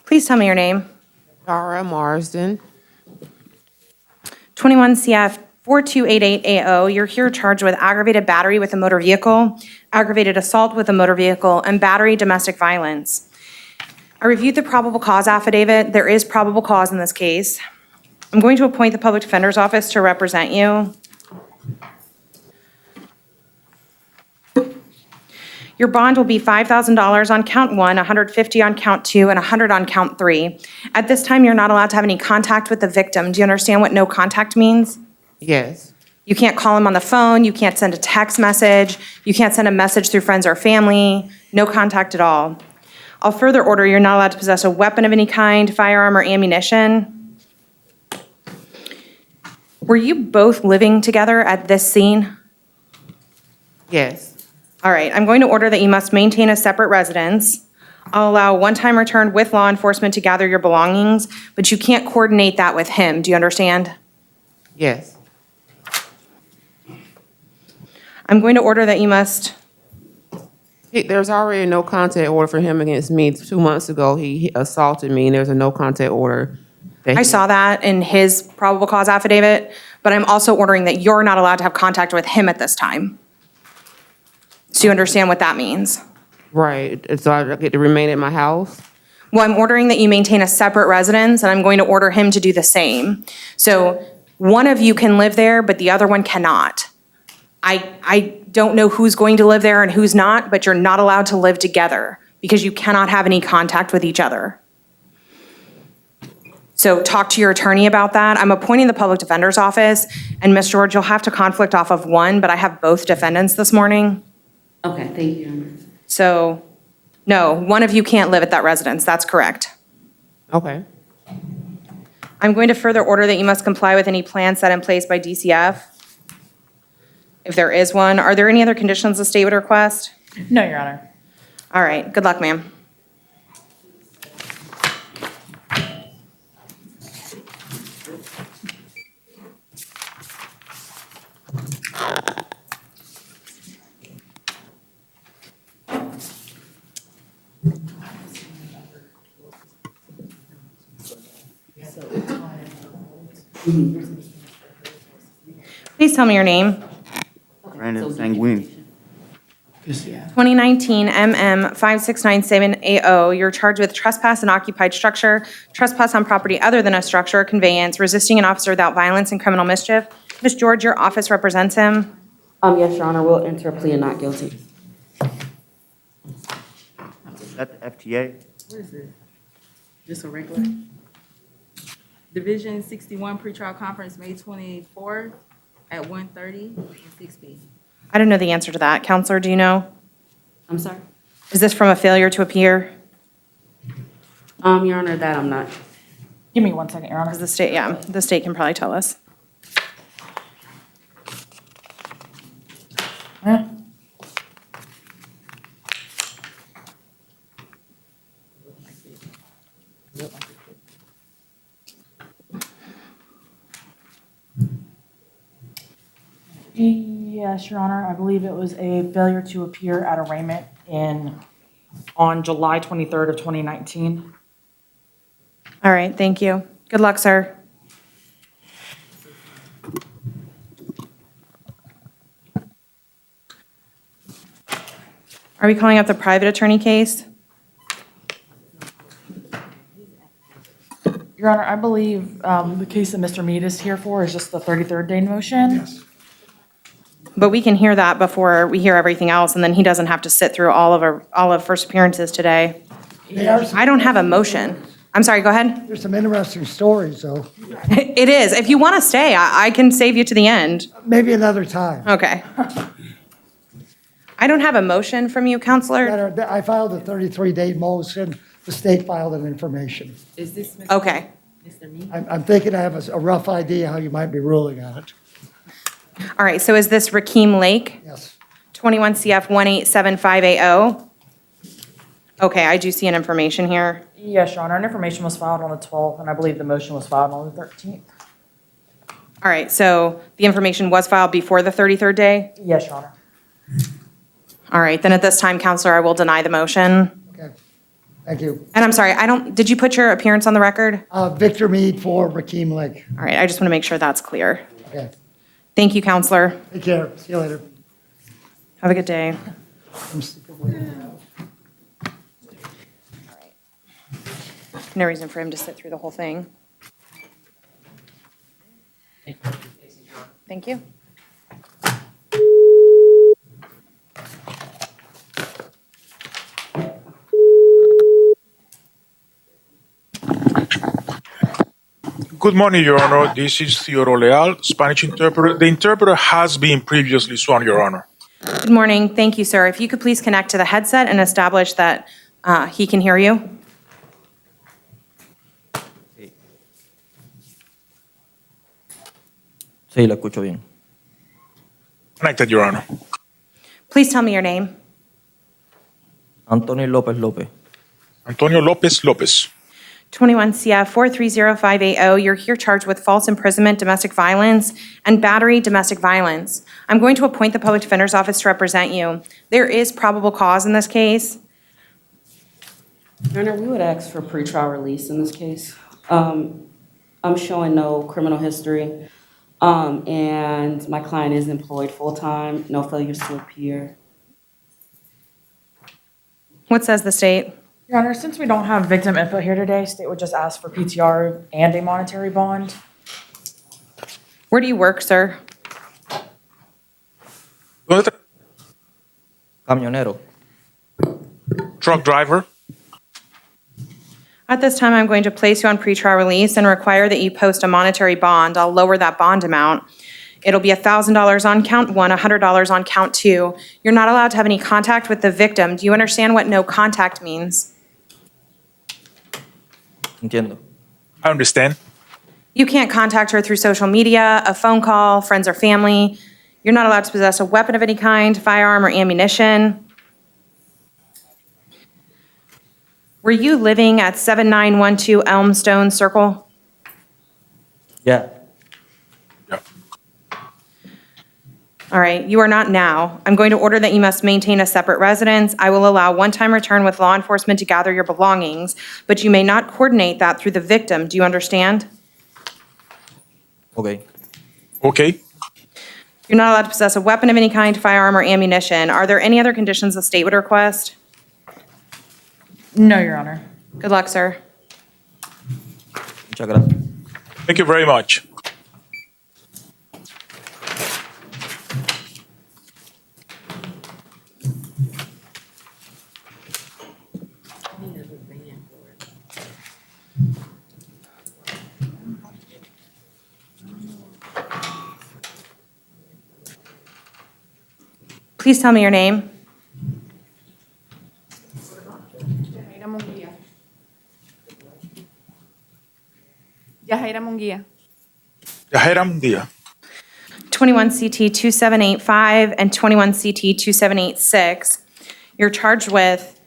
Please tell me your name. Tara Marsden. 21 CF 4288AO. You're here charged with aggravated battery with a motor vehicle, aggravated assault with a motor vehicle, and battery domestic violence. I reviewed the probable cause affidavit. There is probable cause in this case. I'm going to appoint the public defender's office to represent you. Your bond will be $5,000 on count 1, $150 on count 2, and $100 on count 3. At this time, you're not allowed to have any contact with the victim. Do you understand what no contact means? Yes. You can't call him on the phone, you can't send a text message, you can't send a message through friends or family, no contact at all. I'll further order you're not allowed to possess a weapon of any kind, firearm, or ammunition. Were you both living together at this scene? Yes. All right, I'm going to order that you must maintain a separate residence. I'll allow a one-time return with law enforcement to gather your belongings, but you can't coordinate that with him. Do you understand? Yes. I'm going to order that you must, There's already a no contact order for him against me. 2 months ago, he assaulted me, and there's a no contact order. I saw that in his probable cause affidavit, but I'm also ordering that you're not allowed to have contact with him at this time. So you understand what that means? Right. So I get to remain at my house? Well, I'm ordering that you maintain a separate residence, and I'm going to order him to do the same. So one of you can live there, but the other one cannot. I don't know who's going to live there and who's not, but you're not allowed to live together because you cannot have any contact with each other. So talk to your attorney about that. I'm appointing the public defender's office, and Ms. George, you'll have to conflict off of one, but I have both defendants this morning. Okay, thank you. So, no, one of you can't live at that residence. That's correct. Okay. I'm going to further order that you must comply with any plan set in place by DCF, if there is one. Are there any other conditions the state would request? No, Your Honor. All right, good luck, ma'am. Please tell me your name. Brandon Sanguini. 2019 MM 5697AO, you're charged with trespass in occupied structure, trespass on property other than a structure or conveyance, resisting an officer without violence and criminal mischief. Ms. George, your office represents him. Yes, Your Honor, we'll enter a plea of not guilty. Is that the FTA? What is it? Just a regular? Division 61 pretrial conference, May 24th at 1:30 and 6 p.m. I don't know the answer to that. Counselor, do you know? I'm sorry? Is this from a failure to appear? Your Honor, that I'm not. Give me 1 second, Your Honor. Because the state, yeah, the state can probably tell us. Huh? Yes, Your Honor, I believe it was a failure to appear at arraignment on July 23rd of 2019. All right, thank you. Good luck, sir. Are we calling up the private attorney case? Your Honor, I believe the case that Mr. Mead is here for is just the 33rd day motion. Yes. But we can hear that before we hear everything else, and then he doesn't have to sit through all of first appearances today. I don't have a motion. I'm sorry, go ahead. There's some interesting stories, though. It is. If you want to stay, I can save you to the end. Maybe another time. Okay. I don't have a motion from you, Counselor. I filed a 33-day motion. The state filed an information. Is this Okay. Mr. Mead? I'm thinking I have a rough idea how you might be ruling on it. All right, so is this Rakeem Lake, Yes. 21 CF 1875AO? Okay, I do see an information here. Yes, Your Honor, and information was filed on the 12th, and I believe the motion was filed on the 13th. All right, so the information was filed before the 33rd day? Yes, Your Honor. All right, then at this time, Counselor, I will deny the motion. Okay, thank you. And I'm sorry, did you put your appearance on the record? Victor Mead for Rakeem Lake. All right, I just want to make sure that's clear. Okay, Thank you, Counselor. take care. See you later. Have a good day. I'm sick of waiting. No reason for him to sit through the whole thing. Thank you. Good morning, Your Honor. This is Theodore Leal, Spanish interpreter. The interpreter has been previously sworn, Your Honor. Good morning. Thank you, sir. If you could please connect to the headset and establish that he can hear you. Sí, lo escucho bien. Connected, Your Honor. Please tell me your name. Antonio López López. Antonio Lopez Lopez. 21 CF 430580, you're here charged with false imprisonment, domestic violence, and battery domestic violence. I'm going to appoint the Public Defender's Office to represent you. There is probable cause in this case. Your Honor, we would ask for pretrial release in this case. I'm showing no criminal history, and my client is employed full-time, no failures to appear. What says the state? Your Honor, since we don't have victim input here today, state would just ask for PTR and a monetary bond. Where do you work, sir? Camionero. Truck driver. At this time, I'm going to place you on pretrial release and require that you post a monetary bond. I'll lower that bond amount. It'll be $1,000 on count one, $100 on count two. You're not allowed to have any contact with the victim. Do you understand what no contact means? Entiendo. I understand. You can't contact her through social media, a phone call, friends or family. You're not allowed to possess a weapon of any kind, firearm or ammunition. Were you living at 7912 Elmstone Circle? Yeah. Yeah. All right, you are not now. I'm going to order that you must maintain a separate residence. I will allow one-time return with law enforcement to gather your belongings, but you may not coordinate that through the victim. Do you understand? Okay. Okay. You're not allowed to possess a weapon of any kind, firearm or ammunition. Are there any other conditions the state would request? No, Your Honor. Good luck, sir. Muchas gracias. Thank you very much. Please tell me your name. Yajaira Munguía. Yajera Munguía. 21 CT 2785 and 21 CT 2786. You're charged with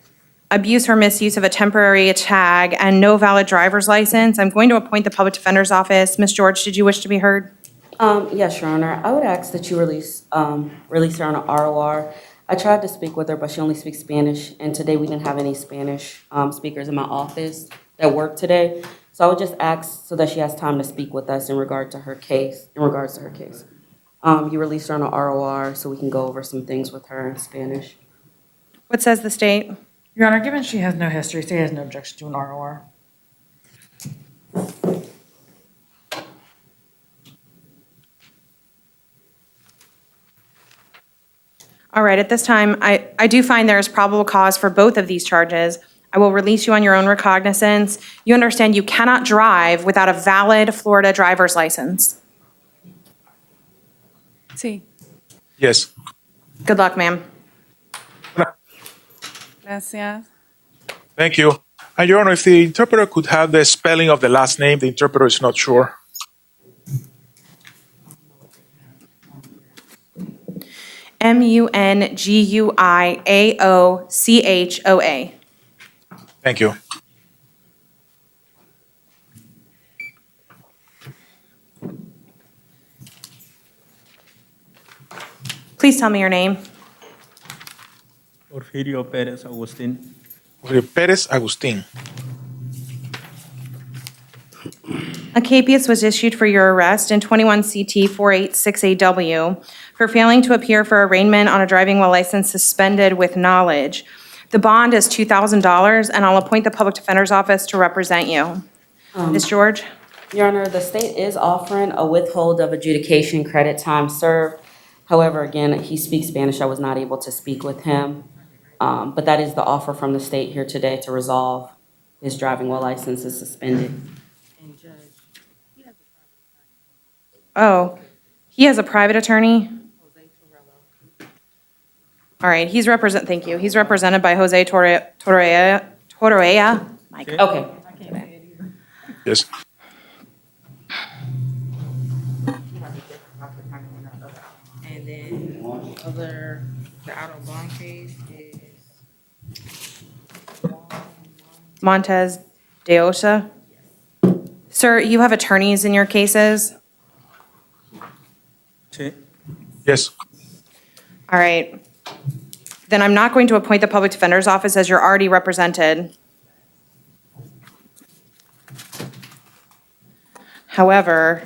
abuse or misuse of a temporary tag and no valid driver's license. I'm going to appoint the Public Defender's Office. Ms. George, did you wish to be heard? Yes, Your Honor. I would ask that you release her on an ROR. I tried to speak with her, but she only speaks Spanish, and today we didn't have any Spanish speakers in my office that work today. So I would just ask so that she has time to speak with us in regards to her case. You release her on an ROR so we can go over some things with her in Spanish. What says the state? Your Honor, given she has no history, state has no objection to an ROR. All right, at this time, I do find there is probable cause for both of these charges. I will release you on your own recognizance. You understand you cannot drive without a valid Florida driver's license. Sí, Yes. Good luck, ma'am. gracias. Thank you. And Your Honor, if the interpreter could have the spelling of the last name, the interpreter is not sure. Munguiaochoa. Thank you. Please tell me your name. Porfirio Pérez Agustín. Jorge Perez Agustin. A capias was issued for your arrest in 21 CT 486AW for failing to appear for arraignment on a driving while license suspended with knowledge. The bond is $2,000, and I'll appoint the Public Defender's Office to represent you. Ms. George? Your Honor, the state is offering a withhold of adjudication credit time served. However, again, he speaks Spanish. I was not able to speak with him. But that is the offer from the state here today to resolve his driving while license is suspended. Oh, he has a private attorney? All right, thank you. He's represented by Jose Torreya. My God. Okay. Yes. And then the out of bond case is Montez de Osa. Sir, you have attorneys in your cases? Sí. Yes. All right. Then I'm not going to appoint the Public Defender's Office as you're already represented. However,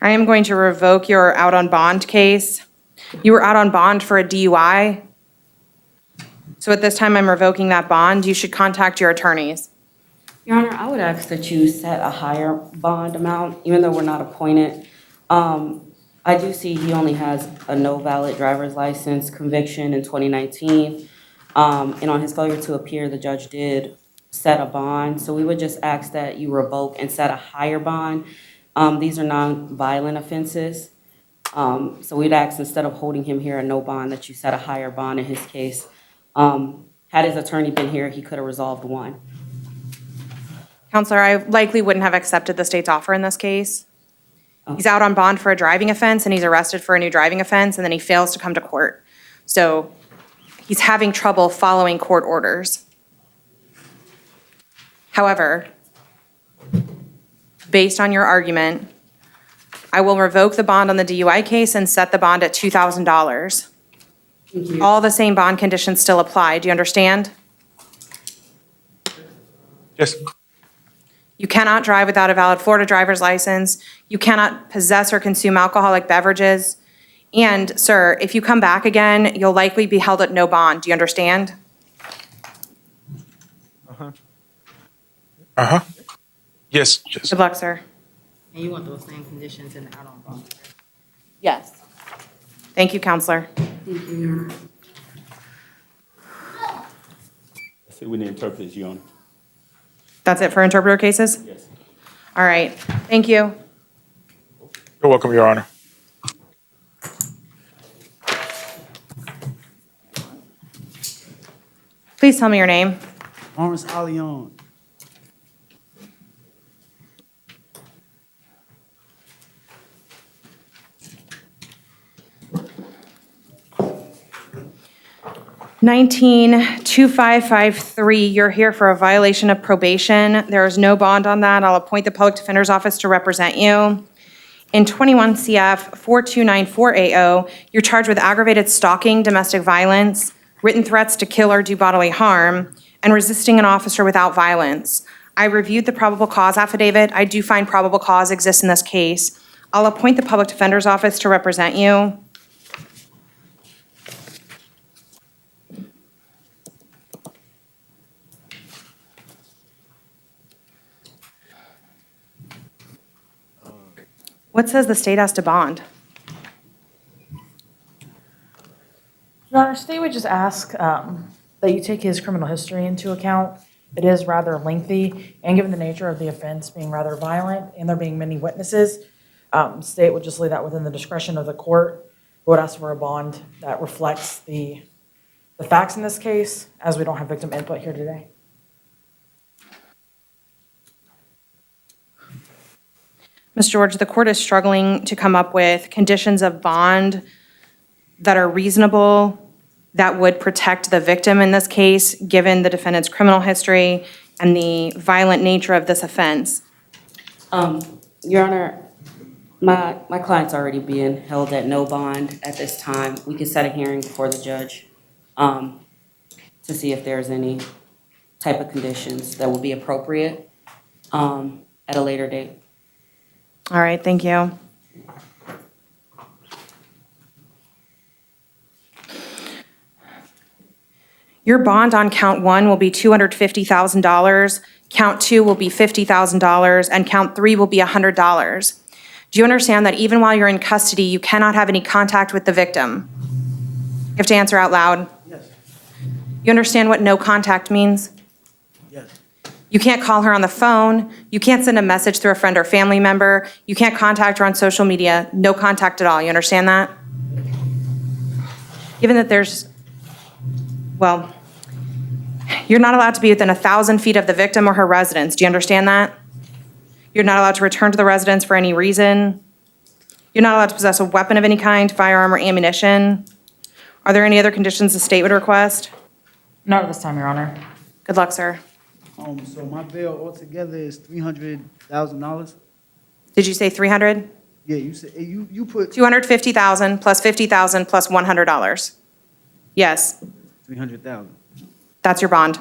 I am going to revoke your out on bond case. You were out on bond for a DUI. So at this time, I'm revoking that bond. You should contact your attorneys. Your Honor, I would ask that you set a higher bond amount, even though we're not appointed. I do see he only has a no valid driver's license conviction in 2019. And on his failure to appear, the judge did set a bond. So we would just ask that you revoke and set a higher bond. These are non-violent offenses. So we'd ask, instead of holding him here a no bond, that you set a higher bond in his case. Had his attorney been here, he could have resolved one. Counselor, I likely wouldn't have accepted the state's offer in this case. He's out on bond for a driving offense, and he's arrested for a new driving offense, and then he fails to come to court. So he's having trouble following court orders. However, based on your argument, I will revoke the bond on the DUI case and set the bond at $2,000. All the same bond conditions still apply. Do you understand? Yes. You cannot drive without a valid Florida driver's license. You cannot possess or consume alcoholic beverages. And, sir, if you come back again, you'll likely be held at no bond. Do you understand? Uh-huh. Yes, yes. Good luck, sir. And you want those same conditions in the out on bond? Yes. Thank you, Counselor. Thank you, Your Honor. I see we need interpreters, Your Honor. That's it for interpreter cases? Yes. All right. Thank you. You're welcome, Your Honor. Please tell me your name. Lawrence Allion. (19-2553). You're here for a violation of probation. There is no bond on that. I'll appoint the Public Defender's Office to represent you. In 21 CF 4294AO, you're charged with aggravated stalking, domestic violence, written threats to kill or do bodily harm, and resisting an officer without violence. I reviewed the probable cause affidavit. I do find probable cause exists in this case. I'll appoint the Public Defender's Office to represent you. What says the state has to bond? Your Honor, state would just ask that you take his criminal history into account. It is rather lengthy, and given the nature of the offense being rather violent and there being many witnesses, state would just leave that within the discretion of the court. Would ask for a bond that reflects the facts in this case, as we don't have victim input here today. Ms. George, the court is struggling to come up with conditions of bond that are reasonable, that would protect the victim in this case, given the defendant's criminal history and the violent nature of this offense? Your Honor, my client's already being held at no bond at this time. We could set a hearing before the judge to see if there's any type of conditions that would be appropriate at a later date. All right, thank you. Your bond on count 1 will be $250,000, count 2 will be $50,000, and count 3 will be $100. Do you understand that even while you're in custody, you cannot have any contact with the victim? You have to answer out loud. Yes, You understand what no contact means? yes. You can't call her on the phone, you can't send a message through a friend or family member, you can't contact her on social media, no contact at all, you understand that? Given that you're not allowed to be within 1,000 feet of the victim or her residence, do you understand that? You're not allowed to return to the residence for any reason. You're not allowed to possess a weapon of any kind, firearm or ammunition. Are there any other conditions the state would request? Not at this time, Your Honor. Good luck, sir. So my bail altogether is $300,000? Did you say 300? Yeah, you said, you put 250,000 plus 50,000 plus $100. Yes, 300,000. that's your bond.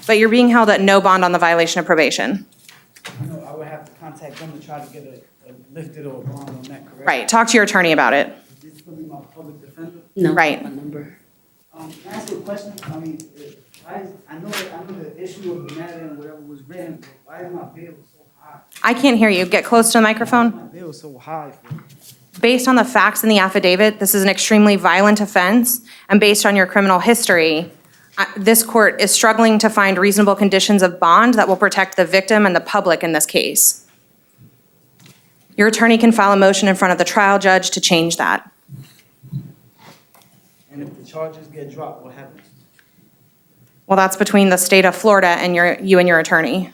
But you're being held at no bond on the violation of probation. I know I would have to contact them to try to get a lifted or a bond on that, correct? Right, talk to your attorney about it. Is this gonna be my public defender? No, Right. my number. Can I ask you a question? I mean, I know the issue of the matter and whatever was written, but why is my bail so high? I can't hear you. Get close to the microphone. My bail so high for, Based on the facts in the affidavit, this is an extremely violent offense, and based on your criminal history, this court is struggling to find reasonable conditions of bond that will protect the victim and the public in this case. Your attorney can file a motion in front of the trial judge to change that. and if the charges get dropped, what happens? Well, that's between the state of Florida and you and your attorney.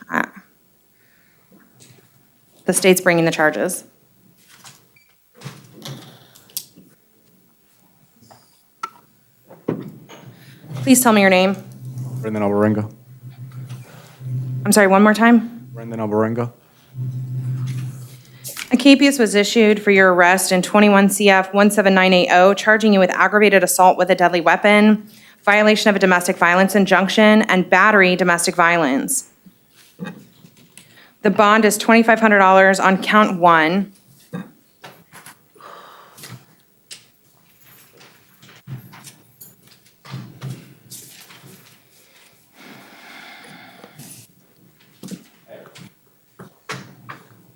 The state's bringing the charges. Please tell me your name. Brendan Alvarenga. I'm sorry, one more time? Brendan Alvarenga. A capias was issued for your arrest in 21 CF 17980, charging you with aggravated assault with a deadly weapon, violation of a domestic violence injunction, and battery domestic violence. The bond is $2,500 on count 1.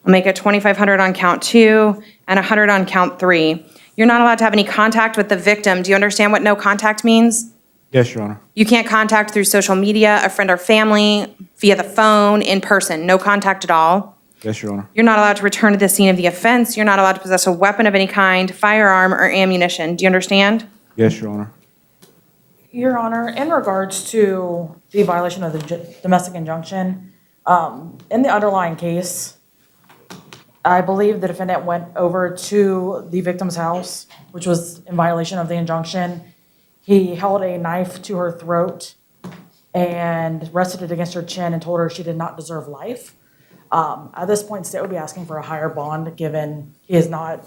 I'll make it $2,500 on count 2 and $100 on count 3. You're not allowed to have any contact with the victim. Do you understand what no contact means? Yes, Your Honor. You can't contact through social media, a friend or family, via the phone, in person, no contact at all. Yes, Your Honor. You're not allowed to return to the scene of the offense. You're not allowed to possess a weapon of any kind, firearm, or ammunition. Do you understand? Yes, Your Honor. Your Honor, in regards to the violation of the domestic injunction, in the underlying case, I believe the defendant went over to the victim's house, which was in violation of the injunction. He held a knife to her throat and rested it against her chin and told her she did not deserve life. At this point, state would be asking for a higher bond, given he is not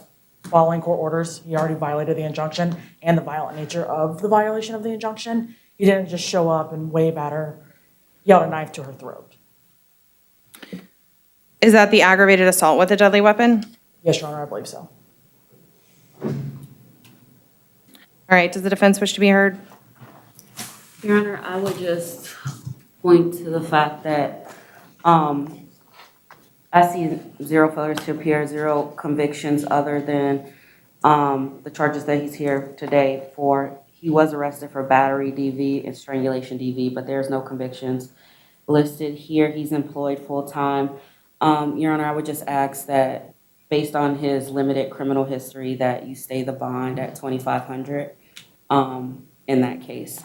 following court orders. He already violated the injunction and the violent nature of the violation of the injunction. He didn't just show up and wave at her. He held a knife to her throat. Is that the aggravated assault with a deadly weapon? Yes, Your Honor, I believe so. All right, does the defense wish to be heard? Your Honor, I would just point to the fact that I see 0 failures to appear, 0 convictions other than the charges that he's here today for. He was arrested for battery DV and strangulation DV, but there's no convictions listed here. He's employed full-time. Your Honor, I would just ask that, based on his limited criminal history, that you stay the bond at $2,500 in that case.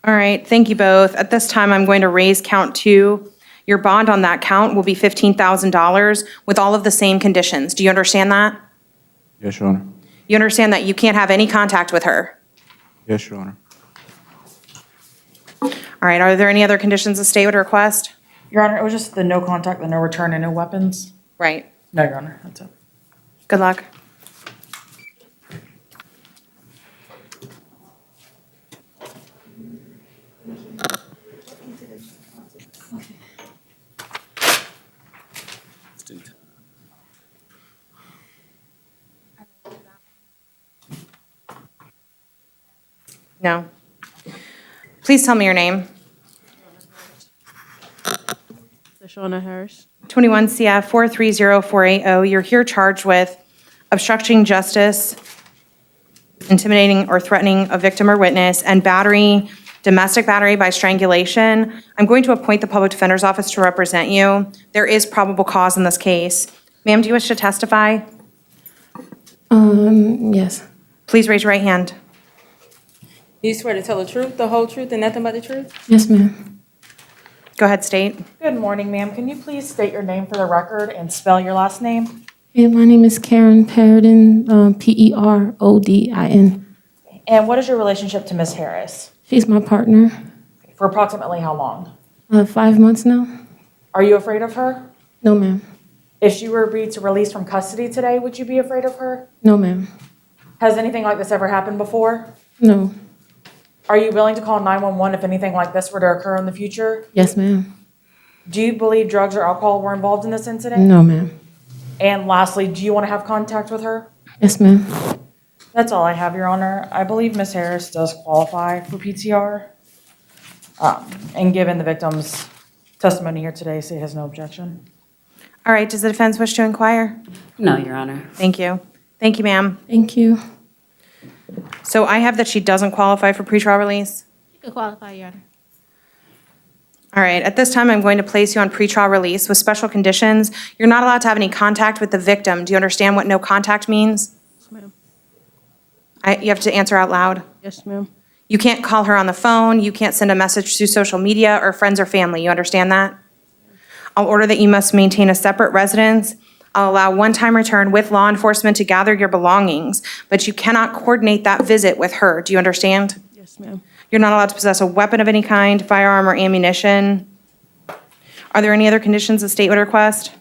All right, thank you both. At this time, I'm going to raise count 2. Your bond on that count will be $15,000 with all of the same conditions. Do you understand that? Yes, Your Honor. You understand that you can't have any contact with her? Yes, Your Honor. All right, are there any other conditions the state would request? Your Honor, it was just the no contact, the no return, and no weapons. Right. No, Your Honor, that's it. Good luck. No. Please tell me your name. Shauna Harris. 21 CF 430480. You're here charged with obstructing justice, intimidating or threatening a victim or witness, and battery, domestic battery by strangulation. I'm going to appoint the Public Defender's Office to represent you. There is probable cause in this case. Ma'am, do you wish to testify? Yes. Please raise your right hand. You swear to tell the truth, the whole truth, and nothing but the truth? Yes, ma'am. Go ahead, state. Good morning, ma'am. Can you please state your name for the record and spell your last name? Hey, my name is Karen Perodin, Perodin. And what is your relationship to Ms. Harris? She's my partner. For approximately how long? 5 months now. Are you afraid of her? No, ma'am. If she were to be released from custody today, would you be afraid of her? No, ma'am. Has anything like this ever happened before? No. Are you willing to call 911 if anything like this were to occur in the future? Yes, ma'am. Do you believe drugs or alcohol were involved in this incident? No, ma'am. And lastly, do you want to have contact with her? Yes, ma'am. That's all I have, Your Honor. I believe Ms. Harris does qualify for PTR. And given the victim's testimony here today, state has no objection. All right, does the defense wish to inquire? No, Your Honor. Thank you. Thank you, ma'am. Thank you. So I have that she doesn't qualify for pretrial release. You could qualify, Your Honor. All right, at this time, I'm going to place you on pretrial release with special conditions. You're not allowed to have any contact with the victim. Do you understand what no contact means? Yes, ma'am. You have to answer out loud. Yes, ma'am. You can't call her on the phone. You can't send a message through social media or friends or family. You understand that? I'll order that you must maintain a separate residence. I'll allow one-time return with law enforcement to gather your belongings, but you cannot coordinate that visit with her. Do you understand? Yes, ma'am. You're not allowed to possess a weapon of any kind, firearm or ammunition. Are there any other conditions the state would request?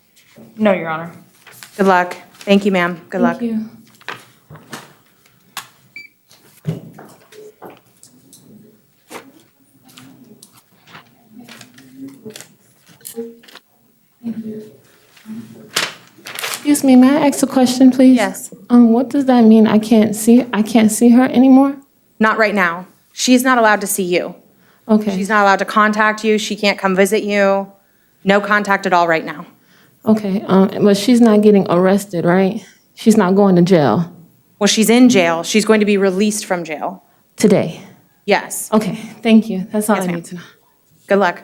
No, Your Honor. Good luck. Thank you, ma'am. Good luck. Thank you. Excuse me, may I ask a question, please? Yes. What does that mean? I can't see her anymore? Not right now. She's not allowed to see you. Okay. She's not allowed to contact you. She can't come visit you. No contact at all right now. Okay. But she's not getting arrested, right? She's not going to jail Well, she's in jail. She's going to be released from jail. today. Yes. Okay. Thank you. That's all Yes, I ma'am. need to know. Good luck.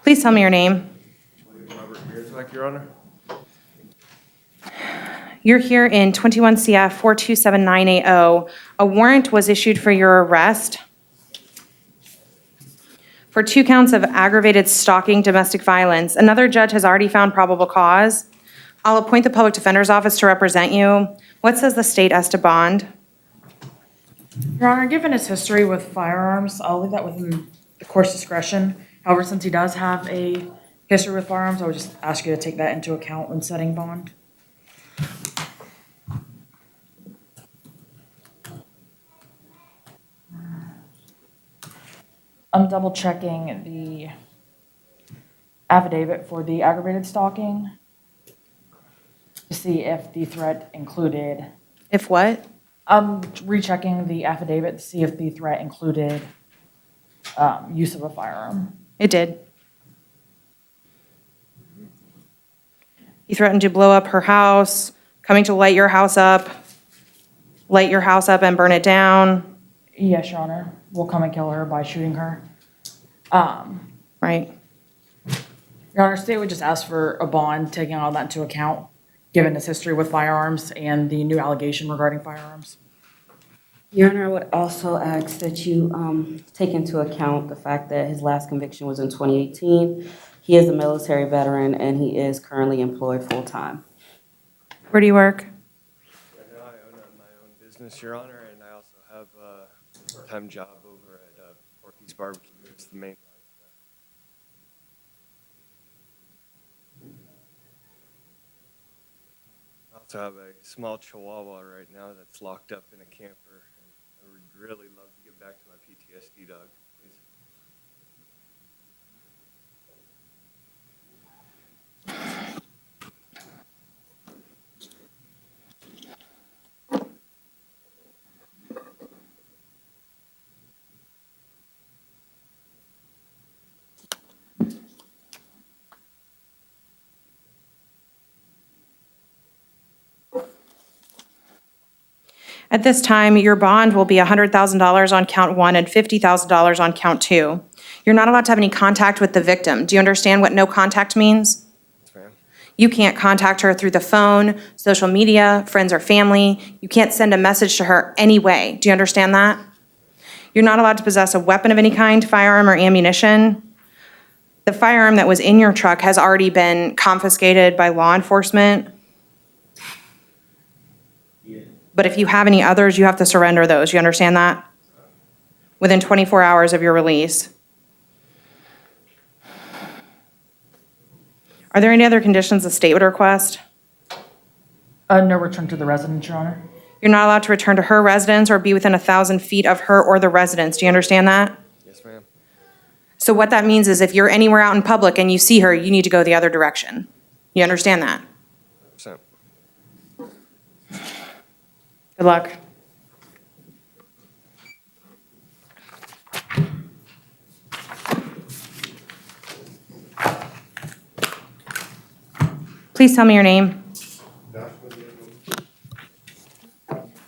Please tell me your name. Your Honor. You're here in 21 CF 427980. A warrant was issued for your arrest for 2 counts of aggravated stalking, domestic violence. Another judge has already found probable cause. I'll appoint the Public Defender's Office to represent you. What says the state as to bond? Your Honor, given his history with firearms, I'll leave that within the court's discretion. However, since he does have a history with firearms, I would just ask you to take that into account when setting bond. I'm double checking the affidavit for the aggravated stalking to see if the threat included. If what? I'm rechecking the affidavit to see if the threat included use of a firearm. It did. He threatened to blow up her house, coming to light your house up and burn it down. Yes, Your Honor. We'll come and kill her by shooting her. Right. Your Honor, state would just ask for a bond, taking all that into account, given his history with firearms and the new allegation regarding firearms. Your Honor, I would also ask that you take into account the fact that his last conviction was in 2018. He is a military veteran, and he is currently employed full-time. Where do you work? business, Your Honor, and I also have a part-time job over at Porky's Barbecue. It's the main line. I also have a small chihuahua right now that's locked up in a camper, and I would really love to get back to my PTSD dog, please. At this time, your bond will be $100,000 on count 1 and $50,000 on count 2. You're not allowed to have any contact with the victim. Do you understand what no contact means? Yes, ma'am. You can't contact her through the phone, social media, friends or family. You can't send a message to her anyway. Do you understand that? You're not allowed to possess a weapon of any kind, firearm or ammunition. The firearm that was in your truck has already been confiscated by law enforcement. But if you have any others, you have to surrender those. You understand that? Within 24 hours of your release. Are there any other conditions the state would request? No return to the residence, Your Honor. You're not allowed to return to her residence or be within 1,000 feet of her or the residence. Do you understand that? Yes, ma'am. So what that means is if you're anywhere out in public and you see her, you need to go the other direction. You understand that? 100%. Good luck. Please tell me your name.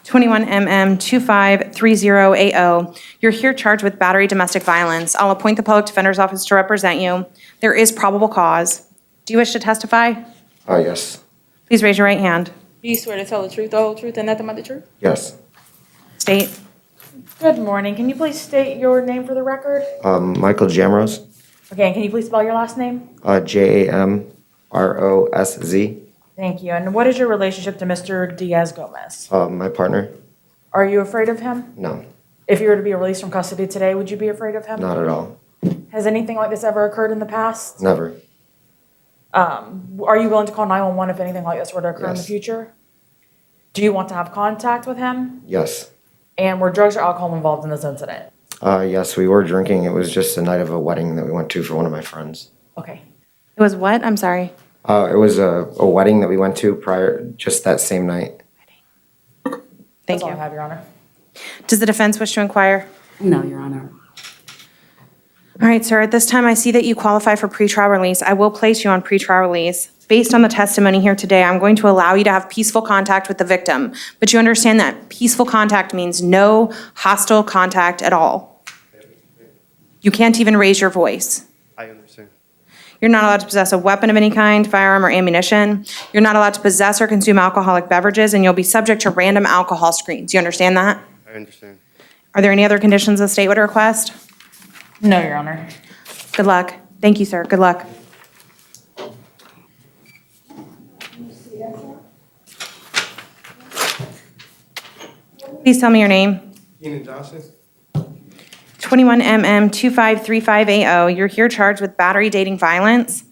21MM2530AO. You're here charged with battery domestic violence. I'll appoint the public defender's office to represent you. There is probable cause. Do you wish to testify? Yes. Please raise your right hand. Do you swear to tell the truth, the whole truth, and nothing but the truth? Yes. State. Good morning. Can you please state your name for the record? Michael Jamrose. Okay, and can you please spell your last name? Jamrosz. Thank you. And what is your relationship to Mr. Diaz-Gomez? My partner. Are you afraid of him? No, If you were to be released from custody today, would you be afraid of him? not at all. Has anything like this ever occurred in the past? Never. Are you willing to call 911 if anything like this were to occur in the Yes. future? Do you want to have contact with him? Yes. And were drugs or alcohol involved in this incident? Yes, we were drinking. It was just the night of a wedding that we went to for one of my friends. Okay. It was what? I'm sorry. It was a wedding that we went to just that same night. Thank That's all I you. have, Your Honor. Does the defense wish to inquire? No, Your Honor. All right, sir, at this time, I see that you qualify for pretrial release. I will place you on pretrial release. Based on the testimony here today, I'm going to allow you to have peaceful contact with the victim. But you understand that peaceful contact means no hostile contact at all. You can't even raise your voice. I understand. You're not allowed to possess a weapon of any kind, firearm or ammunition. You're not allowed to possess or consume alcoholic beverages, and you'll be subject to random alcohol screens. You understand that? I understand. Are there any other conditions the state would request? No, Your Honor. Good luck. Thank you, sir. Good luck. Please tell me your name. Keenan Johnson? 21MM2535AO. You're here charged with battery dating violence.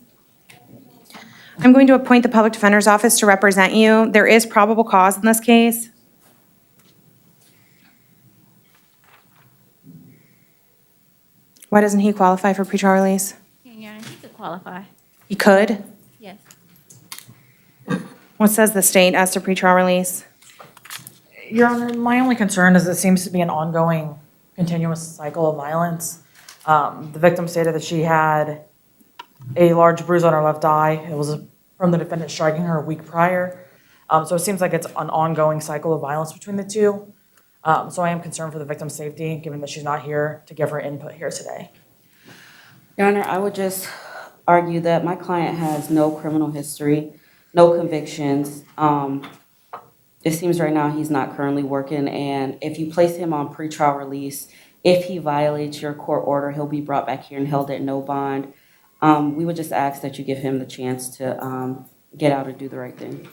I'm going to appoint the public defender's office to represent you. There is probable cause in this case. Why doesn't he qualify for pretrial release? Your Honor, he could qualify. He could? Yes. What says the state as to pretrial release? Your Honor, my only concern is it seems to be an ongoing, continuous cycle of violence. The victim stated that she had a large bruise on her left eye. It was from the defendant striking her a week prior. So it seems like it's an ongoing cycle of violence between the two. So I am concerned for the victim's safety, given that she's not here to give her input here today. Your Honor, I would just argue that my client has no criminal history, no convictions. It seems right now he's not currently working, and if you place him on pretrial release, if he violates your court order, he'll be brought back here and held at no bond. We would just ask that you give him the chance to get out and do the right thing.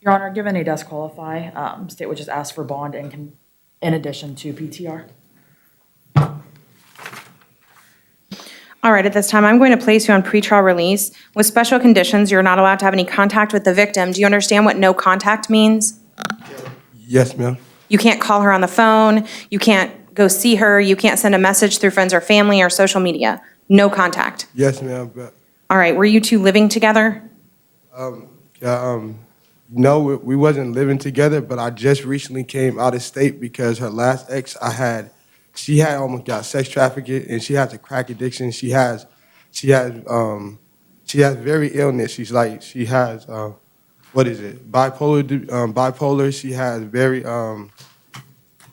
Your Honor, given he does qualify, state would just ask for bond in addition to PTR. All right, at this time, I'm going to place you on pretrial release. With special conditions, you're not allowed to have any contact with the victim. Do you understand what no contact means? Yes, ma'am. You can't call her on the phone, you can't go see her, you can't send a message through friends or family or social media. No contact. Yes, ma'am. But All right, were you two living together? no, we wasn't living together. But I just recently came out of state because her last ex she had almost got sex trafficked, and she has a crack addiction. She has very illness. She has what is it? Bipolar. She has very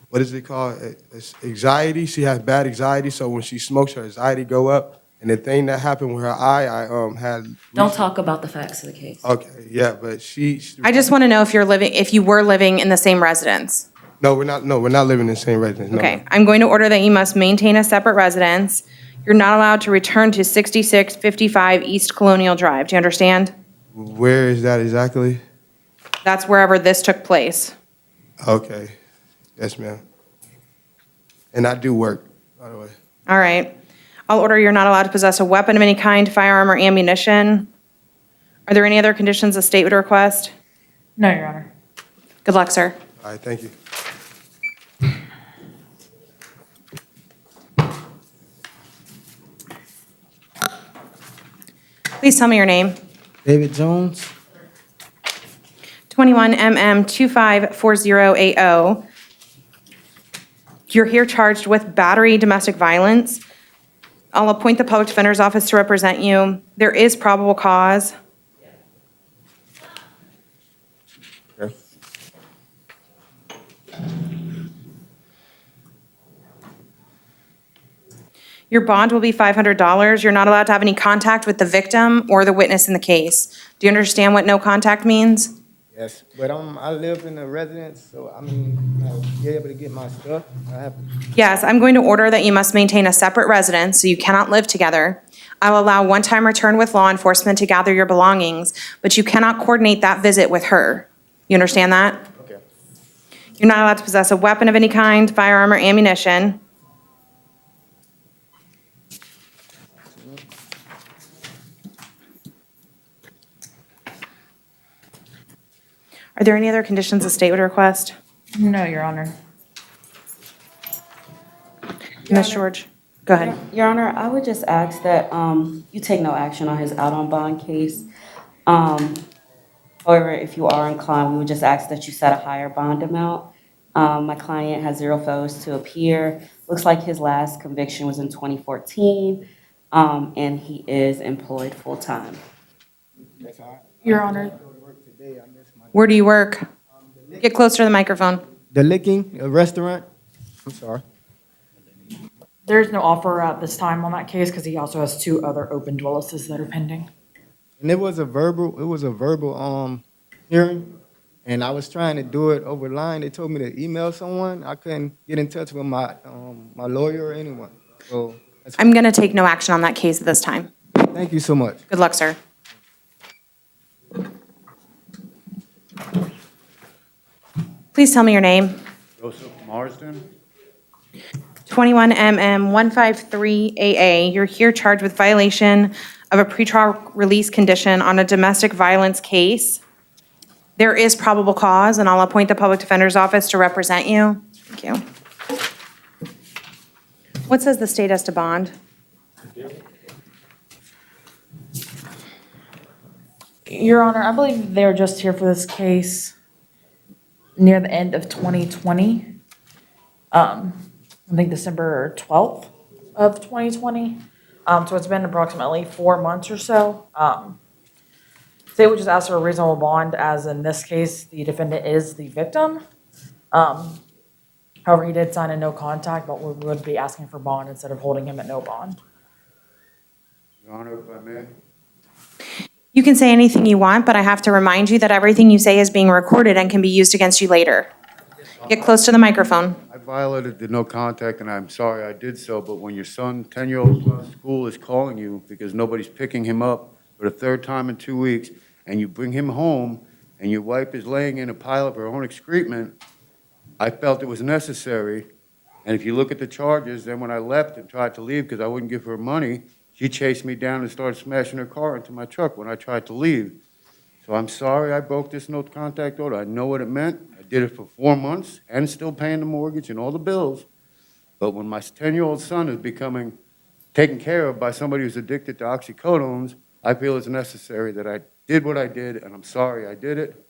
what is it called? It's anxiety. She has bad anxiety. So when she smokes, her anxiety go up. And the thing that happened with her eye, I had. Don't talk about the facts of the case. Okay, yeah, but she. I just want to know if you were living in the same residence. No, we're not. No, we're not living in the same residence. No. Okay, I'm going to order that you must maintain a separate residence. You're not allowed to return to 6655 East Colonial Drive. Do you understand? Where is that exactly? That's wherever this took place. Okay, yes, ma'am. And I do work, by the way. All right. I'll order you're not allowed to possess a weapon of any kind, firearm, or ammunition. Are there any other conditions the state would request? No, Your Honor. Good luck, sir. All right, thank you. Please tell me your name. David Jones. 21MM2540AO. You're here charged with battery, domestic violence. I'll appoint the public defender's office to represent you. There is probable cause. Your bond will be $500. You're not allowed to have any contact with the victim or the witness in the case. Do you understand what no contact means? Yes, but I live in a residence, so I mean, I'll be able to get my stuff. Yes, I'm going to order that you must maintain a separate residence, so you cannot live together. I will allow one-time return with law enforcement to gather your belongings, but you cannot coordinate that visit with her. You understand that? Okay. You're not allowed to possess a weapon of any kind, firearm, or ammunition. Are there any other conditions the state would request? No, Your Honor. Ms. George, go ahead. Your Honor, I would just ask that you take no action on his out on bond case. However, if you are inclined, we would just ask that you set a higher bond amount. My client has 0 failures to appear. Looks like his last conviction was in 2014, and he is employed full-time. Your Honor. Where do you work? Get closer to the microphone. The Licking, a restaurant. I'm sorry. There's no offer at this time on that case because he also has 2 other open dwellises that are pending. And it was a verbal hearing, and I was trying to do it over line. They told me to email someone. I couldn't get in touch with my lawyer or anyone. So I'm going to take no action on that case at this time. thank you so much. Good luck, sir. Please tell me your name. Joseph Marsden. 21MM153AA. You're here charged with violation of a pretrial release condition on a domestic violence case. There is probable cause, and I'll appoint the public defender's office to represent you. Thank you. What says the state has to bond? Your Honor, I believe they were just here for this case near the end of 2020. I think December 12th of 2020. So it's been approximately 4 months or so. State would just ask for a reasonable bond, as in this case, the defendant is the victim. However, he did sign a no contact, but we would be asking for bond instead of holding him at no bond. Your Honor, if I may. You can say anything you want, but I have to remind you that everything you say is being recorded and can be used against you later. Get close to the microphone. I violated the no contact, and I'm sorry I did so, but when your son, 10-year-old son at school, is calling you because nobody's picking him up for the 3rd time in 2 weeks, and you bring him home, and your wife is laying in a pile of her own excrement, I felt it was necessary. And if you look at the charges, then when I left and tried to leave because I wouldn't give her money, she chased me down and started smashing her car into my truck when I tried to leave. So I'm sorry I broke this no contact order. I know what it meant. I did it for 4 months and still paying the mortgage and all the bills. But when my 10-year-old son is becoming taken care of by somebody who's addicted to oxycodones, I feel it's necessary that I did what I did, and I'm sorry I did it.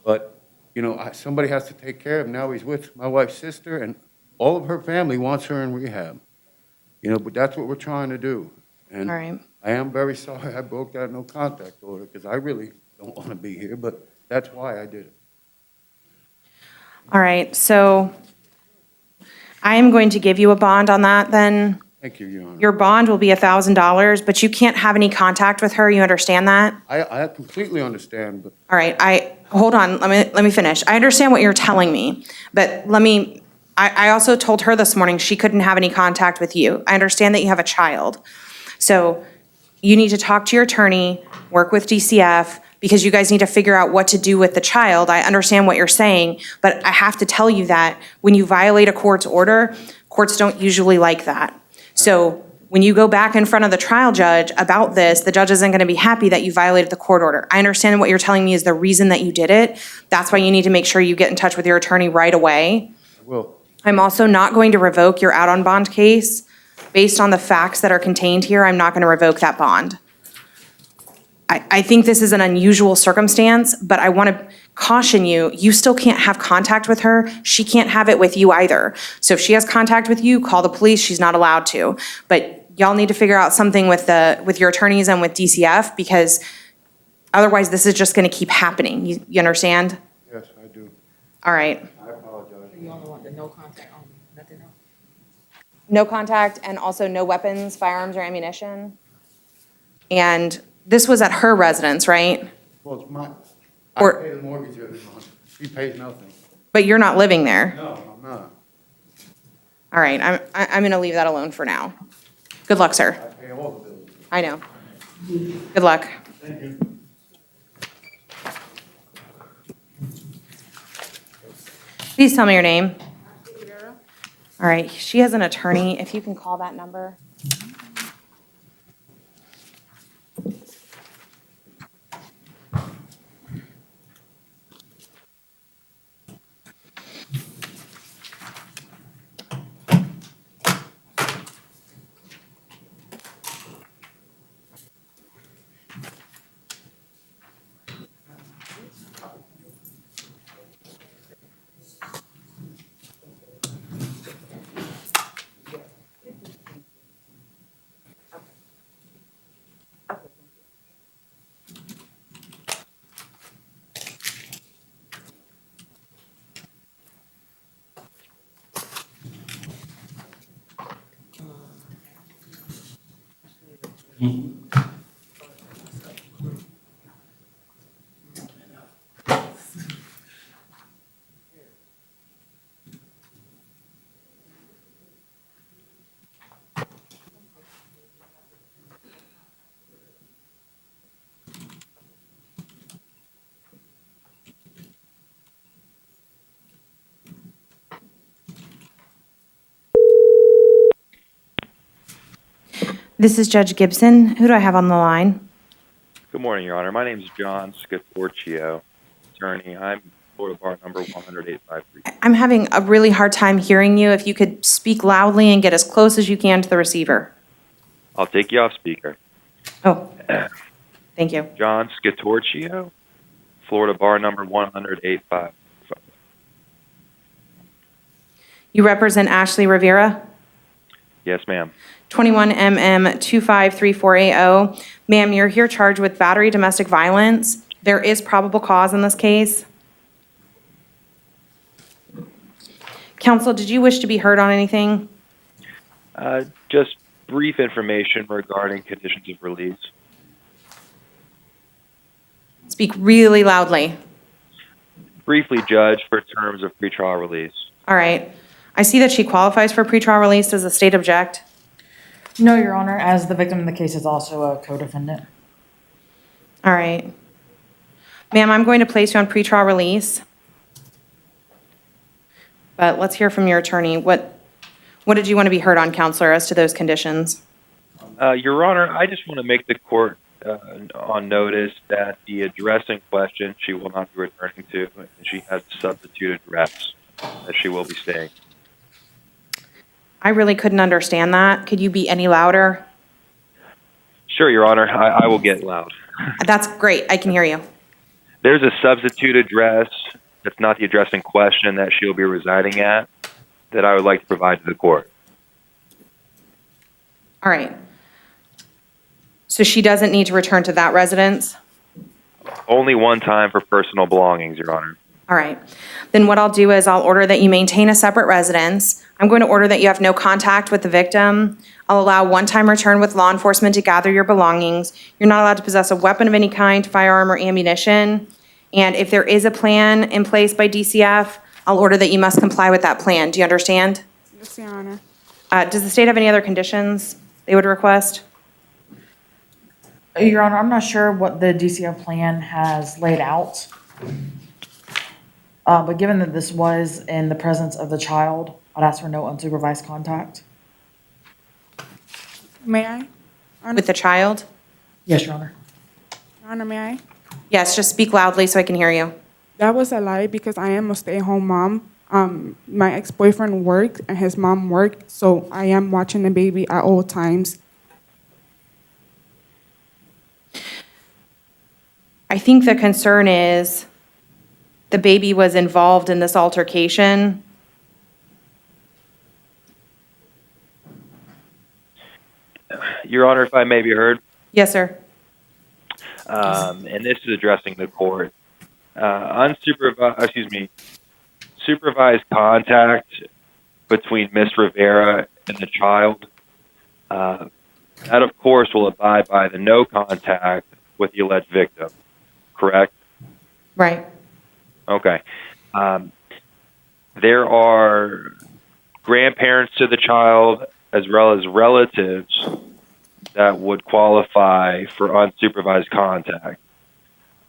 But, you know, somebody has to take care of him. Now he's with my wife's sister, and all of her family wants her in rehab. You know, but that's what we're trying to do. And All right. I am very sorry I broke that no contact order, because I really don't want to be here, but that's why I did it. All right, so I am going to give you a bond on that then. Thank you, Your Honor. Your bond will be $1,000, but you can't have any contact with her, you understand that? I completely understand, but All right, hold on, let me finish. I understand what you're telling me, but I also told her this morning she couldn't have any contact with you. I understand that you have a child. So you need to talk to your attorney, work with DCF, because you guys need to figure out what to do with the child. I understand what you're saying, but I have to tell you that when you violate a court's order, courts don't usually like that. So when you go back in front of the trial judge about this, the judge isn't going to be happy that you violated the court order. I understand what you're telling me is the reason that you did it. That's why you need to make sure you get in touch with your attorney right away. I will. I'm also not going to revoke your out on bond case. Based on the facts that are contained here, I'm not going to revoke that bond. I think this is an unusual circumstance, but I want to caution you, you still can't have contact with her. She can't have it with you either. So if she has contact with you, call the police. She's not allowed to. But y'all need to figure out something with your attorneys and with DCF, because otherwise this is just going to keep happening. You understand? Yes, I do. All right. I apologize. You only want the no contact only, nothing else? No contact, and also no weapons, firearms, or ammunition. And this was at her residence, right? Well, it's I Or- pay the mortgage every month. She pays nothing. But you're not living there. No, I'm not. All right, I'm going to leave that alone for now. Good luck, sir. I pay all the bills. I know. Good luck. Thank you. Please tell me your name. All right, she has an attorney. If you can call that number. This is Judge Gibson. Who do I have on the line? Good morning, Your Honor. My name is John Scatorcio, attorney. I'm Florida Bar number 10853. I'm having a really hard time hearing you. If you could speak loudly and get as close as you can to the receiver. I'll take you off speaker. Oh, thank you. John Scatorcio, Florida Bar number 10855. You represent Ashley Rivera? Yes, ma'am. 21 MM2534AO. Ma'am, you're here charged with battery domestic violence. There is probable cause in this case. Counsel, did you wish to be heard on anything? Just brief information regarding conditions of release. Speak really loudly. Briefly, Judge, for terms of pretrial release. All right. I see that she qualifies for pretrial release. Does the state object? No, Your Honor, as the victim in the case is also a co-defendant. All right. Ma'am, I'm going to place you on pretrial release. But let's hear from your attorney. What did you want to be heard on, counselor, as to those conditions? Your Honor, I just want to make the court on notice that the address in question she will not be returning to, and she has a substitute address that she will be staying. I really couldn't understand that. Could you be any louder? Sure, Your Honor, I will get loud. That's great. I can hear you. There's a substitute address that's not the address in question that she'll be residing at that I would like to provide to the court. All right. So she doesn't need to return to that residence? Only one time for personal belongings, Your Honor. All right. Then what I'll do is I'll order that you maintain a separate residence. I'm going to order that you have no contact with the victim. I'll allow one-time return with law enforcement to gather your belongings. You're not allowed to possess a weapon of any kind, firearm, or ammunition. And if there is a plan in place by DCF, I'll order that you must comply with that plan. Do you understand? Yes, Your Honor. Does the state have any other conditions they would request? Your Honor, I'm not sure what the DCF plan has laid out. But given that this was in the presence of the child, I'd ask for no unsupervised contact. May I? With the child? Yes, Your Honor. Your Honor, may I? Yes, just speak loudly so I can hear you. That was a lie because I am a stay-at-home mom. My ex-boyfriend worked and his mom worked, so I am watching the baby at all times. I think the concern is the baby was involved in this altercation. Your Honor, if I may be heard, Yes, sir. and this is addressing the court. Supervised contact between Ms. Rivera and the child, that of course will abide by the no contact with the alleged victim, correct? Right. Okay. There are grandparents to the child as well as relatives that would qualify for unsupervised contact.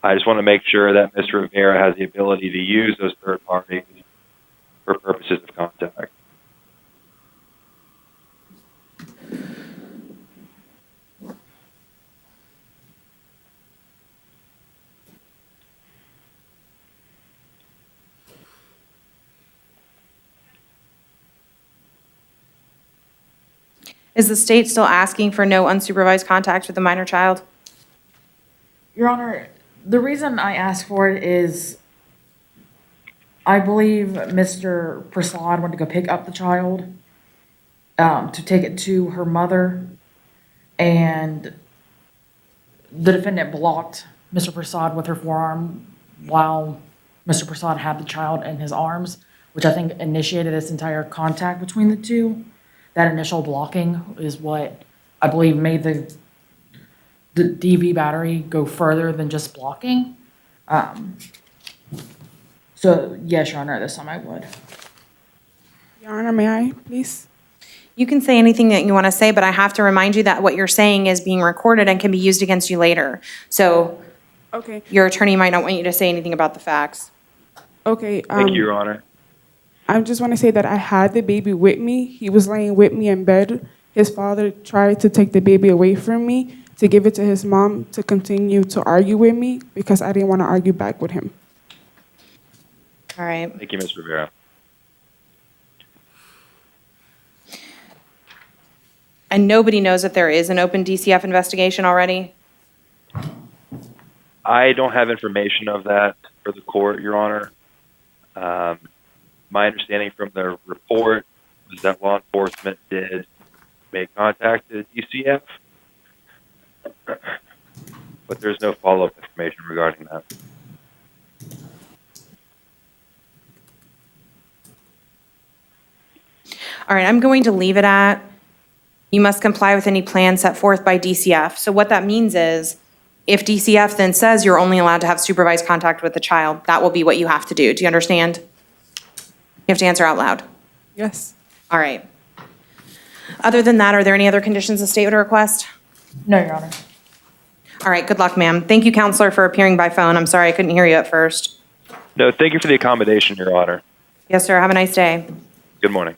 I just want to make sure that Ms. Rivera has the ability to use those third parties for purposes of contact. Is the state still asking for no unsupervised contact with the minor child? Your Honor, the reason I asked for it is I believe Mr. Prasad went to go pick up the child to take it to her mother, and the defendant blocked Mr. Prasad with her forearm while Mr. Prasad had the child in his arms, which I think initiated this entire contact between the two. That initial blocking is what I believe made the DV battery go further than just blocking. So yes, Your Honor, this time I would. Your Honor, may I, please? You can say anything that you want to say, but I have to remind you that what you're saying is being recorded and can be used against you later. So Okay. your attorney might not want you to say anything about the facts. Okay. Thank you, Your Honor. I just want to say that I had the baby with me. He was laying with me in bed. His father tried to take the baby away from me to give it to his mom to continue to argue with me because I didn't want to argue back with him. All right. Thank you, Ms. Rivera. And nobody knows if there is an open DCF investigation already? I don't have information of that for the court, Your Honor. My understanding from the report was that law enforcement did make contact to DCF, but there's no follow-up information regarding that. All right, I'm going to leave it at, you must comply with any plan set forth by DCF. So what that means is, if DCF then says you're only allowed to have supervised contact with the child, that will be what you have to do. Do you understand? You have to answer out loud. Yes. All right. Other than that, are there any other conditions the state would request? No, Your Honor. All right, good luck, ma'am. Thank you, counselor, for appearing by phone. I'm sorry I couldn't hear you at first. No, thank you for the accommodation, Your Honor. Yes, sir. Have a nice day. Good morning.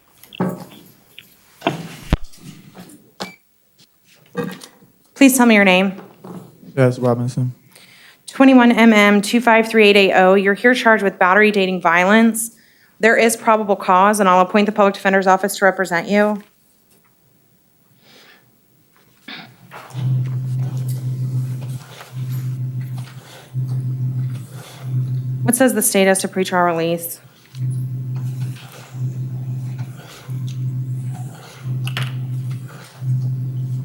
Please tell me your name. Yes, Robinson. 21MM 253880. You're here charged with battery dating violence. There is probable cause, and I'll appoint the public defender's office to represent you. What says the status to pretrial release?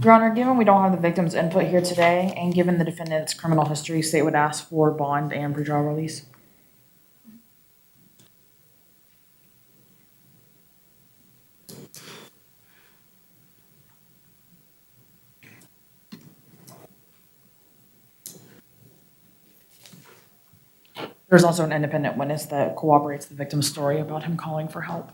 Your Honor, given we don't have the victim's input here today, and given the defendant's criminal history, state would ask for bond and pretrial release. There's also an independent witness that corroborates the victim's story about him calling for help.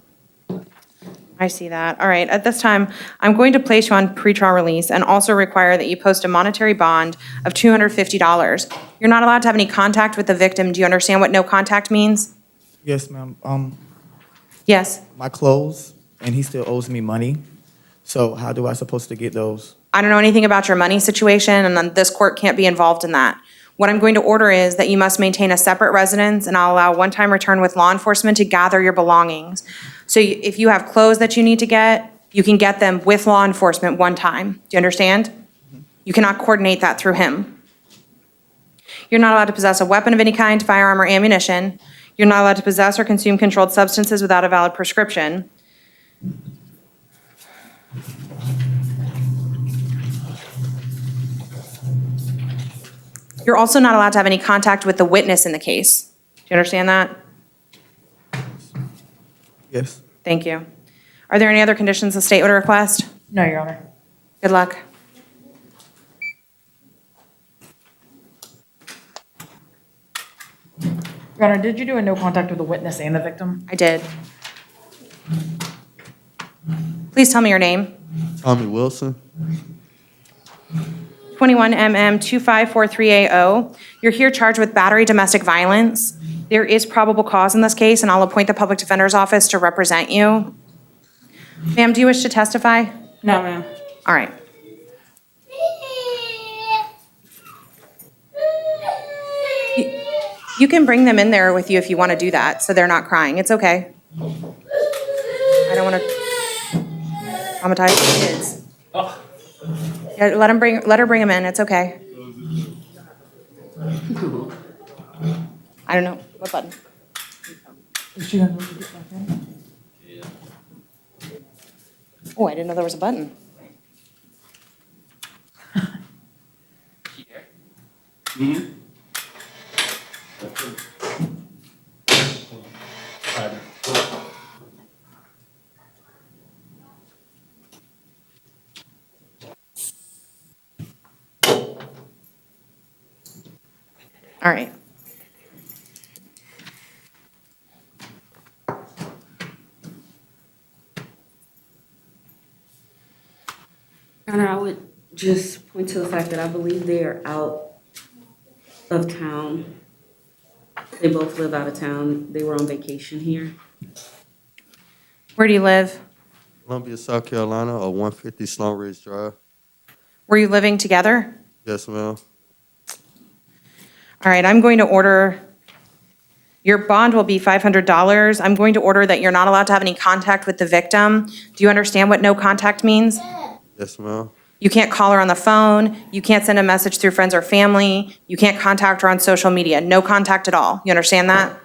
I see that. All right, at this time, I'm going to place you on pretrial release and also require that you post a monetary bond of $250. You're not allowed to have any contact with the victim. Do you understand what no contact means? Yes, ma'am. Yes. My clothes, and he still owes me money. So how do I supposed to get those? I don't know anything about your money situation, and then this court can't be involved in that. What I'm going to order is that you must maintain a separate residence, and I'll allow one-time return with law enforcement to gather your belongings. So if you have clothes that you need to get, you can get them with law enforcement one time. Do you understand? You cannot coordinate that through him. You're not allowed to possess a weapon of any kind, firearm, or ammunition. You're not allowed to possess or consume controlled substances without a valid prescription. You're also not allowed to have any contact with the witness in the case. Do you understand that? Yes. Thank you. Are there any other conditions the state would request? No, Your Honor. Good luck. Your Honor, did you do a no contact with the witness and the victim? I did. Please tell me your name. Tommy Wilson. 21MM 254380. You're here charged with battery domestic violence. There is probable cause in this case, and I'll appoint the public defender's office to represent you. Ma'am, do you wish to testify? No, ma'am. All right. You can bring them in there with you if you want to do that, so they're not crying. It's okay. I don't want to traumatize the kids. Yeah, let her bring them in. It's okay. I don't know. What button? Is she gonna move to get back in? Oh, I didn't know there was a button. All right. Your Honor, I would just point to the fact that I believe they are out of town. They both live out of town. They were on vacation here. Where do you live? Columbia, South Carolina, or 150 Sloan Ridge Drive. Were you living together? Yes, ma'am. All right, I'm going to order, your bond will be $500. I'm going to order that you're not allowed to have any contact with the victim. Do you understand what no contact means? Yes, ma'am. You can't call her on the phone. You can't send a message through friends or family. You can't contact her on social media. No contact at all. You understand that?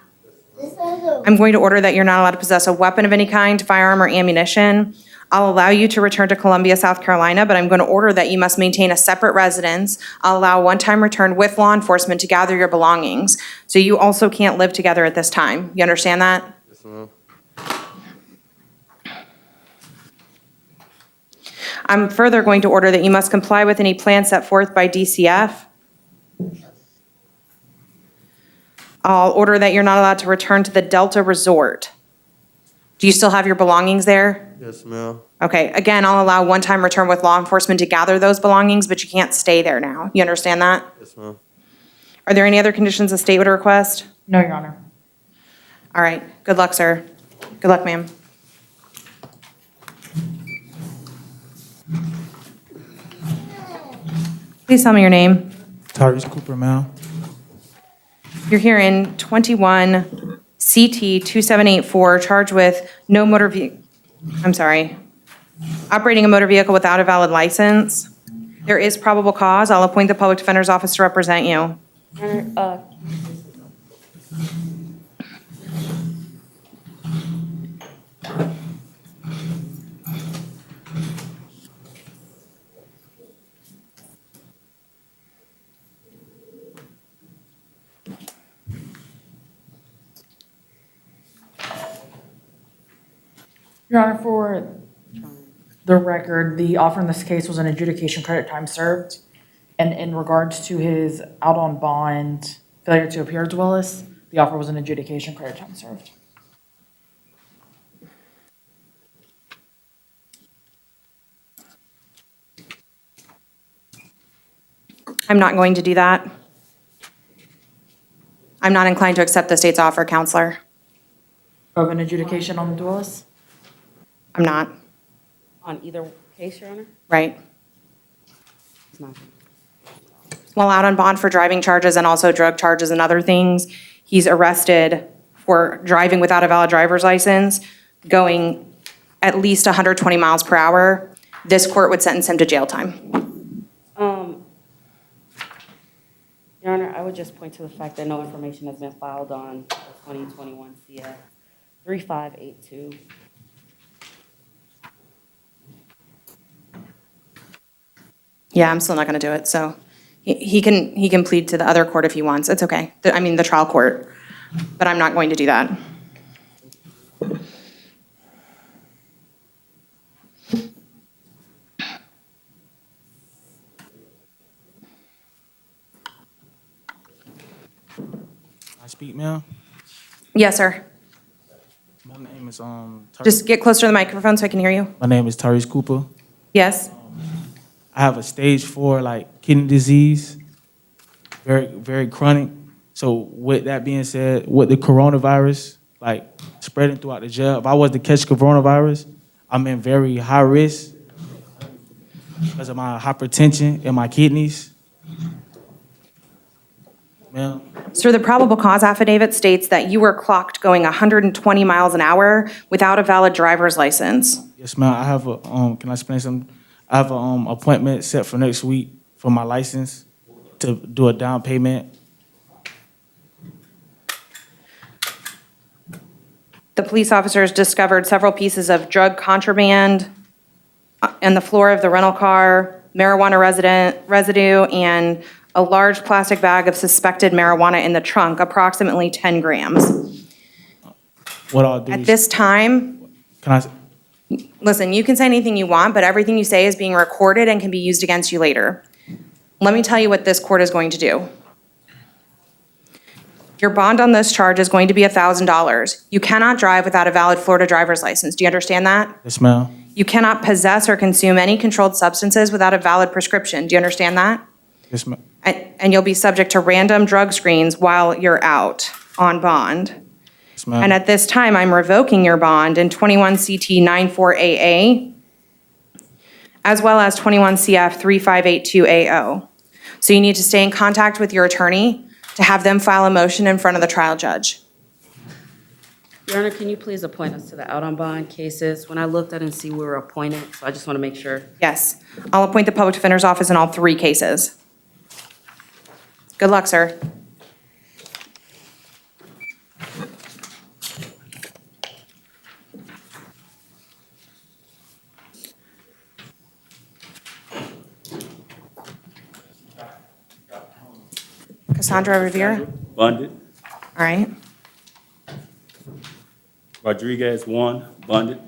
I'm going to order that you're not allowed to possess a weapon of any kind, firearm or ammunition. I'll allow you to return to Columbia, South Carolina, but I'm going to order that you must maintain a separate residence. I'll allow one-time return with law enforcement to gather your belongings. So you also can't live together at this time. You understand that? Yes, ma'am. I'm further going to order that you must comply with any plan set forth by DCF. I'll order that you're not allowed to return to the Delta Resort. Do you still have your belongings there? Yes, ma'am. Okay, again, I'll allow one-time return with law enforcement to gather those belongings, but you can't stay there now. You understand that? Yes, ma'am. Are there any other conditions the state would request? No, Your Honor. All right, good luck, sir. Good luck, ma'am. Please tell me your name. Tyrese Cooper, ma'am. You're here in 21 CT 2784, charged with operating a motor vehicle without a valid license. There is probable cause. I'll appoint the public defender's office to represent you. Your Honor, for the record, the offer in this case was an adjudication credit time served. And in regards to his out on bond failure to appear as Willis, the offer was an adjudication credit time served. I'm not going to do that. I'm not inclined to accept the state's offer, counselor. Of an adjudication on Willis? I'm not, On either case, Your Honor? right? It's not. While out on bond for driving charges and also drug charges and other things, he's arrested for driving without a valid driver's license, going at least 120 miles per hour. This court would sentence him to jail time. Your Honor, I would just point to the fact that no information has been filed on the 2021 CF 3582. Yeah, I'm still not going to do it, so he can plead to the other court if he wants. It's okay. The trial court, but I'm not going to do that. I speak, ma'am. Yes, sir. My name is Just get closer to the microphone so I can hear you. My name is Tyrese Cooper. Yes. I have a stage 4 kidney disease, very very chronic. So with that being said, with the coronavirus spreading throughout the jail, if I was to catch coronavirus, I'm in very high risk because of my hypertension in my kidneys. Ma'am. Sir, the probable cause affidavit states that you were clocked going 120 miles an hour without a valid driver's license. Yes, ma'am. I have a can I explain something? I have a appointment set for next week for my license to do a down payment. The police officers discovered several pieces of drug contraband on the floor of the rental car, marijuana residue, and a large plastic bag of suspected marijuana in the trunk, approximately 10 grams. What I'll do At is, this time, can I? listen, you can say anything you want, but everything you say is being recorded and can be used against you later. Let me tell you what this court is going to do. Your bond on this charge is going to be $1,000. You cannot drive without a valid Florida driver's license. Do you understand that? Yes, ma'am. You cannot possess or consume any controlled substances without a valid prescription. Do you understand that? Yes, ma'am. And you'll be subject to random drug screens while you're out on bond. Yes, ma'am. And at this time, I'm revoking your bond in 21 CT 94AA, as well as 21 CF 3582AO. So you need to stay in contact with your attorney to have them file a motion in front of the trial judge. Your Honor, can you please appoint us to the out on bond cases? When I looked, I didn't see we were appointed, so I just want to make sure. Yes, I'll appoint the public defender's office in all 3 cases. Good luck, sir. Cassandra Revere? Bonded. All right. Rodriguez, 1, bonded.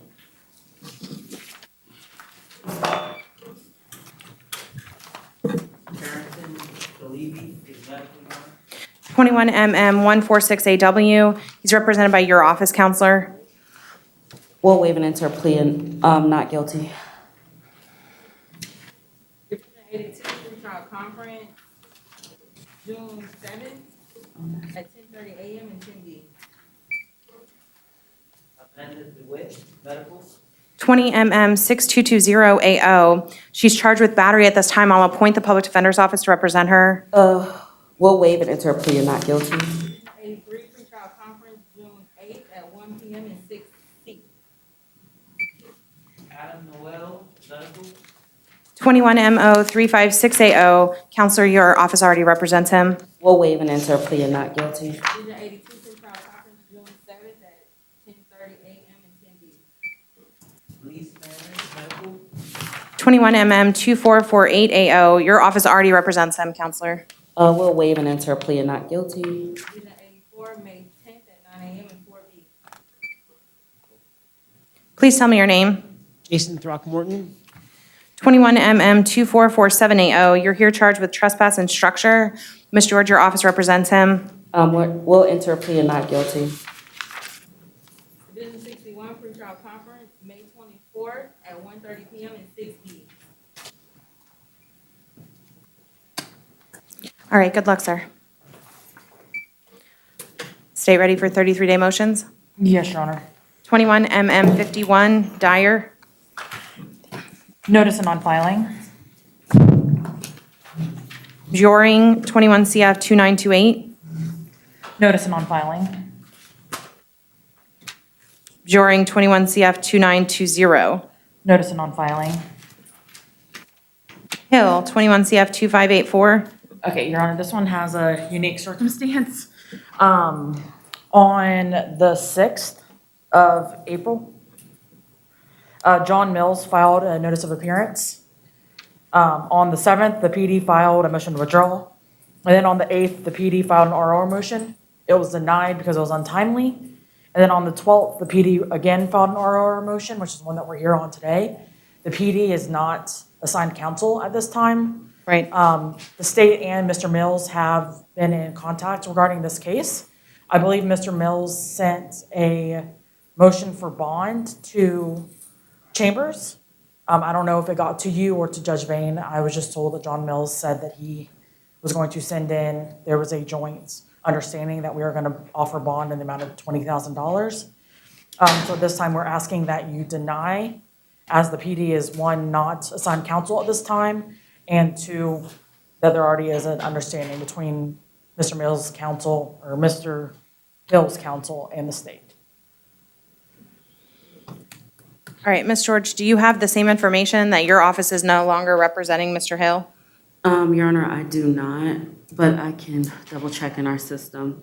21 MM 146AW. He's represented by your office, counselor. We'll waive and enter a plea and, not guilty. 82 pretrial conference, June 7th at 10:30 a.m. and 10 p.m. 20 MM 6220AO. She's charged with battery at this time. I'll appoint the Public Defender's Office to represent her. We'll waive and enter a plea and not guilty. 83 pretrial conference, June 8th at 1 p.m. and 6 p.m. Adam Noel, medical. 21 MO 356AO. Counselor, your office already represents him. We'll waive and enter a plea and not guilty. Region 82 pretrial conference, June 7th at 10:30 a.m. and 10 p.m. Police medical. 21 MM 2448AO. Your office already represents him, Counselor. We'll waive and enter a plea and not guilty. Region 84, May 10th at 9 a.m. and 4 p.m. Please tell me your name. Jason Throckmorton. 21 MM 2447AO. You're here charged with trespass and structure. Ms. George, your office represents him. We'll enter a plea and not guilty. Division 61 pretrial conference, May 24th at 1:30 p.m. and 6 p.m. All right, good luck, sir. State ready for 33-day motions. Yes, Your Honor. 21 MM 51 Dyer. Notice and non-filing. Joring 21 CF 2928. Notice and non-filing. Joring 21 CF 2920. Notice and non-filing. Hill 21 CF 2584. Okay, Your Honor, this one has a unique circumstance. On the 6th of April, John Mills filed a notice of appearance. On the 7th, the PD filed a motion to withdraw. And then on the 8th, the PD filed an RR motion. It was denied because it was untimely. And then on the 12th, the PD again filed an RR motion, which is the one that we're here on today. The PD is not assigned counsel at this time. Right. The state and Mr. Mills have been in contact regarding this case. I believe Mr. Mills sent a motion for bond to Chambers. I don't know if it got to you or to Judge Vane. I was just told that John Mills said that he was going to send in, there was a joint understanding that we were going to offer bond in the amount of $20,000. So this time we're asking that you deny, as the PD is, one, not assigned counsel at this time, and two, that there already is an understanding between Mr. Mills' counsel, or Mr. Hill's counsel, and the state. All right, Ms. George, do you have the same information that your office is no longer representing Mr. Hill? Your Honor, I do not, but I can double check in our system.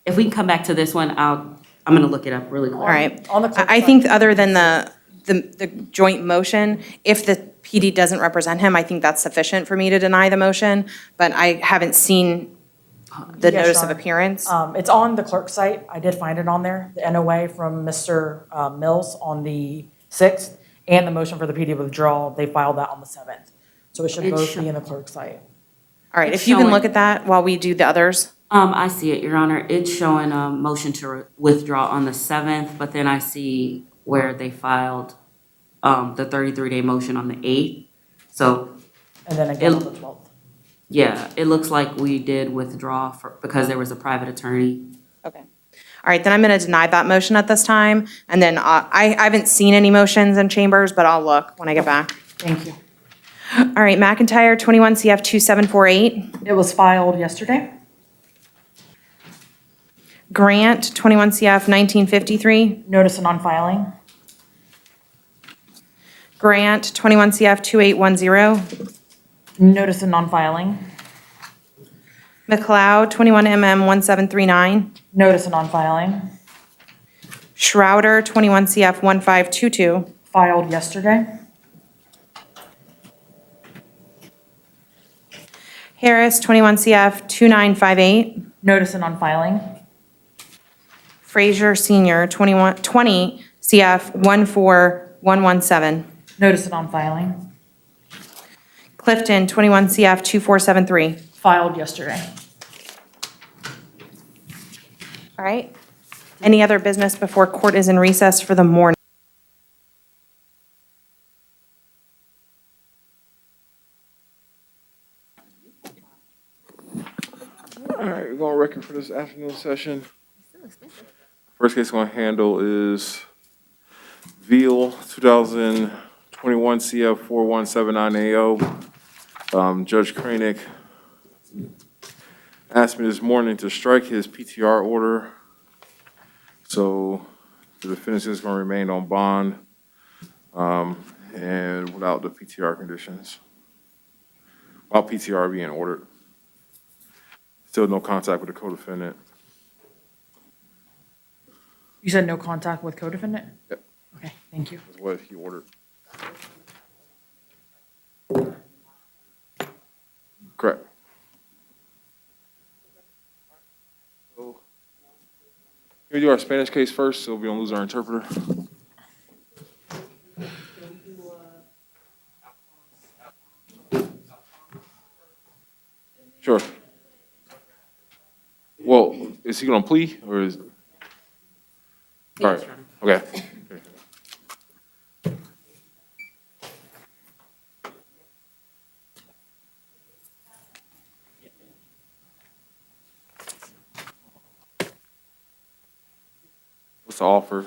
If we can come back to this one, I'm gonna look it up really quick. All right. I think other than the joint motion, if the PD doesn't represent him, I think that's sufficient for me to deny the motion, but I haven't seen the Yes, notice Your of Honor. appearance. It's on the clerk's site. I did find it on there, the NOA from Mr. Mills on the 6th, and the motion for the PD withdrawal, they filed that on the 7th. So it should It's both be in the clerk's site. All right, It's if you can showing- look at that while we do the others. I see it, Your Honor. It's showing a motion to withdraw on the 7th, but then I see where they filed the 33-day motion on the 8th. So, And then again on the 12th. yeah, it looks like we did withdraw because there was a private attorney. Okay. All right, then I'm going to deny that motion at this time, and then I haven't seen any motions in chambers, but I'll look when I get back. Thank you. All right, McIntyre, 21 CF 2748. It was filed yesterday. Grant, 21 CF 1953. Notice of non-filing. Grant, 21 CF 2810. Notice of non-filing. McLeod, 21 MM 1739. Notice of non-filing. Schroeder, 21 CF 1522. Filed yesterday. Harris, 21 CF 2958. Notice of non-filing. Frazier Senior, 20 CF 14117. Notice of non-filing. Clifton, 21 CF 2473. Filed yesterday. All right. Any other business before court is in recess for the morning? for this afternoon session. First case I'm going to handle is Veal 2021 CF 4179AO. Judge Kranick asked me this morning to strike his PTR order. So the defendant is going to remain on bond and without the PTR conditions. While PTR being ordered. Still no contact with the co-defendant. You said no contact with co-defendant? Yep. Okay, thank you. That's what he ordered. Correct. So, can we do our Spanish case first so we don't lose our interpreter? Sure. Well, is he going to plea or is? All right. Okay. What's the offer?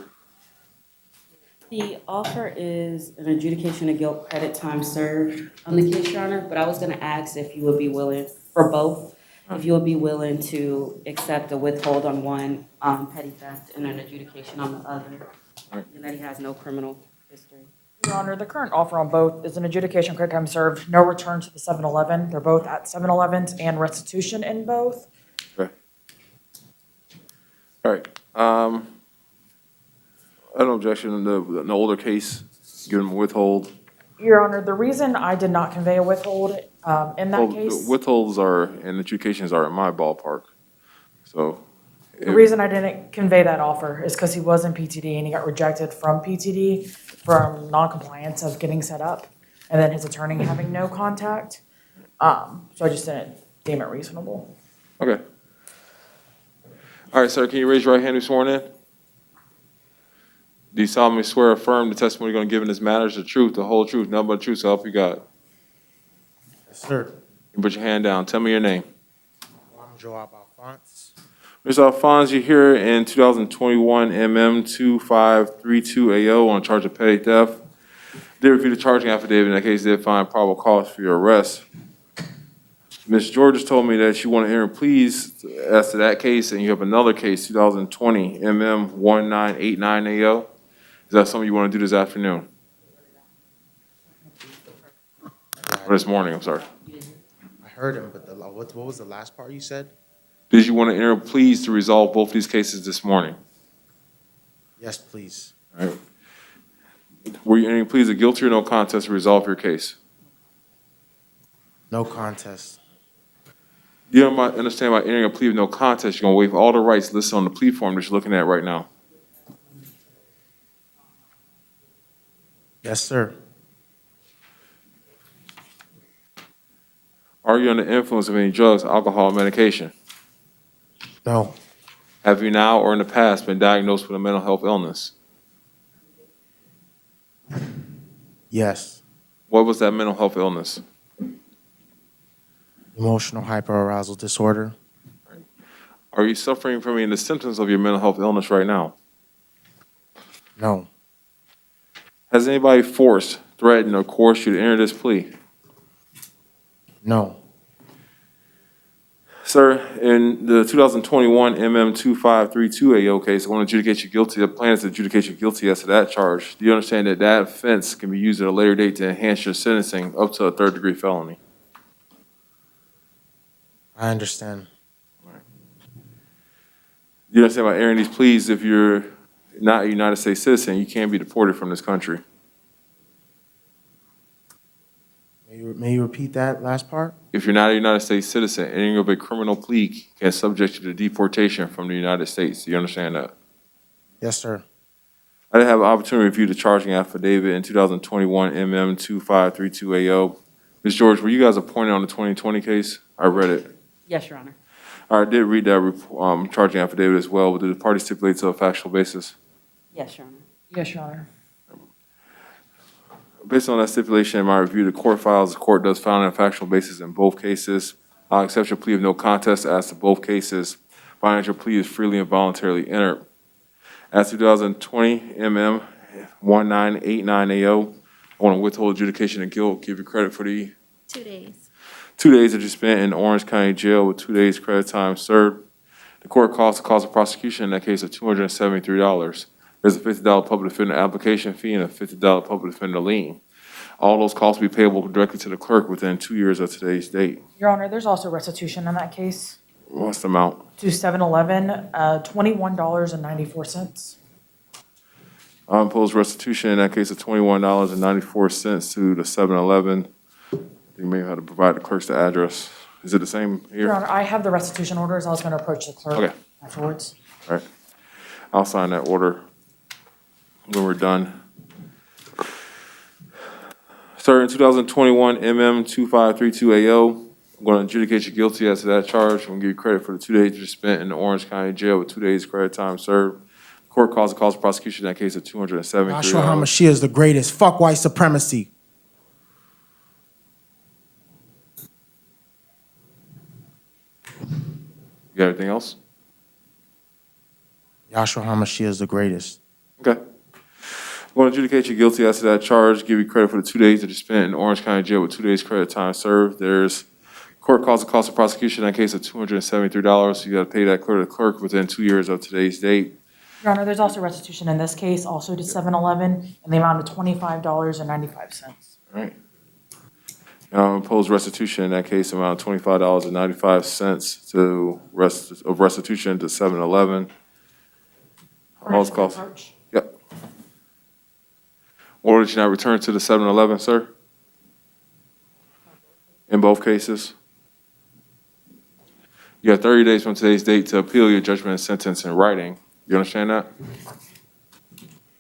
The offer is an adjudication of guilt, credit time served on the case, Your Honor, but I was gonna ask if you would be willing, for both, if you would be willing to accept a withhold on one, petty theft and an adjudication on the other, and that he has no criminal history. Your Honor, the current offer on both is an adjudication credit time served, no return to the 7-Eleven. They're both at 7-Elevens and restitution in both. Okay. All right. I have no objection in the older case, give him a withhold. Your Honor, the reason I did not convey a withhold in that case, Withholds are, and adjudications are in my ballpark. So. the reason I didn't convey that offer is because he was in PTD and he got rejected from PTD from noncompliance of getting set up, and then his attorney having no contact. So I just didn't deem it reasonable. Okay. All right, sir, can you raise your right hand and be sworn in? Do you solemnly swear or affirm the testimony you're going to give in this matter is the truth, the whole truth, nothing but the truth, so help you God? Yes, sir. You put your hand down. Tell me your name. I'm Joab Alphonse. Mr. Alphonse, you're here in 2021 MM2532AO on charge of petty theft. Did review the charging affidavit. In that case, did find probable cause for your arrest. Ms. George has told me that you want to hear pleas as to that case, and you have another case, 2020 MM1989AO. Is that something you want to do this afternoon? Or this morning, I'm sorry. I heard him, but what was the last part you said? Did you want to enter pleas to resolve both these cases this morning? Yes, please. All right. Were you entering pleas of guilty or no contest to resolve your case? No contest. You don't understand by entering a plea of no contest, you're going to waive all the rights listed on the plea form that you're looking at right now. Yes, sir. Are you under the influence of any drugs, alcohol, or medication? No. Have you now or in the past been diagnosed with a mental health illness? Yes. What was that mental health illness? Emotional hyperarousal disorder. Are you suffering from any of the symptoms of your mental health illness right now? No. Has anybody forced, threatened, or coerced you to enter this plea? No. Sir, in the 2021 MM2532AO case, I want to adjudicate you guilty. The plan is to adjudicate you guilty as to that charge. Do you understand that that offense can be used at a later date to enhance your sentencing up to a third-degree felony? I understand. You understand by airing these pleas, if you're not a United States citizen, you can't be deported from this country. May you repeat that last part? If you're not a United States citizen, entering of a criminal plea can subject you to deportation from the United States. Do you understand that? Yes, sir. I did have an opportunity to review the charging affidavit in 2021 MM2532AO. Ms. George, were you guys appointed on the 2020 case? I read it. Yes, Your Honor. I did read that charging affidavit as well, but did the party stipulate to a factual basis? Yes, Your Honor. Yes, Your Honor. Based on that stipulation in my review, the court files, the court does found on a factual basis in both cases. I'll accept your plea of no contest as to both cases. Financial plea is freely and voluntarily entered. As 2020 MM 1989AO, I want to withhold adjudication of guilt, give you credit for the 2 days. 2 days that you spent in Orange County Jail with 2 days credit time served. The court calls the cost of prosecution in that case of $273. There's a $50 public defender application fee and a $50 public defender lien. All those costs will be payable directly to the clerk within 2 years of today's date. Your Honor, there's also restitution in that case What's the amount? to 7-Eleven, $21.94. I'll impose restitution in that case of $21.94 to the 7-Eleven. You may have to provide the clerk's the address. Is it the same here? Your Honor, I have the restitution orders. I was going to approach the clerk Okay. afterwards. All right. I'll sign that order when we're done. Sir, in 2021 MM 2532AO, I'm going to adjudicate you guilty as to that charge. I'm going to give you credit for the 2 days you spent in the Orange County Jail with 2 days credit time served. Court calls the cause of prosecution in that case of $273. Yahshua HaMashiach is the greatest. Fuck white supremacy. You got anything else? Yahshua HaMashiach is the greatest. Okay. I'm going to adjudicate you guilty as to that charge, give you credit for the 2 days that you spent in Orange County Jail with 2 days credit time served. There's court calls the cost of prosecution in that case of $273. So you got to pay that clear to the clerk within 2 years of today's date. Your Honor, there's also restitution in this case, also to 7-Eleven, in the amount of $25.95. All right. I'll impose restitution in that case, amount of $25.95 to restitution to 7-Eleven. All's costs. Yep. Order that you not return to the 7-Eleven, sir? In both cases? You have 30 days from today's date to appeal your judgment and sentence in writing. You understand that?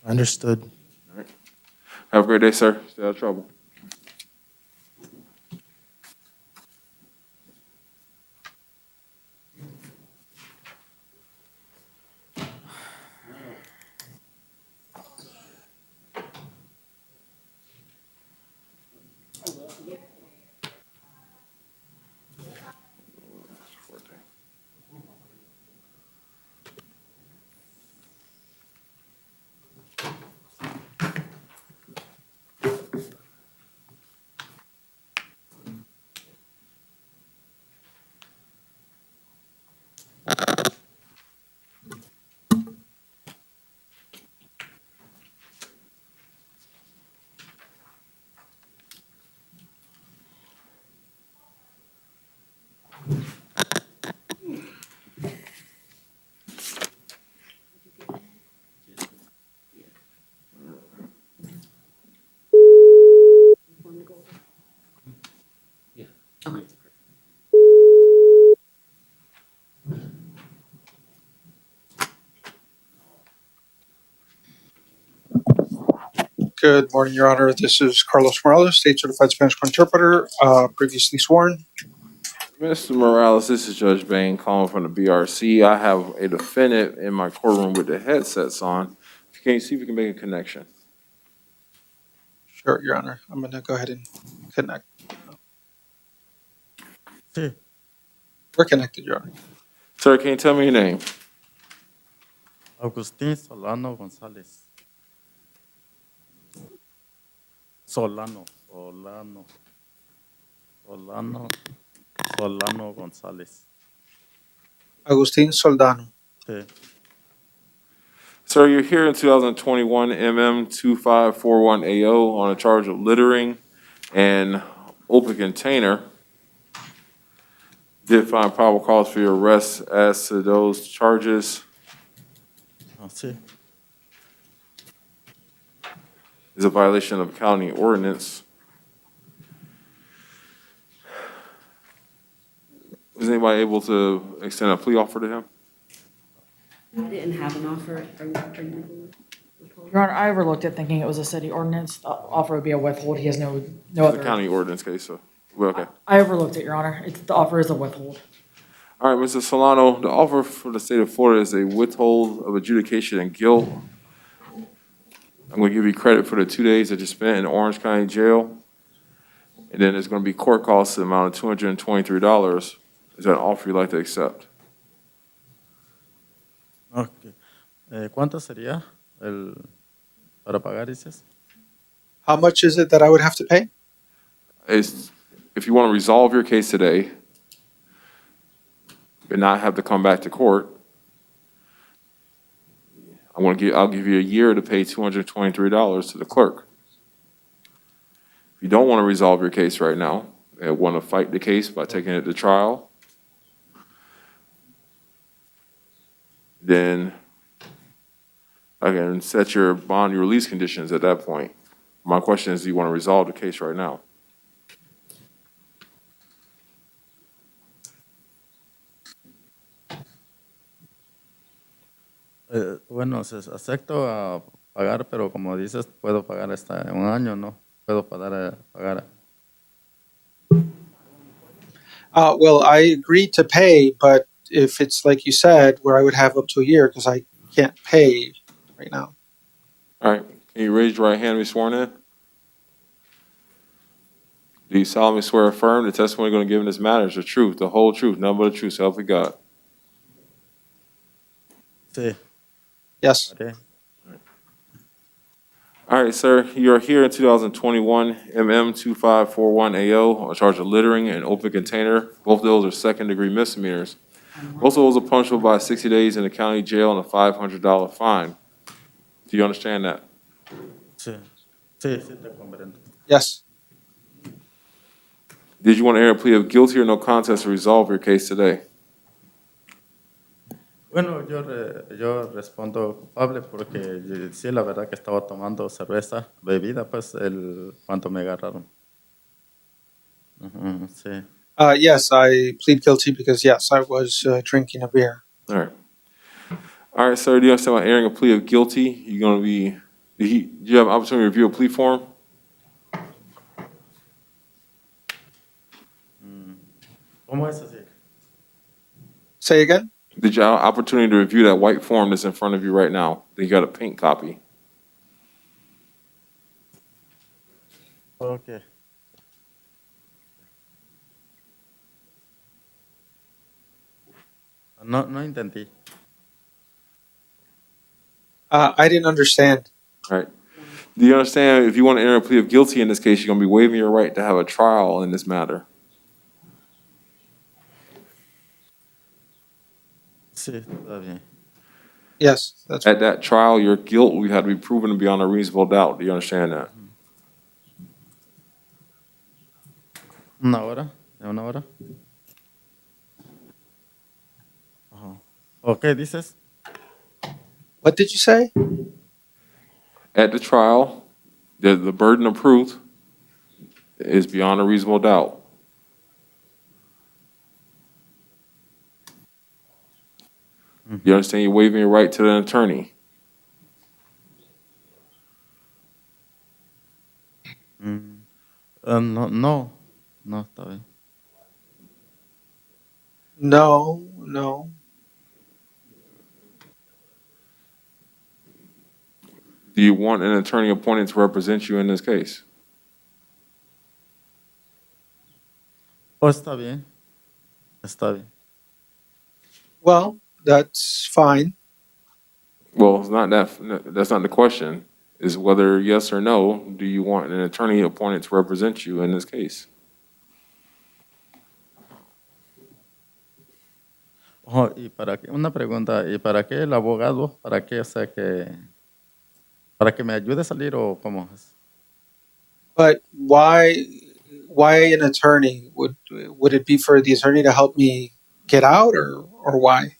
Understood. All right. Have a great day, sir. Stay out of trouble. Good morning, Your Honor. This is Carlos Morales, State Certified Spanish Court Interpreter, previously sworn. Mr. Morales, this is Judge Bain calling from the BRC. I have a defendant in my courtroom with the headsets on. Can you see if we can make a connection? Sure, Your Honor. I'm going to go ahead and connect. Sí. We're connected, Your Honor. Sir, can you tell me your name? Agustin Solano Gonzalez. Solano Gonzalez. Agustin Soldano. Sí. Sir, you're here in 2021 MM 2541AO on a charge of littering and open container. Did find probable cause for your arrest as to those charges. Sí. Is a violation of county ordinance. Is anybody able to extend a plea offer to him? I didn't have an offer. Your Honor, I overlooked it thinking it was a city ordinance. The offer would be a withhold. He has no It's a other. county ordinance case, so, well, okay. I overlooked it, Your Honor. The offer is a withhold. All right, Mr. Solano, the offer for the state of Florida is a withhold of adjudication and guilt. I'm going to give you credit for the 2 days that you spent in Orange County Jail. And then there's going to be court costs to the amount of $223. Is that an offer you'd like to accept? Ok. ¿Cuánto sería para pagar, dices? How much is it that I would have to pay? Is if you want to resolve your case today and not have to come back to court, I'll give you a year to pay $223 to the clerk. If you don't want to resolve your case right now and want to fight the case by taking it to trial, then I can set your bond release conditions at that point. My question is, do you want to resolve the case right now? Bueno, acepto a pagar, pero como dices, puedo pagar hasta un año, ¿no? Puedo pagar. Well, I agreed to pay, but if it's like you said, where I would have up to a year, because I can't pay right now. All right, can you raise your right hand and be sworn in? Do you solemnly swear or affirm the testimony you're going to give in this matter is the truth, the whole truth, nothing but the truth, so help you God? Sí. Yes. Okay. All right, sir, you're here in 2021 MM2541AO on charge of littering and open container. Both of those are second-degree misdemeanors. Both of those are punishable by 60 days in the county jail and a $500 fine. Do you understand that? Sí. Sí, sí, te comprendo. Yes. Did you want to enter a plea of guilty or no contest to resolve your case today? Bueno, yo respondo culpable porque sí, la verdad que estaba tomando cerveza, bebida, pues, cuando me agarraron. Ujú, sí. Yes, I plead guilty because, yes, I was drinking a beer. All right. All right, sir, do you understand about airing a plea of guilty? You're going to be, do you have an opportunity to review a plea form? ¿Cómo es así? Say again? Did you have an opportunity to review that white form that's in front of you right now? Then you got a pink copy. Okay. No entendí. I didn't understand. All right. Do you understand if you want to enter a plea of guilty in this case, you're going to be waiving your right to have a trial in this matter? Sí, está bien. Yes, that's At that trial, your guilt will have to be proven beyond a reasonable doubt. Do you understand that? ¿Una hora? ¿De una hora? Ajá. Okay, dices. What did you say? At the trial, the burden of proof is beyond a reasonable doubt. You understand you're waiving your right to an attorney? No, está bien. No. Do you want an attorney appointed to represent you in this case? Oh, está bien. Está bien. Well, that's fine. Well, it's not that's not the question. Is whether yes or no, do you want an attorney appointed to represent you in this case? Oh, una pregunta, ¿y para qué el abogado? ¿Para qué? O sea, ¿para que me ayude a salir o cómo es? But why an attorney? Would it be for the attorney to help me get out, or why?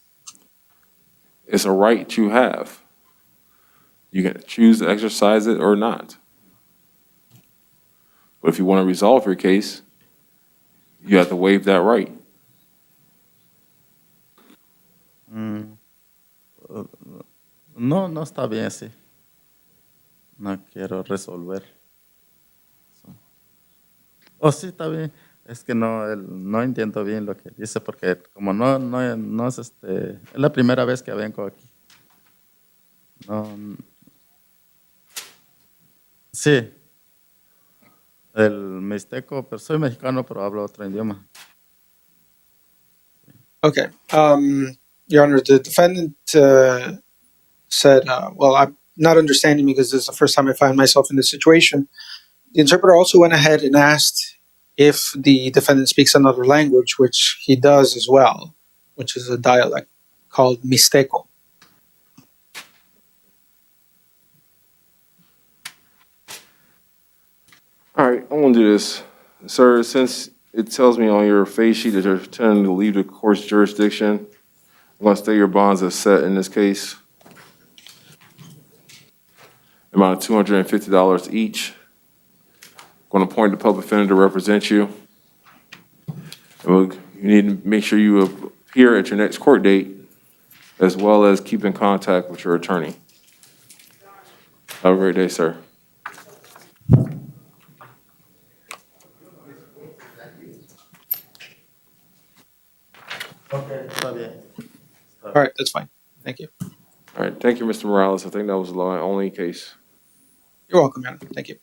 It's a right you have. You can choose to exercise it or not. But if you want to resolve your case, you have to waive that right. No está bien así. No quiero resolver. Oh, sí, está bien. Es que no entiendo bien lo que dice porque como no es es la primera vez que vengo aquí. No. Sí. El mixteco, pero soy mexicano, pero hablo otro idioma. Okay. Your Honor, the defendant said, well, I'm not understanding because this is the first time I find myself in this situation. The interpreter also went ahead and asked if the defendant speaks another language, which he does as well, which is a dialect called Mixteco. All right, I'm gonna do this. Sir, since it tells me on your face sheet that you're intending to leave the court's jurisdiction, I'm gonna state your bonds as set in this case. Amount of $250 each. I'm gonna appoint the public defender to represent you. You need to make sure you appear at your next court date, as well as keep in contact with your attorney. Have a great day, sir. All right, that's fine. Thank you. All right, thank you, Mr. Morales. I think that was the only case. You're welcome, Your Honor. Thank you.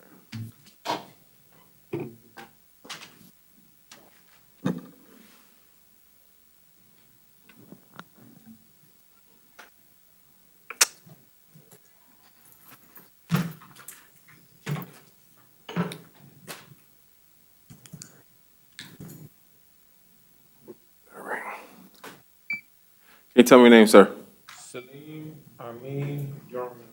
Can you tell me your name, sir? Salim Amin Yarman.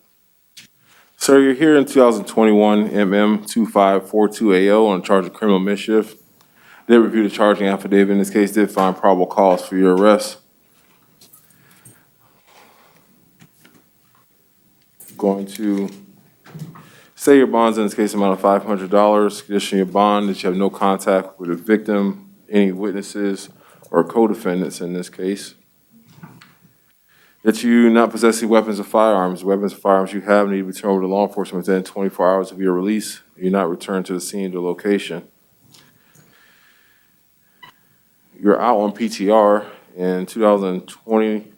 Sir, you're here in 2021 MM 2542AO on charge of criminal mischief. They reviewed the charging affidavit in this case, did find probable cause for your arrest. Going to say your bonds in this case amount of $500. Condition your bond that you have no contact with the victim, any witnesses, or co-defendants in this case. That you not possess any weapons or firearms. Weapons or firearms you have need to be turned over to law enforcement within 24 hours of your release. You're not returned to the scene or location. You're out on PTR in 2021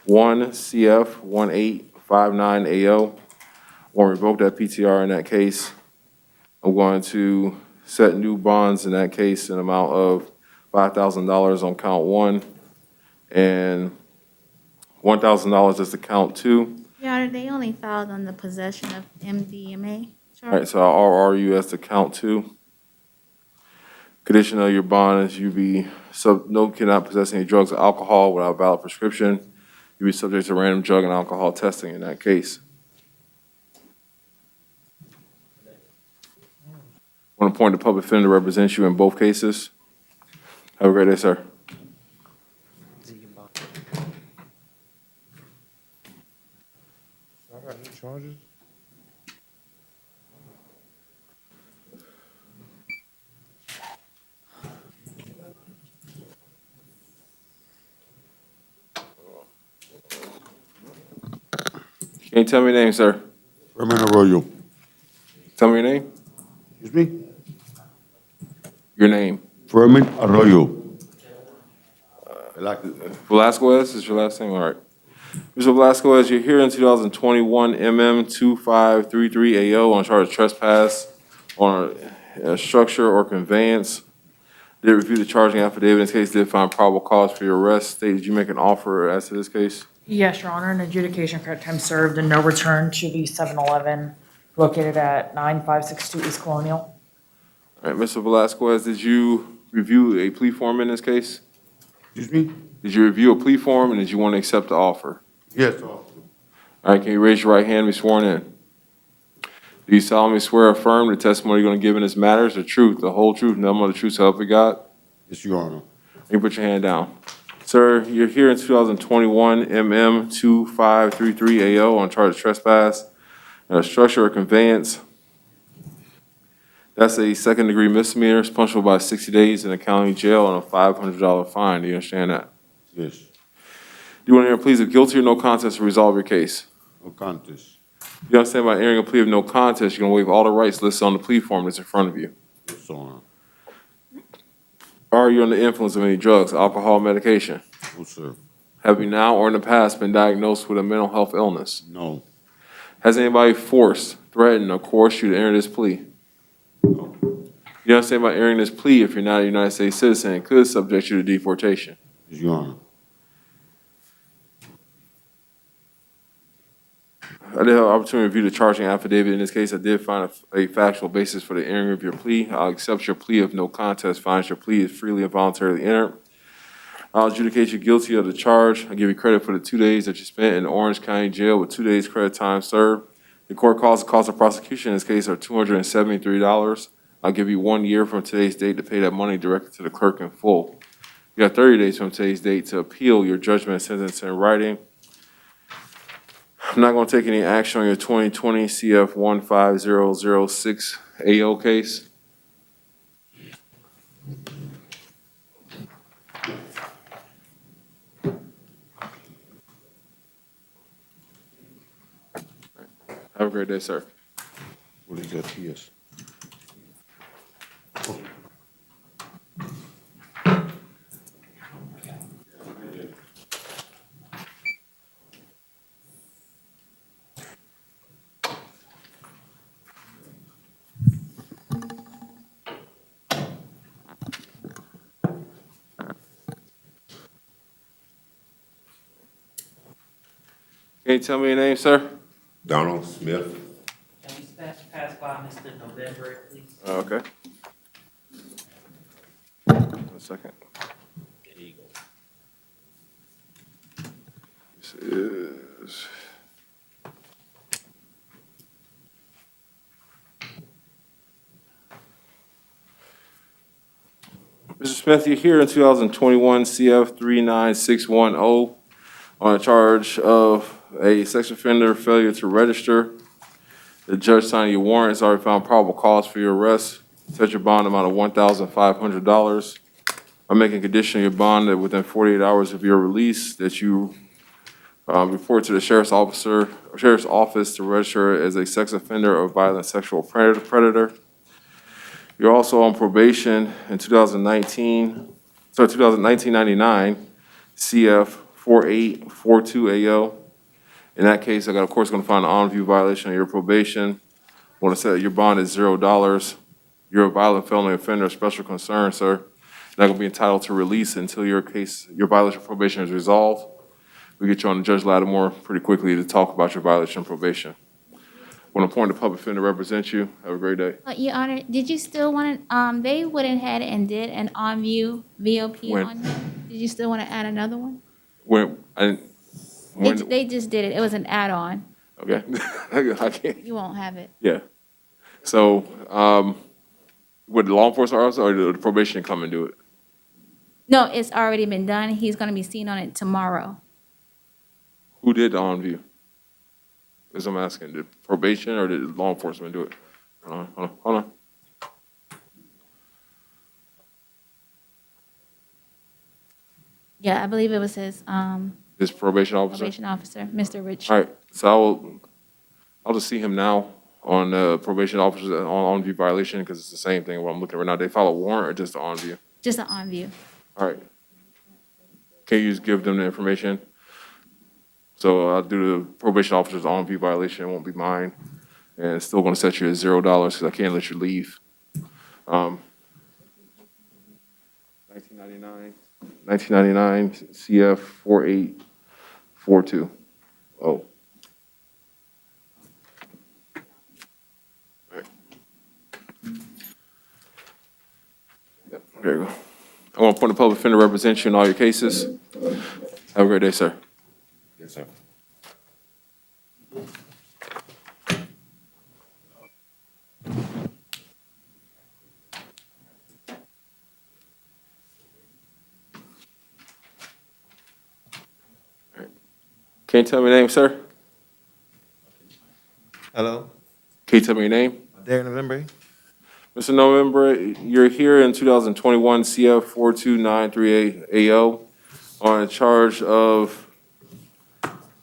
CF 1859AO. I want to revoke that PTR in that case. I'm going to set new bonds in that case in an amount of $5,000 on count 1 and $1,000 as to count 2. Your Honor, they only filed on the possession of MDMA All charge. right, so I'll RR you as to count 2. Condition of your bond is cannot possess any drugs or alcohol without a valid prescription. You'll be subject to random drug and alcohol testing in that case. I want to appoint a public defender to represent you in both cases. Have a great day, sir. I got new charges. Can you tell me your name, sir? Fermin Arroyo. Tell me your name. Excuse me? Your name. Fermin Arroyo. Velasquez is your last name? All right. Mr. Velasquez, you're here in 2021 MM 2533AO on charge of trespass on a structure or conveyance. Did review the charging affidavit. In this case, did find probable cause for your arrest. State, did you make an offer as to this case? Yes, Your Honor, an adjudication credit time served and no return to the 7-Eleven located at 9562 East Colonial. All right, Mr. Velasquez, did you review a plea form in this case? Excuse me? Did you review a plea form and did you want to accept the offer? Yes, officer. All right, can you raise your right hand and be sworn in? Do you solemnly swear or affirm the testimony you're going to give in this matter is the truth, the whole truth, nothing but the truth, so help you God? Yes, Your Honor. You put your hand down. Sir, you're here in 2021 MM 2533AO on charge of trespass and a structure or conveyance. That's a second-degree misdemeanor. It's punishable by 60 days in a county jail and a $500 fine. Do you understand that? Yes. Do you want to hear a plea of guilty or no contest to resolve your case? No contest. You understand by hearing a plea of no contest, you're going to waive all the rights listed on the plea form that's in front of you. Yes, Your Honor. Are you under the influence of any drugs, alcohol, medication? No, sir. Have you now or in the past been diagnosed with a mental health illness? No. Has anybody forced, threatened, or coerced you to enter this plea? No. You understand by entering this plea, if you're not a United States citizen, it could subject you to deportation. Yes, Your Honor. I did have an opportunity to review the charging affidavit. In this case, I did find a factual basis for the entering of your plea. I'll accept your plea of no contest, finds your plea is freely and voluntarily entered. I'll adjudicate you guilty of the charge. I give you credit for the 2 days that you spent in Orange County Jail with 2 days credit time served. The court calls the cost of prosecution in this case are $273. I'll give you 1 year from today's date to pay that money directly to the clerk in full. You have 30 days from today's date to appeal your judgment and sentence in writing. I'm not going to take any action on your 2020 CF 15006 AO case. Have a great day, sir. What is that, yes? Can you tell me your name, sir? Donald Smith. Can we pass by Mr. November, please? Okay. 1 second. There you go. This is. Mr. Smith, you're here in 2021 CF 39610 on a charge of a sex offender failure to register. The judge signed your warrant, has already found probable cause for your arrest. Set your bond amount of $1,500. I'm making condition of your bond that within 48 hours of your release that you report to the sheriff's office to register as a sex offender or violent sexual predator. You're also on probation in 1999 CF 4842 AO. In that case, I got, of course, going to find an on-view violation of your probation. I want to say that your bond is $0. You're a violent felony offender of special concern, sir. You're not going to be entitled to release until your violation of probation is resolved. We get you on to Judge Lattimore pretty quickly to talk about your violation of probation. I want to appoint a public defender to represent you. Have a great day. Your Honor, did you still want to, they went ahead and did an on-view VOP When? on him? Did you still want to add another one? They just did it. It was an add-on. Okay. I can't. You won't have it. Yeah. So, would the law enforcement officer or the probation come and do it? No, it's already been done. He's going to be seen on it tomorrow. Who did the on-view? That's what I'm asking. Did probation or did law enforcement do it? Hold on. Yeah, I believe it was his This probation officer? probation officer, Mr. Rich. All right, so I'll just see him now on probation officer on-view violation because it's the same thing what I'm looking at right now. They file a warrant or just the on-view? Just an on-view. All right. Can you just give them the information? So I'll do the probation officer's on-view violation, it won't be mine. And it's still gonna set you at $0 because I can't let you leave. 1999 CF 4842. Oh. Right. Yep, there you go. I want to appoint a public defender to represent you in all your cases. Have a great day, sir. Yes, sir. Can you tell me your name, sir? Hello, Can you tell me your name? Derek November. Mr. November, you're here in 2021 CF 42938 AO on a charge of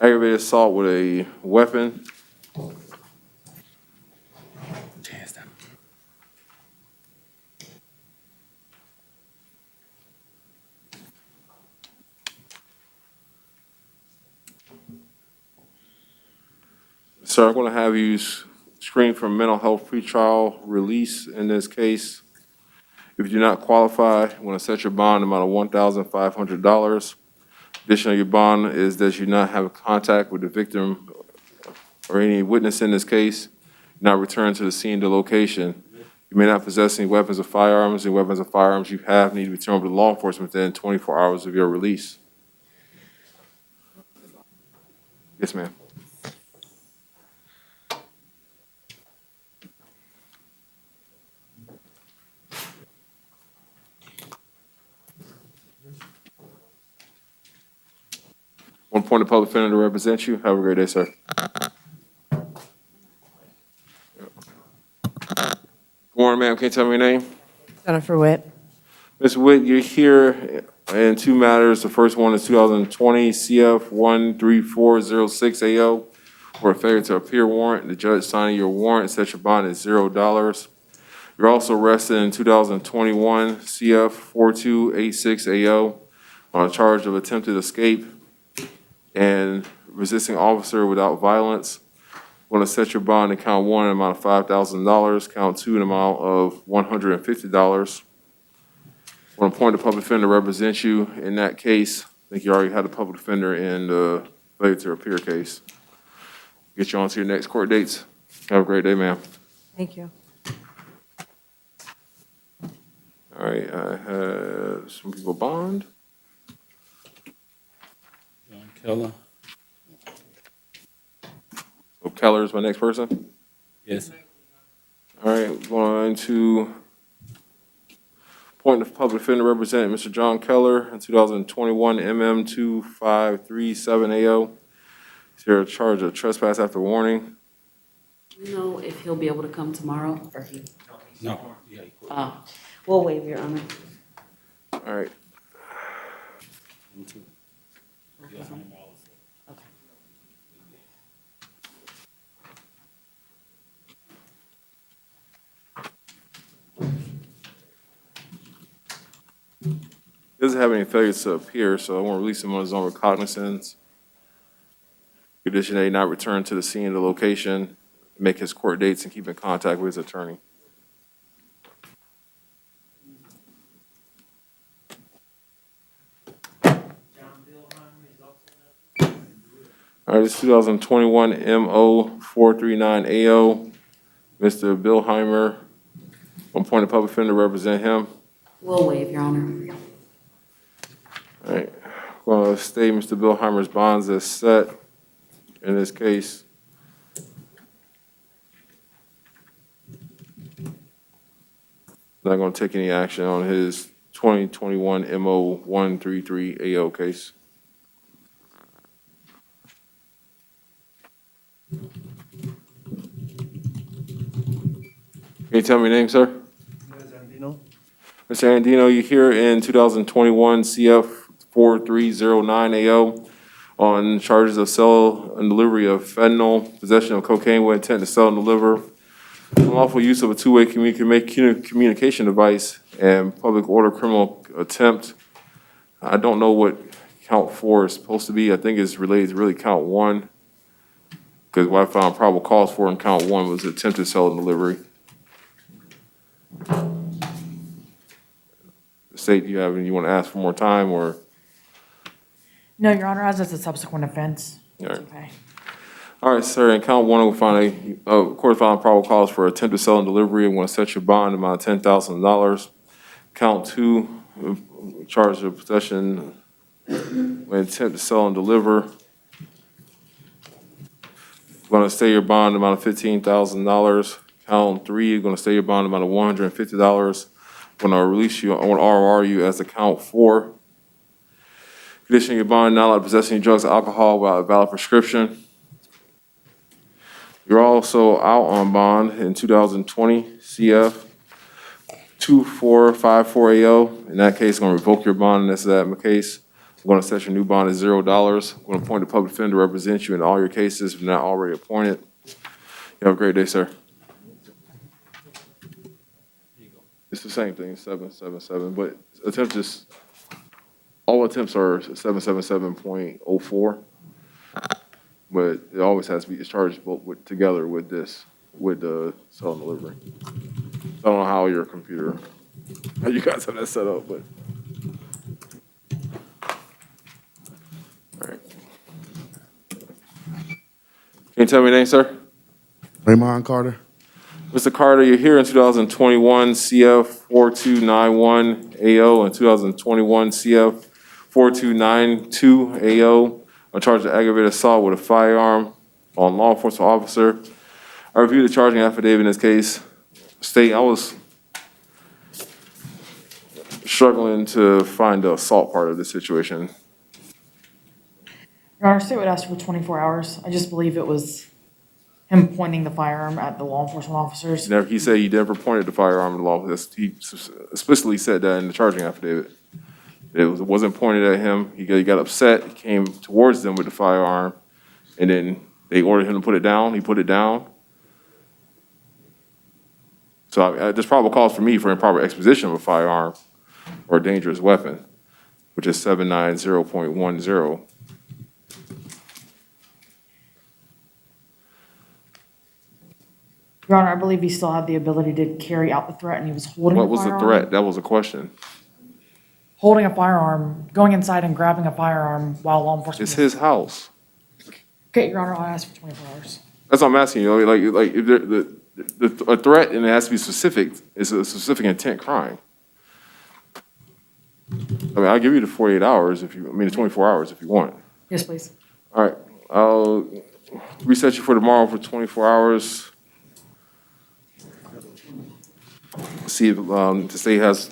aggravated assault with a weapon. Sir, I'm going to have you screened for mental health pretrial release in this case. If you do not qualify, I'm going to set your bond amount of $1,500. Additionally, your bond is that you not have contact with the victim or any witness in this case not return to the scene of the location. You may not possess any weapons or firearms. Any weapons or firearms you have need to be returned to law enforcement within 24 hours of your release. Yes, ma'am. One point of public defender to represent you. Have a great day, sir. Good morning, ma'am. Can you tell me your name? Jennifer Witt. Ms. Witt, you're here in two matters. The first one is 2020 CF 13406 AO for a failure to appear warrant. The judge signing your warrant set your bond at $0. You're also arrested in 2021 CF 4286 AO on a charge of attempted escape and resisting officer without violence. Want to set your bond in count one, an amount of $5,000, count two, an amount of $150. Want to appoint a public defender to represent you in that case. I think you already had a public defender in the failure to appear case. Get you on to your next court dates. Have a great day, ma'am. Thank you. All right, I had some people bond. John Keller. So Keller is my next person. Yes. All right, going to appoint the public defender to represent Mr. John Keller in 2021 MM 2537 AO. Is there a charge of trespass after warning? Do you know if he'll be able to come tomorrow or he? No. Yeah, he could. We'll waive, Your Honor. All right. Me too. Yeah, I'm all set. Okay. He doesn't have any failures to appear, so I won't release him on his own recognizance. Condition A, not return to the scene of the location, make his court dates, and keep in contact with his attorney. All right, it's 2021 MO 439 AO. Mr. Billheimer, one point of public defender to represent him. We'll waive, Your Honor. All right, well, state Mr. Billheimer's bonds as set in this case. Not going to take any action on his 2021 MO 133 AO case. Can you tell me your name, sir? Mr. Andino, you're here in 2021 CF 4309 AO on charges of sale and delivery of fentanyl, possession of cocaine with intent to sell and deliver, unlawful use of a two-way communication device, and public order criminal attempt. I don't know what count 4 is supposed to be. I think it's related to really count 1, because what I found probable cause for in count 1 was attempted sale and delivery. State, do you have any you want to ask for more time, or? No, Your Honor, as it's a subsequent offense. All right. Okay. All right, sir, in count 1, we'll find a court found probable cause for attempted sale and delivery, and want to set your bond amount of $10,000. Count 2, charge of possession with intent to sell and deliver. Going to stay your bond amount of $15,000. Count 3, you're going to stay your bond amount of $150. Going to release you, I want to RR you as a count 4. Condition your bond, not allowed to possess any drugs or alcohol without a valid prescription. You're also out on bond in 2020 CF 2454 AO. In that case, I'm going to revoke your bond in that case. I'm going to set your new bond at $0. I'm going to appoint a public defender to represent you in all your cases if not already appointed. You have a great day, sir. It's the same thing, 777, but attempt is, all attempts are 777.04, but it always has to be charged both together with this, with the sale and delivery. I don't know how your computer, how you guys have that set up, but. All right. Can you tell me your name, sir? Raymond Carter. Mr. Carter, you're here in 2021 CF 4291 AO and 2021 CF 4292 AO on charge of aggravated assault with a firearm on law enforcement officer. I reviewed the charging affidavit in this case. State, I was struggling to find the assault part of the situation. Your Honor, state would ask for 24 hours. I just believe it was him pointing the firearm at the law enforcement officers. He said he never pointed the firearm at the law. He explicitly said that in the charging affidavit. It wasn't pointed at him. He got upset. He came towards them with the firearm, and then they ordered him to put it down. He put it down. So there's probable cause for me for improper exposition of a firearm or a dangerous weapon, which is 790.10. Your Honor, I believe he still had the ability to carry out the threat, and he was holding a What was firearm. the threat? That was a question. Holding a firearm, going inside and grabbing a firearm while law enforcement. It's his house. Okay, Your Honor, I'll ask for 24 hours. That's what I'm asking you. Like if a threat and it has to be specific is a specific intent crime. I mean, I'll give you the 48 hours the 24 hours if you want. Yes, please. All right, I'll reset you for tomorrow for 24 hours. See if the state has.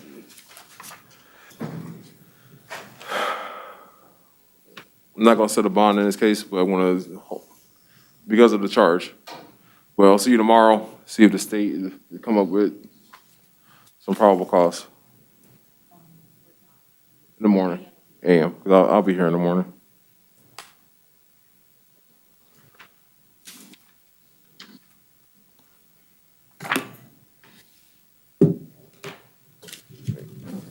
I'm not gonna set a bond in this case, but I wanna, because of the charge. Well, I'll see you tomorrow, see if the state come up with some probable cause. In the morning, AM, because I'll be here in the morning.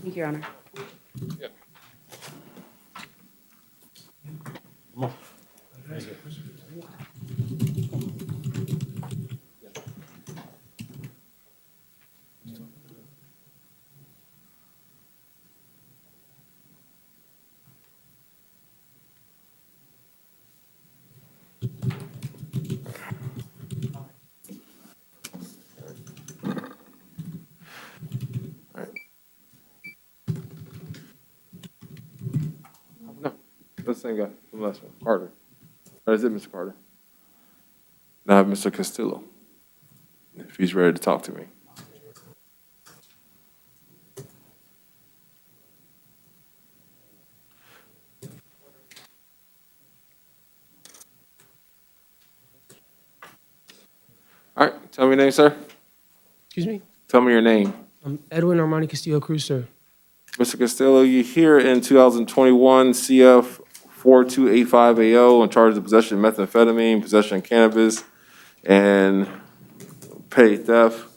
Thank you, Your Honor. That's the same guy from last one, Carter. Or is it Mr. Carter? Now I have Mr. Castillo, if he's ready to talk to me. All right, tell me your name, sir. Excuse me? Tell me your name. I'm Edwin Armani Castillo Cruz, sir. Mr. Castillo, you're here in 2021 CF 4285 AO on charge of possession of methamphetamine, possession of cannabis, and petty theft.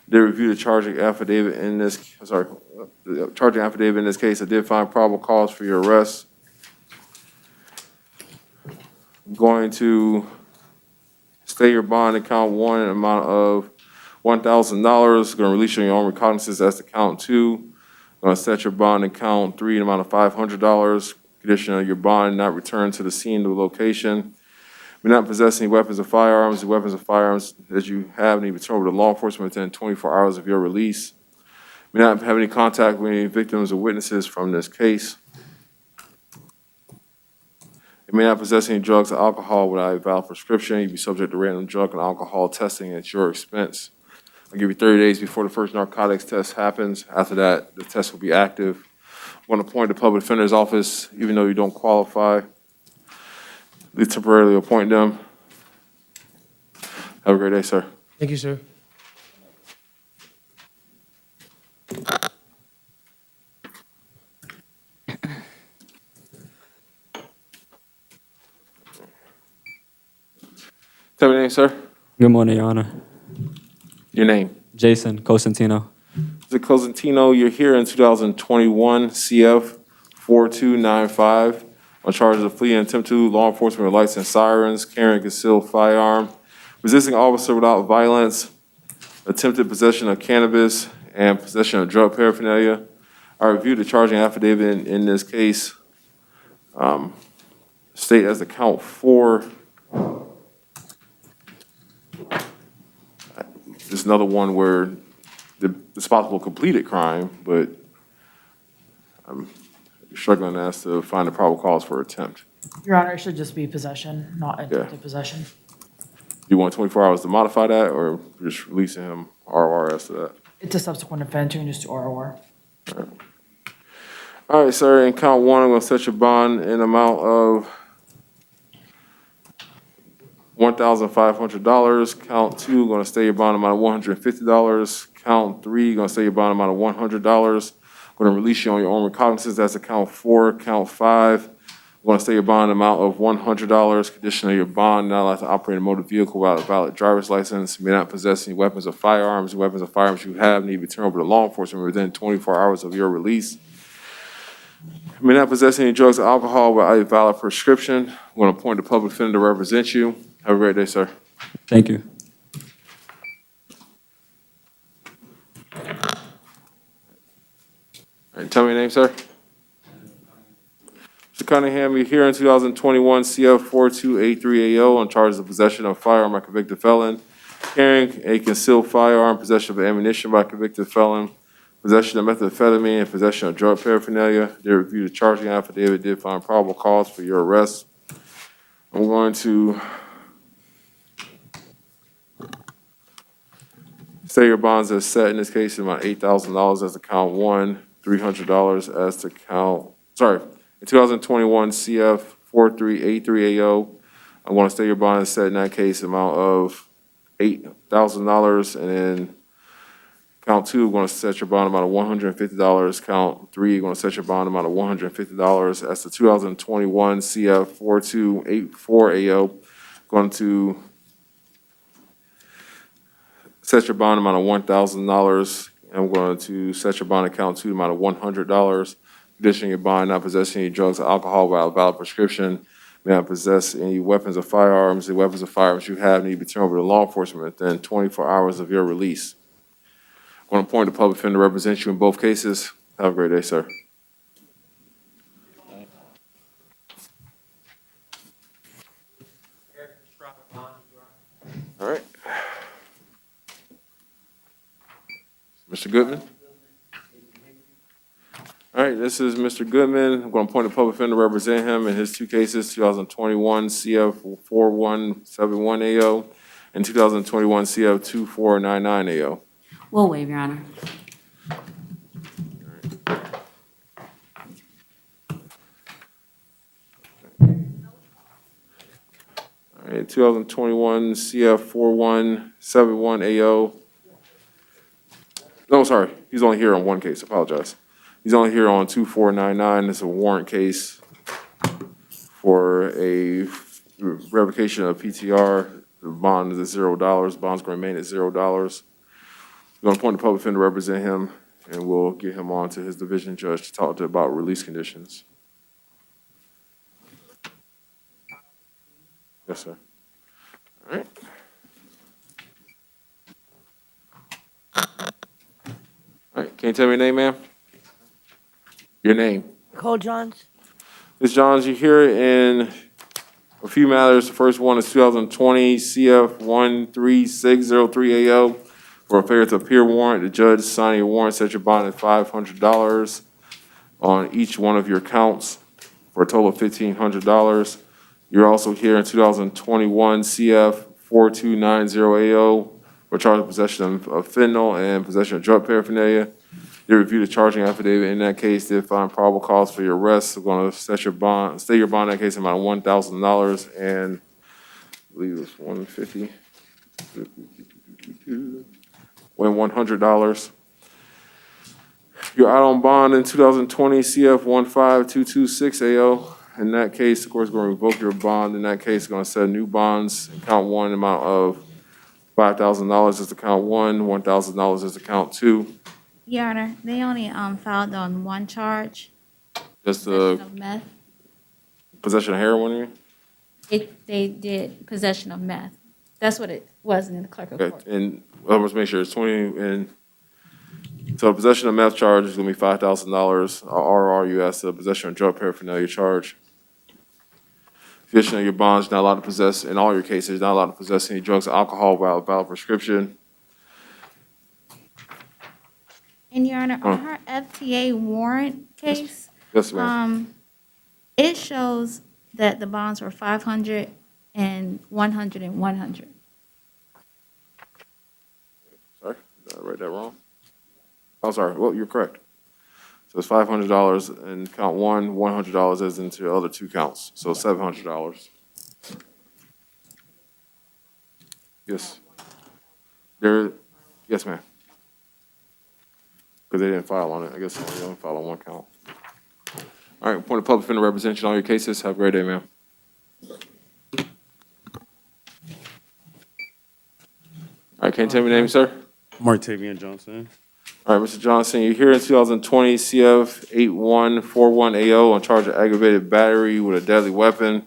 They reviewed the charging affidavit in this, the charging affidavit in this case. I did find probable cause for your arrest. I'm going to stay your bond in count one in an amount of $1,000. Going to release you on your own recognizance as to count two. Going to set your bond in count three in an amount of $500. Condition of your bond not return to the scene of the location. May not possess any weapons or firearms. The weapons or firearms that you have need to be turned over to law enforcement within 24 hours of your release. May not have any contact with any victims or witnesses from this case. You may not possess any drugs or alcohol without a valid prescription. You'll be subject to random drug and alcohol testing at your expense. I'll give you 30 days before the first narcotics test happens. After that, the test will be active. I'm going to appoint the public defender's office, even though you don't qualify. They temporarily appoint them. Have a great day, sir. Thank you, sir. Tell me your name, sir. Good morning, Your Honor. Your name. Jason Cosentino. Mr. Cosentino, you're here in 2021 CF 4295 on charges of plea and attempt to law enforcement with lights and sirens, carrying a concealed firearm, resisting officer without violence, attempted possession of cannabis, and possession of drug paraphernalia. I reviewed the charging affidavit in this case. State as the count four it's another one where it's possible completed crime, but I'm struggling as to find a probable cause for attempt. Your Honor, it should just be possession, not attempted possession. Do you want 24 hours to modify that, or just releasing him ROR as to that? It's a subsequent offense, changes to ROR. All right, sir, in count one, I'm gonna set your bond in amount of $1,500. Count two, gonna stay your bond amount of $150. Count three, gonna stay your bond amount of $100. Gonna release you on your own recognizance. That's a count four. Count five, gonna stay your bond amount of $100. Conditional your bond, not allowed to operate a motor vehicle without a valid driver's license. May not possess any weapons or firearms. The weapons or firearms you have need to be turned over to law enforcement within 24 hours of your release. May not possess any drugs or alcohol without a valid prescription. I'm gonna appoint a public defender to represent you. Have a great day, sir. Thank you. All right, tell me your name, sir. Mr. Cunningham, you're here in 2021 CF 4283AO on charges of possession of firearm by convicted felon, carrying a concealed firearm, possession of ammunition by convicted felon, possession of methamphetamine, and possession of drug paraphernalia. They reviewed the charging affidavit, did find probable cause for your arrest. I'm going to say your bonds as set in this case in about $8,000 as to count one, $300 as to count, in 2021 CF 4383AO, I want to stay your bond is set in that case amount of $8,000, and then count two, we're going to set your bond amount of $150. Count three, you're going to set your bond amount of $150. As the 2021 CF 4284AO, going to set your bond amount of $1,000. I'm going to set your bond account to the amount of $100. Conditioning your bond, not possessing any drugs or alcohol without a valid prescription. May not possess any weapons or firearms. The weapons or firearms you have need to be turned over to law enforcement within 24 hours of your release. I'm going to appoint a public defender to represent you in both cases. Have a great day, sir. All right. Mr. Goodman? All right, this is Mr. Goodman. I'm going to appoint a public defender to represent him in his two cases, 2021 CF 4171AO and 2021 CF 2499AO. We'll waive, Your Honor. All right, 2021 CF 4171AO. No, sorry, he's only here on one case, apologize. He's only here on 2499. It's a warrant case for a revocation of PTR. The bond is at $0. Bond's going to remain at $0. We're going to appoint a public defender to represent him, and we'll get him on to his division judge to talk to about release conditions. Yes, sir. All right. All right, can you tell me your name, ma'am? Your name. Cole Johns. Ms. Johns, you're here in a few matters. The first one is 2020 CF 13603AO for a failure to appear warrant. The judge signing your warrant set your bond at $500 on each one of your counts for a total of $1,500. You're also here in 2021 CF 4290AO for charge of possession of fentanyl and possession of drug paraphernalia. They reviewed the charging affidavit. In that case, they find probable cause for your arrest. We're going to set your bond, stay your bond in that case amount of $1,000, and I believe it was $150. When $100. You're out on bond in 2020 CF 15226AO. In that case, of course, we're going to revoke your bond. In that case, we're going to set new bonds. Count one amount of $5,000 is to count one, $1,000 is to count two. Your Honor, they only filed on one charge. Just Possession of meth. Possession of heroin, you mean? They did possession of meth. That's what it was in the clerk of court. Okay, and let's make sure it's 20, and so possession of meth charge is going to be $5,000. RRUS, the possession of drug paraphernalia charge. Possession of your bonds, not allowed to possess, in all your cases, not allowed to possess any drugs or alcohol without a valid prescription. And Your Honor, on her FTA warrant case, Yes, ma'am. it shows that the bonds were 500 and 100 and 100. Sorry, did I write that wrong? I'm sorry, well, you're correct. So it's $500 in count one, $100 as into the other two counts, so $700. Yes. Yes, ma'am. Because they didn't file on it, I guess they didn't file on one count. All right, point of public defender represent you on all your cases. Have a great day, ma'am. All right, can you tell me your name, sir? Martavian Johnson. All right, Mr. Johnson, you're here in 2020 CF 8141AO on charge of aggravated battery with a deadly weapon.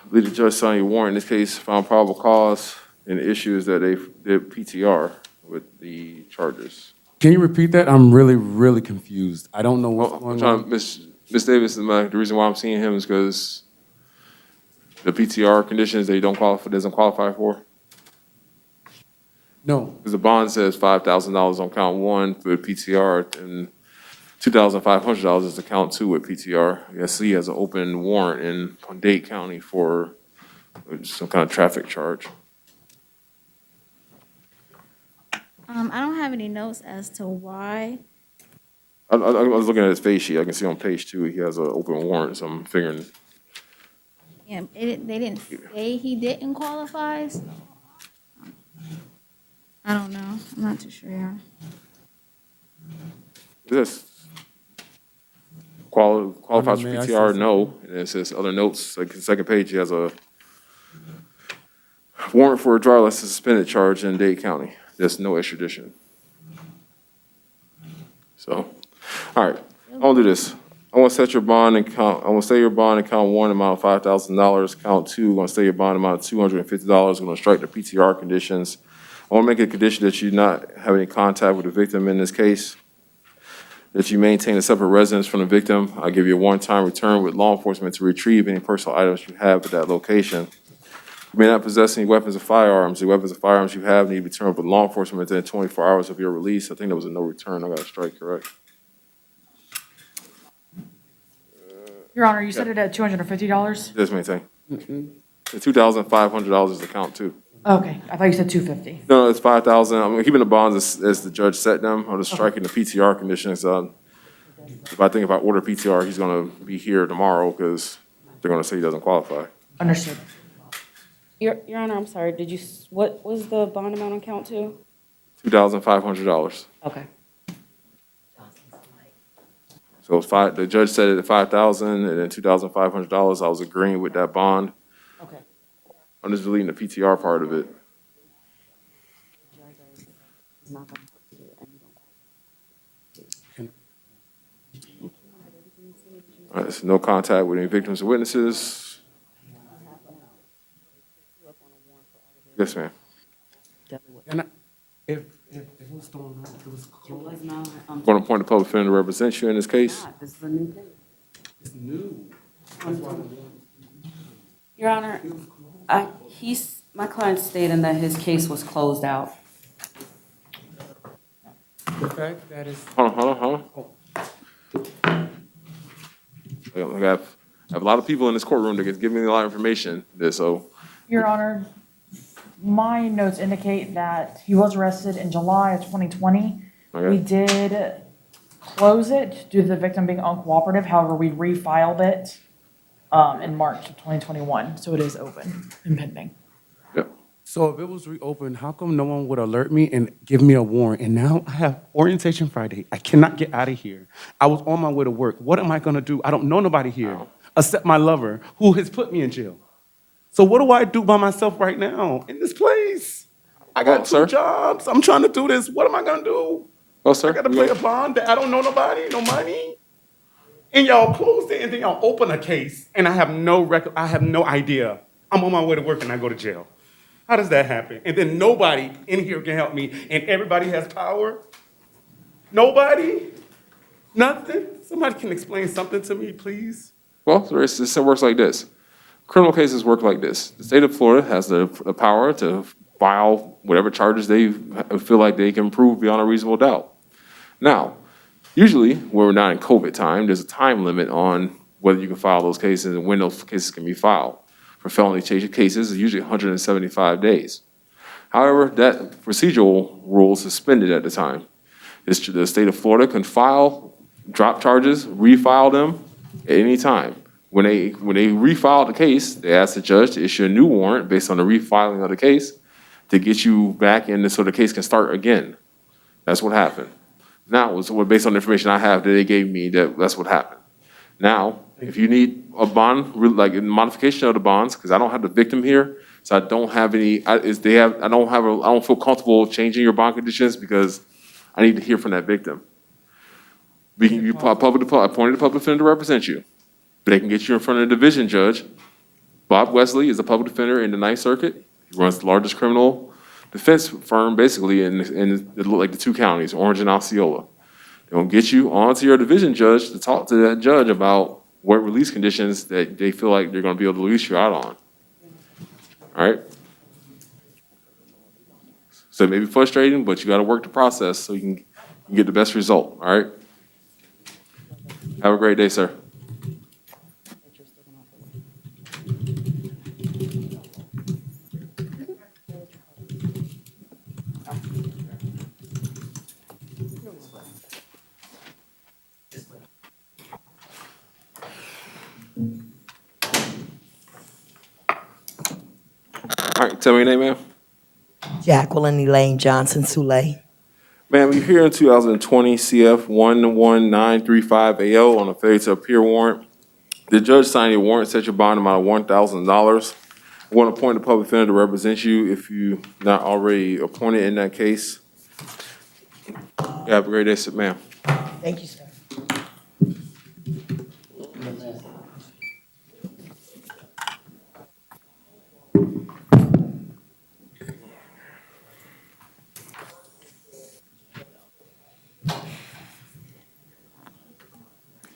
I believe the judge signed your warrant in this case, found probable cause, and the issue is that they did PTR with the charges. Can you repeat that? I'm really confused. I don't know what's I'm going trying, on. Miss Davis, the reason why I'm seeing him is because the PTR conditions that he doesn't qualify for. No. Because the bond says $5,000 on count one for PTR and $2,500 is the count two with PTR. Yes, he has an open warrant in Dade County for some kind of traffic charge. I don't have any notes as to why. I was looking at his face sheet. I can see on page 2 he has an open warrant, so I'm figuring. Yeah, they didn't say he didn't qualify. So I don't know. I'm not too sure. This qualifies for May I say PTR, something? no. And it says other notes, like the second page, he has a warrant for a driver license suspended charge in Dade County. There's no extradition. So, all right, I'll do this. I want to set your bond and count. I want to say your bond in count one amount of $5,000. Count two, I'm going to say your bond amount of $250. I'm going to strike the PTR conditions. I want to make a condition that you not have any contact with the victim in this case. That you maintain a separate residence from the victim. I'll give you a one-time return with law enforcement to retrieve any personal items you have at that location. You may not possess any weapons or firearms. The weapons or firearms you have need to be returned with law enforcement within 24 hours of your release. I think there was a no return. I got to strike, correct? Your Honor, you said it at $250? Just maintain. The $2,500 is the count too. Okay, I thought you said $250. No, it's 5,000. I'm keeping the bonds as the judge set them. I'm just striking the PTR conditions. If I order PTR, he's going to be here tomorrow because they're going to say he doesn't qualify. Understood. Your Honor, I'm sorry, what was the bond amount on count two? $2,500. Okay. So it's the judge set it at 5,000 and then $2,500. I was agreeing with that bond. Okay. I'm just deleting the PTR part of it. All right, so no contact with any victims or witnesses. Yes, ma'am. And if it was thrown out, it was closed. I'm going to appoint a public defender to represent you in this case. This is a new thing. It's new. Your Honor, my client stated that his case was closed out. The fact that it's. Hold on. I have a lot of people in this courtroom that can give me a lot of information. So, Your Honor, my notes indicate that he was arrested in July of 2020. Okay. We did close it due to the victim being uncooperative. However, we refiled it in March of 2021, so it is open and pending. So if it was reopened, how come no one would alert me and give me a warrant? And now I have orientation Friday. I cannot get out of here. I was on my way to work. What am I going to do? I don't know nobody here except my lover who has put me in jail. So what do I do by myself right now in this place? I got two jobs. I'm trying to do this. What am I going to do? Well, sir, I got to pay a bond that I don't know nobody, no money. And y'all closed it and then y'all open a case and I have no idea. I'm on my way to work and I go to jail. How does that happen? And then nobody in here can help me, and everybody has power? Nobody? Nothing? Somebody can explain something to me, please? well, it works like this. Criminal cases work like this. The state of Florida has the power to file whatever charges they feel like they can prove beyond a reasonable doubt. Now, usually, when we're not in COVID time, there's a time limit on whether you can file those cases and when those cases can be filed. For felony cases, it's usually 175 days. However, that procedural rule is suspended at the time. The state of Florida can file, drop charges, refile them at any time. When they refile the case, they ask the judge to issue a new warrant based on the refiling of the case to get you back in so the case can start again. That's what happened. Now, based on the information I have that they gave me, that's what happened. Now, if you need a bond, like a modification of the bonds, because I don't have the victim here, so I don't have any. I don't feel comfortable changing your bond conditions because I need to hear from that victim. You appointed a public defender to represent you. They can get you in front of the division judge. Bob Wesley is a public defender in the Ninth Circuit. He runs the largest criminal defense firm, basically, in like the two counties, Orange and Osceola. They're gonna get you onto your division judge to talk to that judge about what release conditions that they feel like they're gonna be able to release you out on. All right? So it may be frustrating, but you gotta work the process so you can get the best result, all right? Have a great day, sir. All right, tell me your name, ma'am. Jacqueline Elaine Johnson Soule. Ma'am, you're here in 2020 CF 11935 AO on a failure to appear warrant. The judge signed your warrant, set your bond amount of $1,000. I want to appoint a public defender to represent you if you're not already appointed in that case. You have a great day, ma'am. Thank you, sir.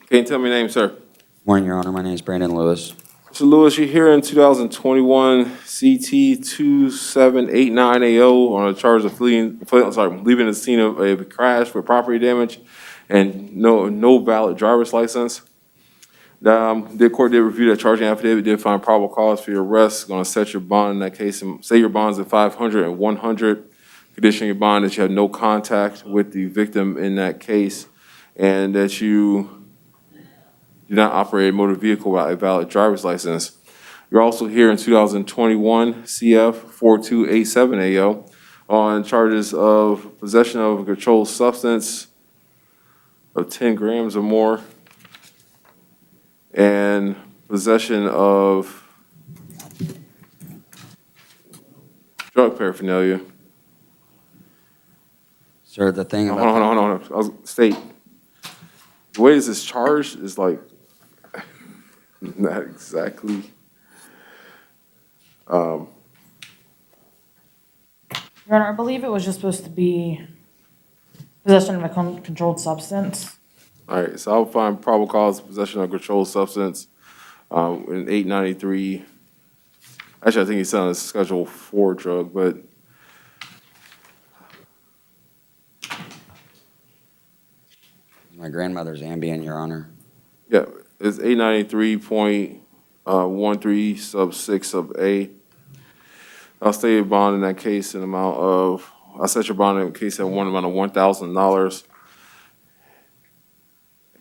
Can you tell me your name, sir? Morning, Your Honor. My name is Brandon Lewis. Mr. Lewis, you're here in 2021 CT 2789 AO on a charge of leaving the scene of a crash with property damage and no valid driver's license. The court did review that charging affidavit, did find probable cause for your arrest. Going to set your bond in that case and say your bond's at 500 and 100. Condition your bond that you have no contact with the victim in that case and that you do not operate a motor vehicle without a valid driver's license. You're also here in 2021 CF 4287 AO on charges of possession of a controlled substance of 10 grams or more and possession of drug paraphernalia. Sir, the thing about... Hold on. I was state. The way this is charged is like not exactly. Your Honor, I believe it was just supposed to be possession of a controlled substance. All right, so I'll find probable cause of possession of a controlled substance in 893. Actually, I think he's on a Schedule 4 drug, but My grandmother's Ambien, Your Honor. yeah, it's 893.13 sub 6 sub A. I'll state your bond in that case in amount of, I'll set your bond in the case at one amount of $1,000.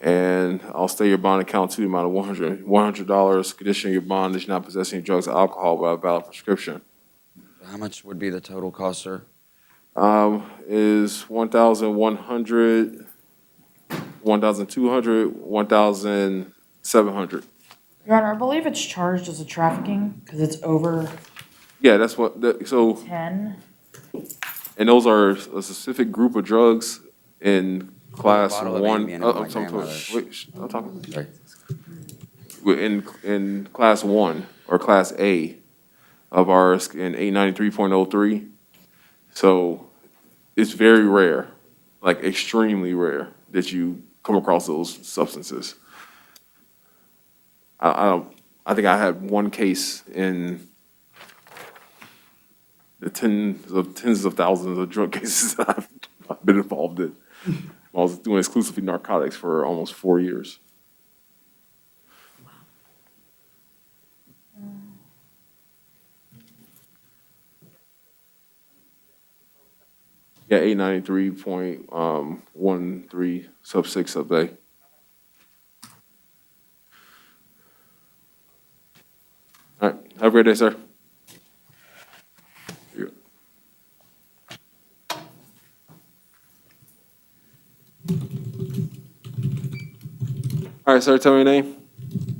And I'll state your bond account to the amount of $100. Condition your bond is not possessing drugs or alcohol without a valid prescription. How much would be the total cost, sir? Is 1,100, 1,200, 1,700. Your Honor, I believe it's charged as a trafficking because it's over Yeah, that's what, so, 10. and those are a specific group of drugs in class bottle of one. Ambien Oh, in my I'm sorry, grandmother's. wait, I'm talking. Sorry. In class 1 or class A of ours in 893.03. So it's very rare, like extremely rare, that you come across those substances. I think I had one case in the tens of thousands of drug cases that I've been involved in. I was doing exclusively narcotics for almost 4 years. Yeah, 893.13 sub 6 sub A. All right, have a great day, sir. Here you go. All right, sir, tell me your name.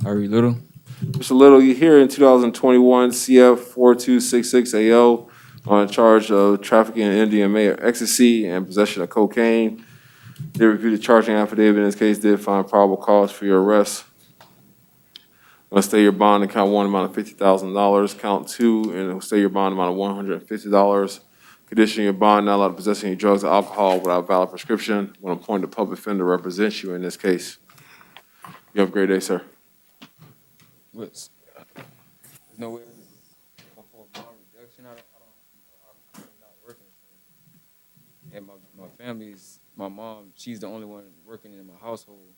Harry Little. Mr. Little, you're here in 2021 CF 4266 AO on charge of trafficking in MDMA or ecstasy and possession of cocaine. They reviewed the charging affidavit in this case, did find probable cause for your arrest. I'm gonna stay your bond in count 1 amount of $50,000, count 2 and stay your bond amount of $150. Condition your bond not allowed to possess any drugs or alcohol without valid prescription. When appointed public defender represents you in this case. You have a great day, sir. What's no way for a bond reduction? I'm not working. And my family's, my mom, she's the only one working in my household.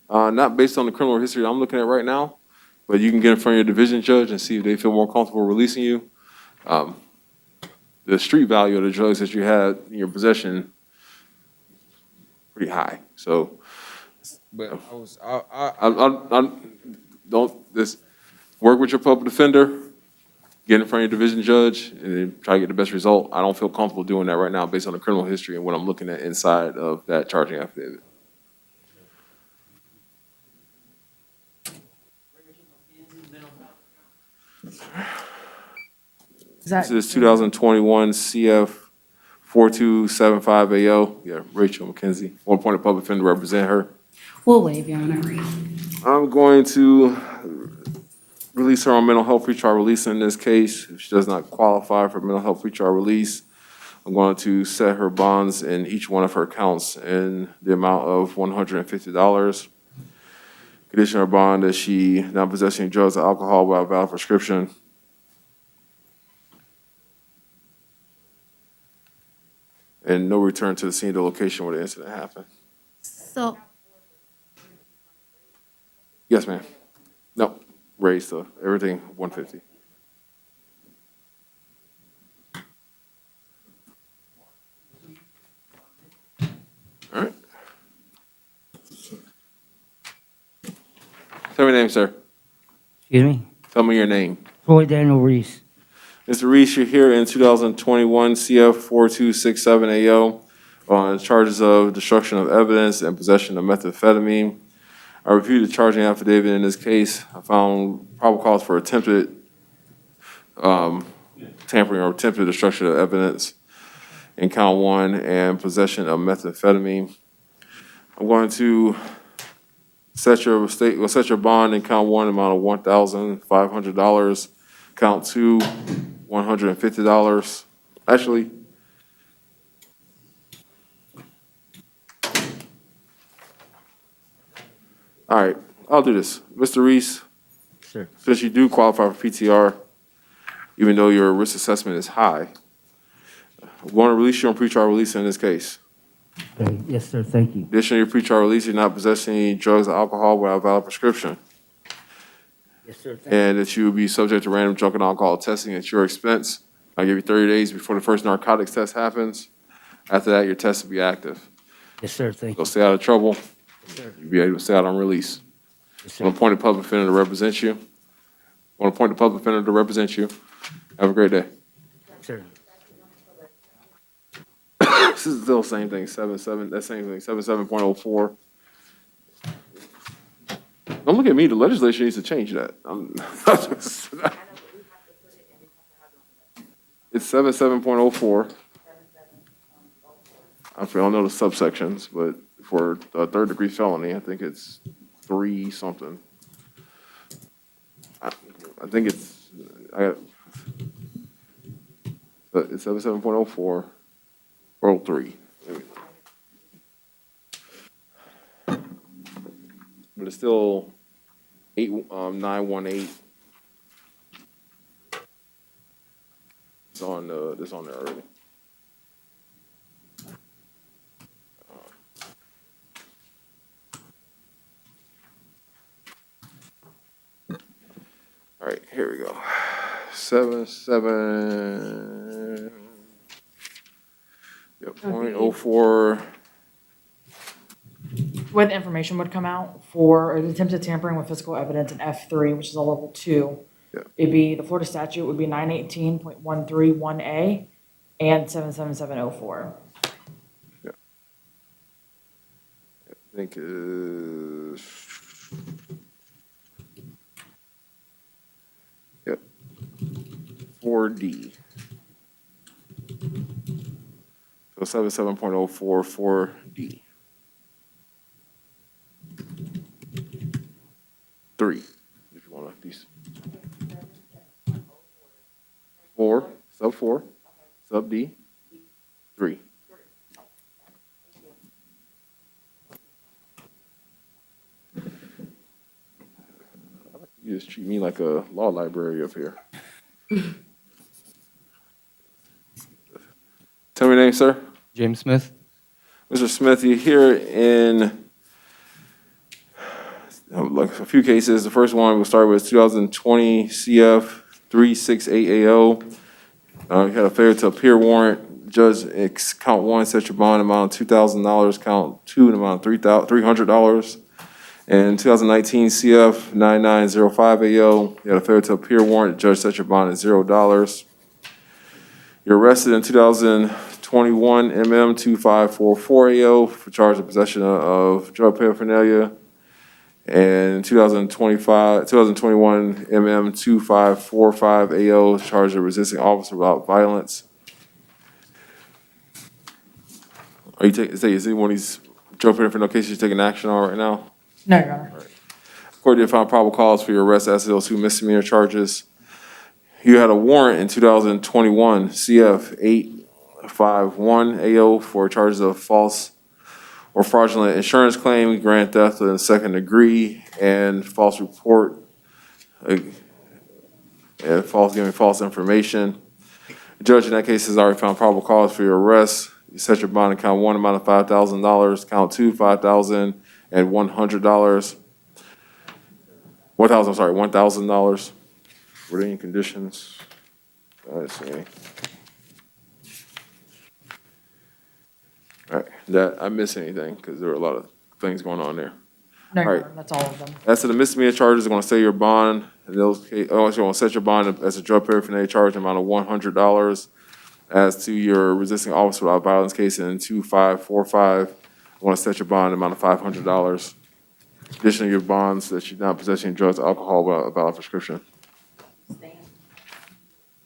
Not based on the criminal history I'm looking at right now, but you can get in front of your division judge and see if they feel more comfortable releasing you. The street value of the drugs that you had in your possession, pretty high. So, But I don't just work with your public defender, get in front of your division judge, and then try to get the best result. I don't feel comfortable doing that right now based on the criminal history and what I'm looking at inside of that charging affidavit. This is 2021 CF 4275 AO. Yeah, Rachel McKenzie. One point of public defender to represent her. We'll waive, Your Honor. I'm going to release her on mental health pretrial release in this case. If she does not qualify for mental health pretrial release, I'm going to set her bonds in each one of her accounts in the amount of $150. Condition her bond that she not possessing drugs or alcohol without a valid prescription. And no return to the scene of the location where the incident happened. So, Yes, ma'am. No, raised to everything 150. All right. Tell me your name, sir. Excuse me? Tell me your name. Troy Daniel Reese. Mr. Reese, you're here in 2021 CF 4267 AO on charges of destruction of evidence and possession of methamphetamine. I reviewed the charging affidavit in this case. I found probable cause for attempted tampering or attempted destruction of evidence in count 1 and possession of methamphetamine. I'm going to set your bond in count 1 amount of $1,500, count 2 $150. Actually, all right, I'll do this. Mr. Reese, Sir. since you do qualify for PTR, even though your risk assessment is high, I'm going to release you on pretrial release in this case. Okay. Yes, sir. Thank you. Additionally, your pretrial release, you're not possessing any drugs or alcohol without a valid prescription. Yes, sir. Thank And that you will be subject to random drug and alcohol testing at your expense. I'll give you 30 days before the first narcotics test happens. After that, your test will be active. Yes, sir. Thank So stay out of trouble. Yes, sir. You'll be able to stay out on release. Yes, I'm appointed public defender to represent you. I'm appointed public defender to represent you. Have a great day. Yes, sir. This is still the same thing, 77, that same thing, 77.04. Don't look at me, the legislature needs to change that. It's 77.04. I don't know the subsections, but for a third-degree felony, I think it's 3 something. I think it's 77.04 or 03. But it's still 918. It's on there already. 77. Yep, .04. Where the information would come out for attempted tampering with physical evidence in F3, which is a level 2. Yeah. It'd be, the Florida statute would be 918.131A and 77704. Yeah. I think is. Yep. 4D. So 77.04, 4D. 3, if you want to, these. 4, sub 4, sub D, 3. You just treat me like a law library up here. Tell me your name, sir. James Smith. Mr. Smith, you're here in like a few cases. The first one we'll start with 2020 CF 368AO. You had a failure to appear warrant. Judge, count 1, set your bond amount of $2,000. Count 2, an amount of $300. And 2019 CF 9905AO. You had a failure to appear warrant. Judge, set your bond at $0. You're arrested in 2021 MM 2544AO for charge of possession of drug paraphernalia. And 2021 MM 2545AO charge of resisting officer without violence. Are you taking, is it one of these drug paraphernalia cases you're taking action on right now? No, Your Honor. Court did find probable cause for your arrest as to those 2 misdemeanor charges. You had a warrant in 2021 CF 851AO for charges of false or fraudulent insurance claim, grand theft in the 2nd degree, and false report, and giving false information. The judge in that case has already found probable cause for your arrest. You set your bond in count 1, amount of $5,000, count 2, $5,000 and $100. $1,000. Were there any conditions? Let's see. All right, I missed anything because there were a lot of things going on there. No, All Your right. Honor, that's all of them. As to the misdemeanor charges, they're going to say your bond. In those cases, also going to set your bond as a drug paraphernalia charge amount of $100. As to your resisting officer without violence case in 2545, I want to set your bond amount of $500. Additionally, your bonds that you're not possessing drugs, alcohol without a valid prescription.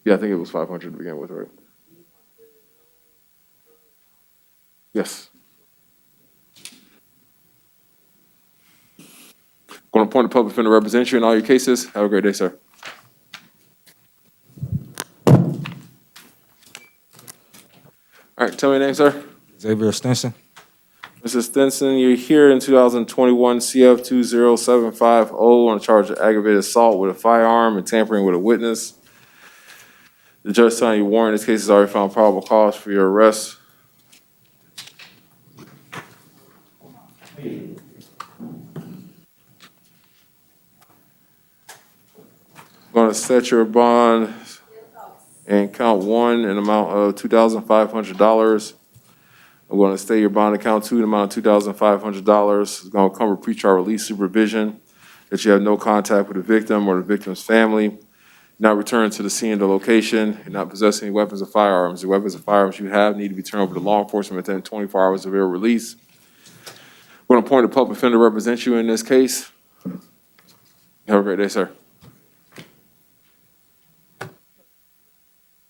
Yeah, I think it was 500 to begin with, right? Yes. Going to appoint a public defender to represent you in all your cases. Have a great day, sir. All right, tell me your name, sir. Xavier Stinson. Mr. Stinson, you're here in 2021 CF 20750 on a charge of aggravated assault with a firearm and tampering with a witness. The judge telling you warrant in this case has already found probable cause for your arrest. Going to set your bond and count 1 an amount of $2,500. I'm going to stay your bond account 2 an amount of $2,500. It's going to cover pretrial release supervision, that you have no contact with the victim or the victim's family, not return to the scene of the location, and not possess any weapons or firearms. The weapons and firearms you have need to be turned over to law enforcement within 24 hours of your release. I'm going to appoint a public defender to represent you in this case. Have a great day, sir.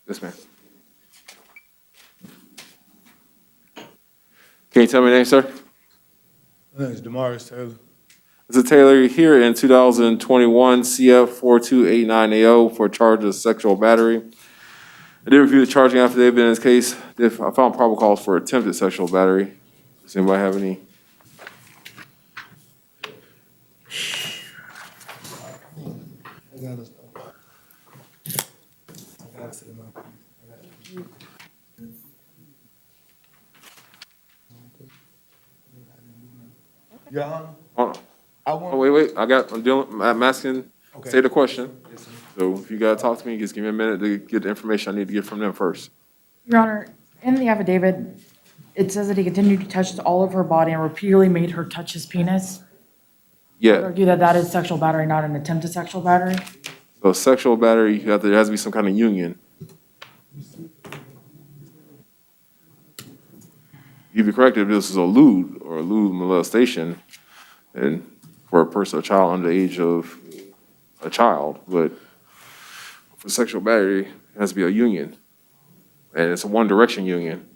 Yes, ma'am. Can you tell me your name, sir? My name is Demarius Taylor. Mr. Taylor, you're here in 2021 CF 4289AO for a charge of sexual battery. I did review the charging affidavit in this case. I found probable cause for attempted sexual battery. Does anybody have any? Yeah. Hold on. Wait. I'm asking, say the question. So if you gotta talk to me, just give me a minute to get the information I need to get from them first. Your Honor, in the affidavit, it says that he continued to touch all of her body and repeatedly made her touch his penis. I would Yeah, argue that that is sexual battery, not an attempted sexual battery. so sexual battery, there has to be some kind of union. You'd be correct if this is a lewd or a lewd molestation and for a person, a child under the age of a child, but for sexual battery, it has to be a union. And it's a one direction union.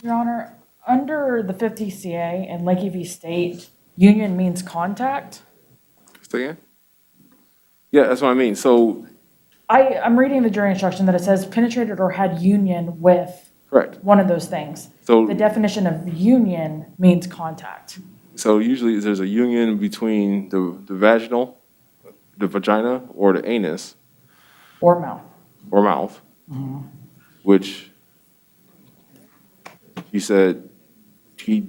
Your Honor, under the 50 CA and Lakey v. State, union means contact. Say again? Yeah, that's what I mean. So, I'm reading the jury instruction that it says penetrated or had union with correct. one of those things. So The definition of union means contact. So usually there's a union between the vaginal, the vagina, or the anus, Or mouth. or mouth, which she said she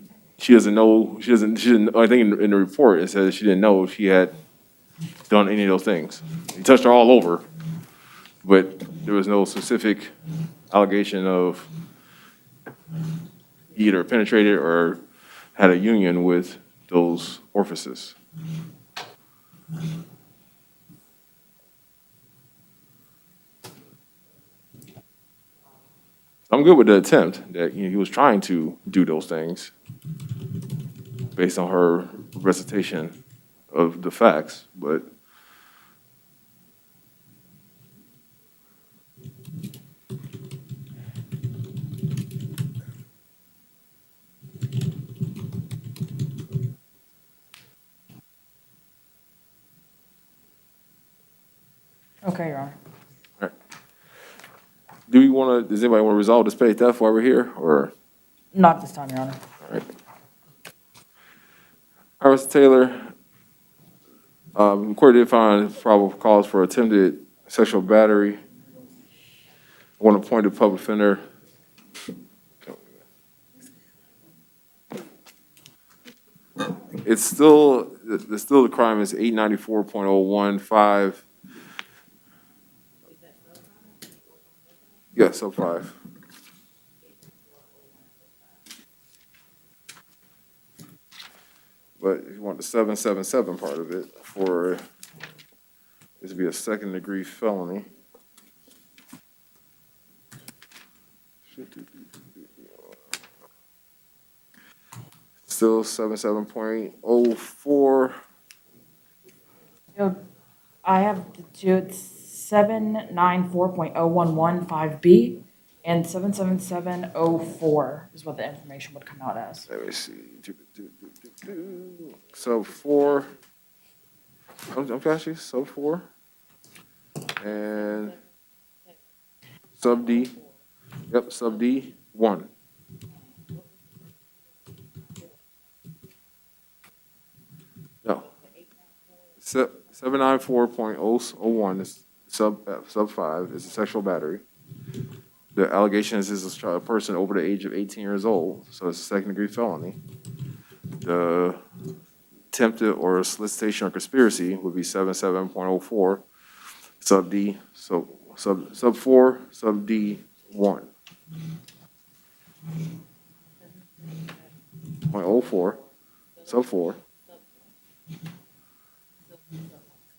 doesn't know, she didn't, I think in the report it says she didn't know she had done any of those things. He touched her all over, but there was no specific allegation of either penetrated or had a union with those orifices. I'm good with the attempt that he was trying to do those things based on her recitation of the facts, but Okay, Your Honor. does anybody want to resolve this petty theft while we're here, or? Not this time, Your Honor. All right. All right, Mr. Taylor, the court did find probable cause for attempted sexual battery. I want to appoint a public defender. It's still the crime is 894.015. Yeah, sub 5. But if you want the 777 part of it, for this to be a second degree felony. Still 77.04. I have the two, it's 794.0115B and 77704 is what the information would come out as. Let me see. Sub 4. I'm actually sub 4. And sub D. Yep, sub D 1. No. 794.001 is sub 5 is a sexual battery. The allegation is a person over the age of 18 years old, so it's a second degree felony. The attempted or solicitation or conspiracy would be 77.04, sub D, sub 4, sub D 1. 0.04, sub 4.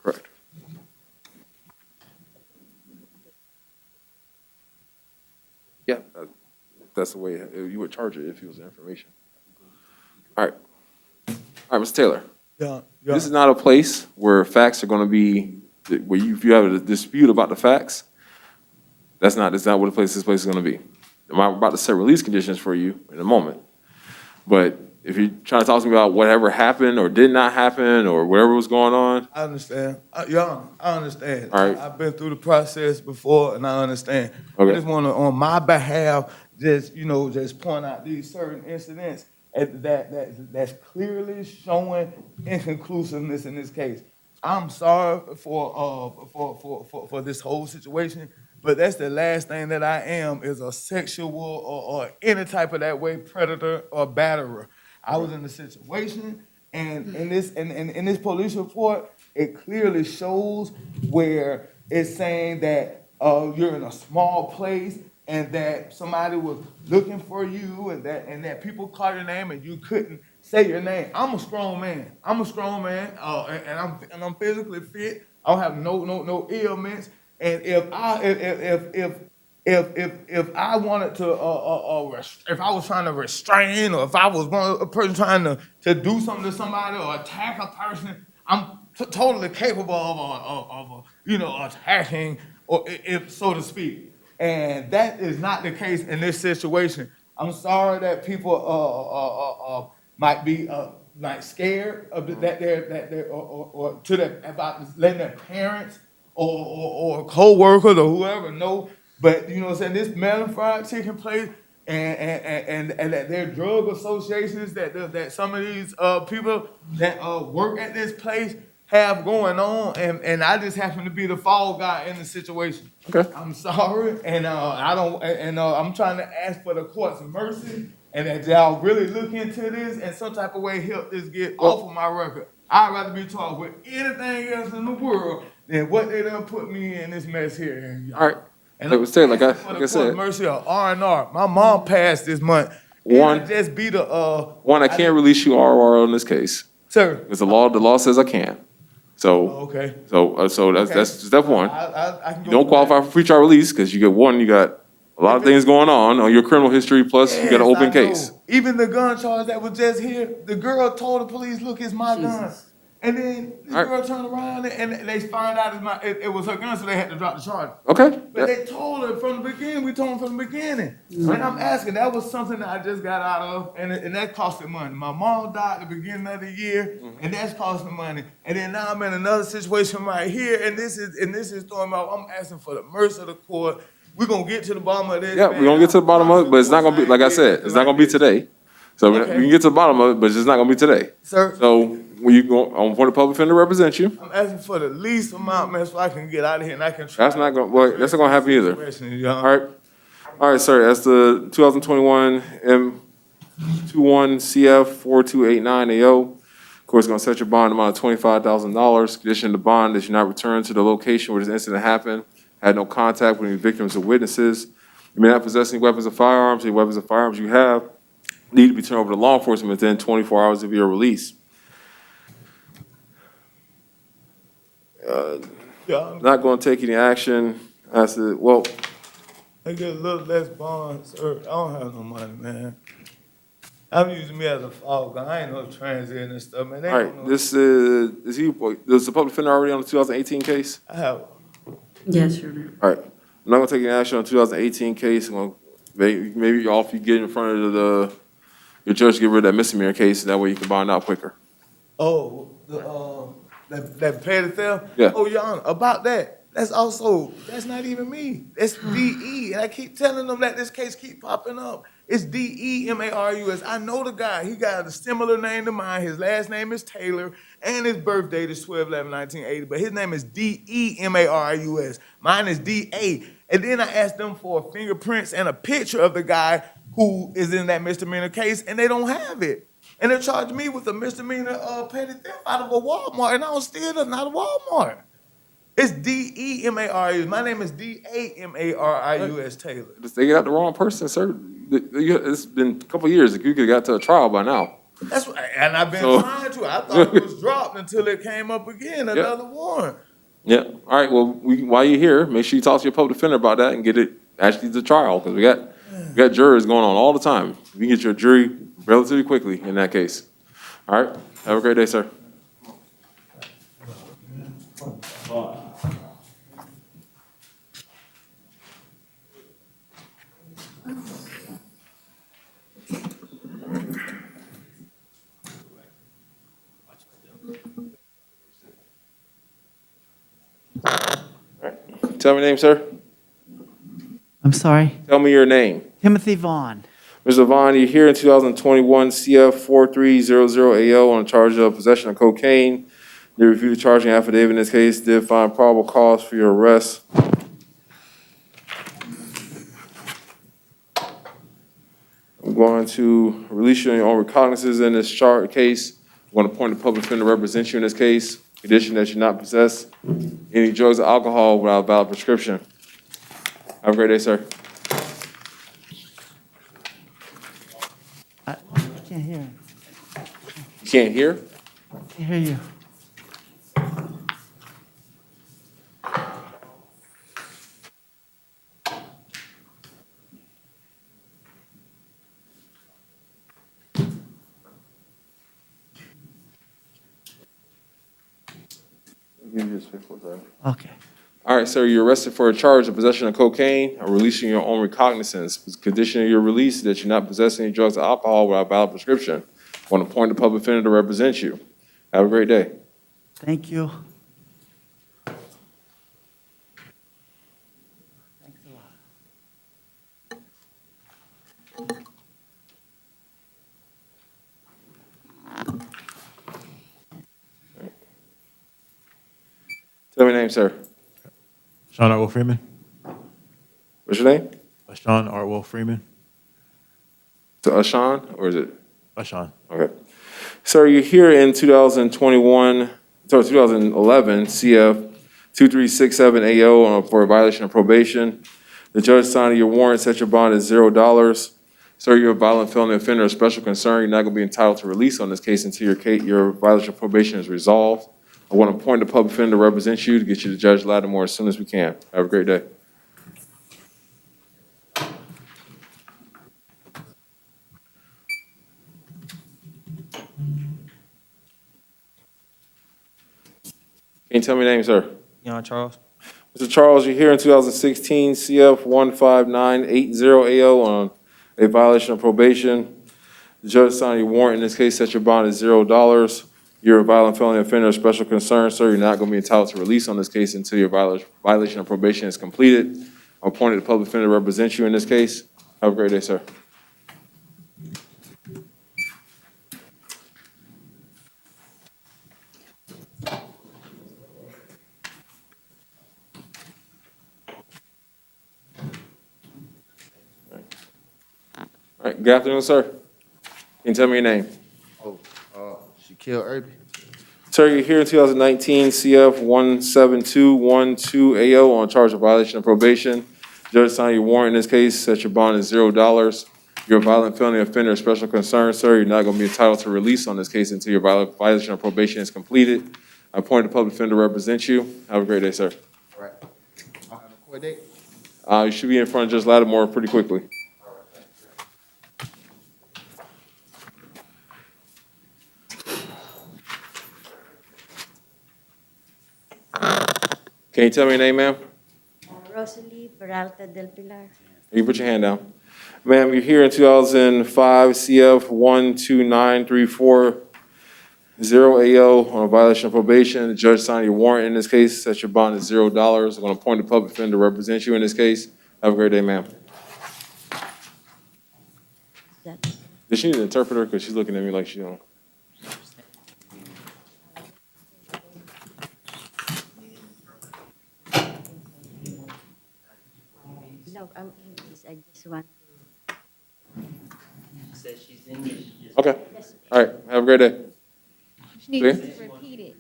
Correct. Yeah, that's the way you would charge it if it was information. All right. All right, Mr. Taylor. Yeah, This is not a place where facts are going to be, where if you have a dispute about the facts, that's not what this place is going to be. I'm about to set release conditions for you in a moment. But if you're trying to talk to me about whatever happened or did not happen or whatever was going on. I understand. Your Honor, I understand. All right. I've been through the process before, and I understand. Okay. I just want to, on my behalf, just point out these certain incidents that's clearly showing inconclusiveness in this case. I'm sorry for this whole situation, but that's the last thing that I am is a sexual or any type of that way predator or batterer. I was in the situation, and in this police report, it clearly shows where it's saying that you're in a small place and that somebody was looking for you and that people called your name and you couldn't say your name. I'm a strong man. And I'm physically fit. I don't have no ailments. And if I wanted to, if I was trying to restrain, or if I was a person trying to do something to somebody or attack a person, I'm totally capable of attacking, or if so to speak. And that is not the case in this situation. I'm sorry that people might be like scared of about letting their parents or co-workers or whoever know. But you know what I'm saying, this melon fried taking place, and that there are drug associations that some of these people that work at this place have going on, and I just happen to be the fall guy in the situation. Okay. I'm sorry, and I'm trying to ask for the court's mercy, and that y'all really look into this and some type of way help this get off of my record. I'd rather be charged with anything else in the world than what they done put me in this mess here. All right. And Like I said, like I said, court's mercy of R&R. My mom passed this month. One, just be the I can't release you RR on this case. Sir. Because the law says I can. So okay. So that's step one. I can You don't qualify for pretrial release because you got a lot of things going on your criminal history, plus you got an open case. Even the gun charge that was just here, the girl told the police, "Look, it's my gun." And then the girl turned around and they found out it was her gun, so they had to drop the charge. Okay. But they told her from the beginning. We told them from the beginning. And I'm asking, that was something that I just got out of, and that costed money. My mom died at the beginning of the year, and that's costing money. And then now I'm in another situation right here, and this is throwing me off. I'm asking for the mercy of the court. We're gonna get to the bottom of this. Yeah, we're gonna get to the bottom of it, but it's not gonna be like I said. It's not gonna be today. So we can get to the bottom of it, but it's just not gonna be today. Sir. So when you go on for the public defender to represent you. I'm asking for the least amount, man, so I can get out of here and I can try. That's not gonna happen either. All right, sir. That's the 2021 M21 CF 4289 AO. Of course, gonna set your bond amount of $25,000. Condition the bond that you not return to the location where this incident happened. Had no contact with any victims or witnesses. You may not possess any weapons or firearms. Any weapons or firearms you have need to be turned over to law enforcement within 24 hours of your release. Not going to take any action. I said, well. I get a little less bond, sir. I don't have no money, man. I'm using me as a fall guy. I ain't no transit and stuff, man. All right, this is the public defender already on the 2018 case? I have. Yes, Your Honor. All right, I'm not going to take any action on the 2018 case. I'm going to maybe if you get in front of your judge to get rid of that misdemeanor case, that way you can bond out quicker. Oh, that petty theft? Yeah. Oh, Your Honor, about that. That's not even me. That's DE. And I keep telling them that this case keep popping up. It's DEMARUS. I know the guy. He got a similar name to mine. His last name is Taylor, and his birth date is 12/11/1980. But his name is DEMARUS. Mine is DA. And then I asked them for fingerprints and a picture of the guy who is in that misdemeanor case, and they don't have it. And they charged me with a misdemeanor petty theft out of a Walmart, and I don't steal nothing out of Walmart. It's D-E-M-A-R-I-U. My name is D-A-M-A-R-I-U-S Taylor. They got the wrong person, sir. It's been a couple of years. You could have got to a trial by now. That's what, and I've been So- trying to. I thought it was dropped until it came up again, another warrant. Yeah. All right. Well, while you're here, make sure you talk to your public defender about that and get it actually to trial, because we got jurors going on all the time. You can get your jury relatively quickly in that case. All right. Have a great day, sir. Tell me your name, sir. I'm sorry? Tell me your name. Timothy Vaughn. Mr. Vaughn, you're here in 2021 CF 4300AO on charge of possession of cocaine. They reviewed the charging affidavit in this case, did find probable cause for your arrest. I'm going to release you on your own recognizances in this case. I'm going to appoint a public defender to represent you in this case. Condition that you not possess any drugs or alcohol without a valid prescription. Have a great day, sir. I can't hear. You can't hear? I can't hear you. Okay. All right, sir, you're arrested for a charge of possession of cocaine and releasing your own recognizance. The condition of your release is that you not possess any drugs or alcohol without a valid prescription. I want to appoint a public defender to represent you. Have a great day. Thank you. Thanks a lot. Tell me your name, sir. Sean Artwell Freeman. What's your name? Sean Artwell Freeman. To Ashan, or is it? Sean. Okay. Sir, you're here in 2011 CF 2367AO for a violation of probation. The judge signed your warrant, set your bond at $0. Sir, you're a violent felony offender of special concern. You're not going to be entitled to release on this case until your violation of probation is resolved. I want to appoint a public defender to represent you to get you to Judge Lattimore as soon as we can. Have a great day. Can you tell me your name, sir? Charles. Mr. Charles, you're here in 2016 CF 15980AO on a violation of probation. The judge signed your warrant in this case, set your bond at $0. You're a violent felony offender of special concern, sir. You're not going to be entitled to release on this case until your violation of probation is completed. I'm appointed a public defender to represent you in this case. Have a great day, sir. All right, good afternoon, sir. Can you tell me your name? Shaquille Irby. Sir, you're here in 2019 CF 17212AO on charge of violation of probation. Judge signed your warrant in this case, set your bond at $0. You're a violent felony offender of special concern, sir. You're not going to be entitled to release on this case until your violation of probation is completed. I appoint a public defender to represent you. Have a great day, sir. All right. I have a court date. You should be in front of Judge Lattimore pretty quickly. Can you tell me your name, ma'am? Rosalie Peralta del Pilar. You put your hand down. Ma'am, you're here in 2005 CF 1293480AO on a violation of probation. The judge signed your warrant in this case, set your bond at $0. I'm going to appoint a public defender to represent you in this case. Have a great day, ma'am. Does she need an interpreter? Because she's looking at me like she don't. No, I'm English. I just want to. Says she's English. Okay. All right. Have a great day. She needs to repeat it.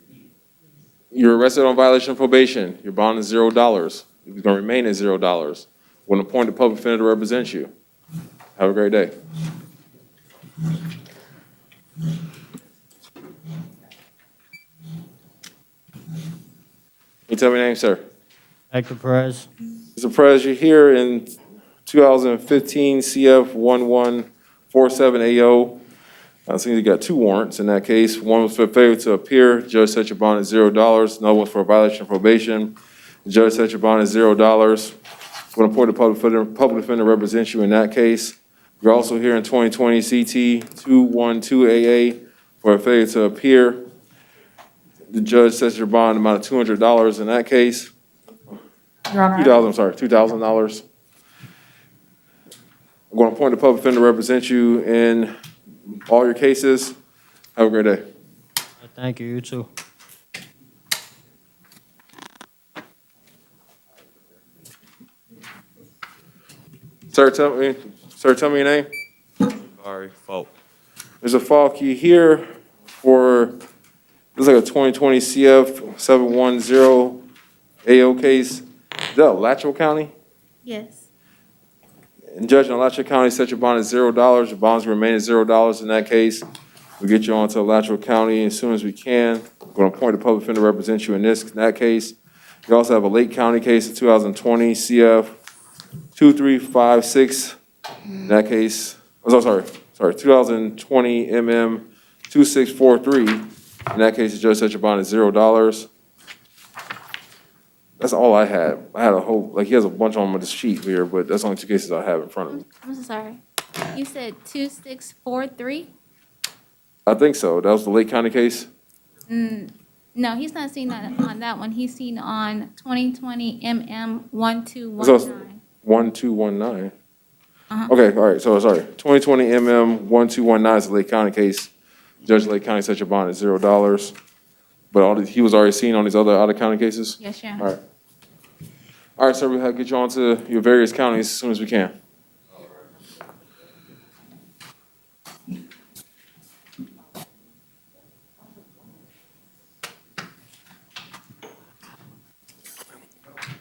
You're arrested on violation of probation. Your bond is $0. It's going to remain at $0. When appointed public defender to represent you. Have a great day. Can you tell me your name, sir? Hector Perez. Mr. Perez, you're here in 2015 CF 1147AO. I see you got two warrants in that case. One was for failure to appear. The judge set your bond at $0. Another was for a violation of probation. The judge set your bond at $0. When appointed public defender represents you in that case. You're also here in 2020 CT 212AA for a failure to appear. The judge sets your bond amount of $200 in that case. Your Honor, $2,000. I'm going to appoint a public defender to represent you in all your cases. Have a great day. Thank you, you too. Sir, tell me your name. Sorry, fault. Mr. Falk, you here for, looks like a 2020 CF 710 AO case. Is that Alachua County? Yes. And Judge in Alachua County set your bond at $0. Your bonds remain at $0 in that case. We'll get you on to Alachua County as soon as we can. We're going to appoint a public defender to represent you in that case. You also have a Lake County case in 2020 CF 2356. In that case, 2020 MM 2643. In that case, the judge set your bond at $0. That's all I had. I had a whole, he has a bunch on this sheet here, but that's only two cases I have in front of me. I'm so sorry. You said 2643? I think so. That was the Lake County case? No, he's not seen that on that one. He's seen on 2020 MM So 1219. 1219. Okay, all right, so sorry. 2020 MM 1219 is the Lake County case. Judge Lake County set your bond at $0. But he was already seen on these other out-of-county cases? Yes, Your Honor. All right. All right, sir, we'll have to get you on to your various counties as soon as we can.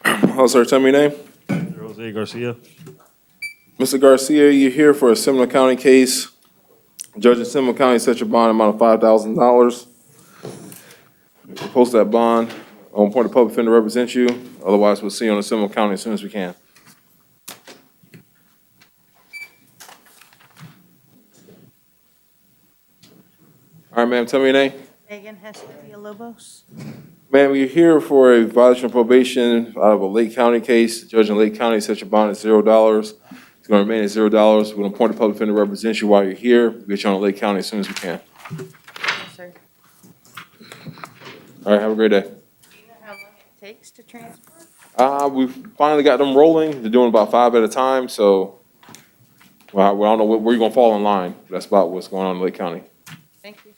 Hello, sir, tell me your name. Jose Garcia. Mr. Garcia, you're here for a Seminole County case. Judge in Seminole County set your bond amount of $5,000. Post that bond. I'll appoint a public defender to represent you. Otherwise, we'll see you on the Seminole County as soon as we can. All right, ma'am, tell me your name. Megan Hester Villalobos. Ma'am, you're here for a violation of probation out of a Lake County case. Judge in Lake County set your bond at $0. It's going to remain at $0. We're going to appoint a public defender to represent you while you're here. We'll get you on to Lake County as soon as we can. Yes, sir. All right, have a great day. Do you know how long it takes to transfer? We've finally got them rolling. They're doing about 5 at a time, so well, I don't know where you're going to fall in line. That's about what's going on in Lake County. Thank you.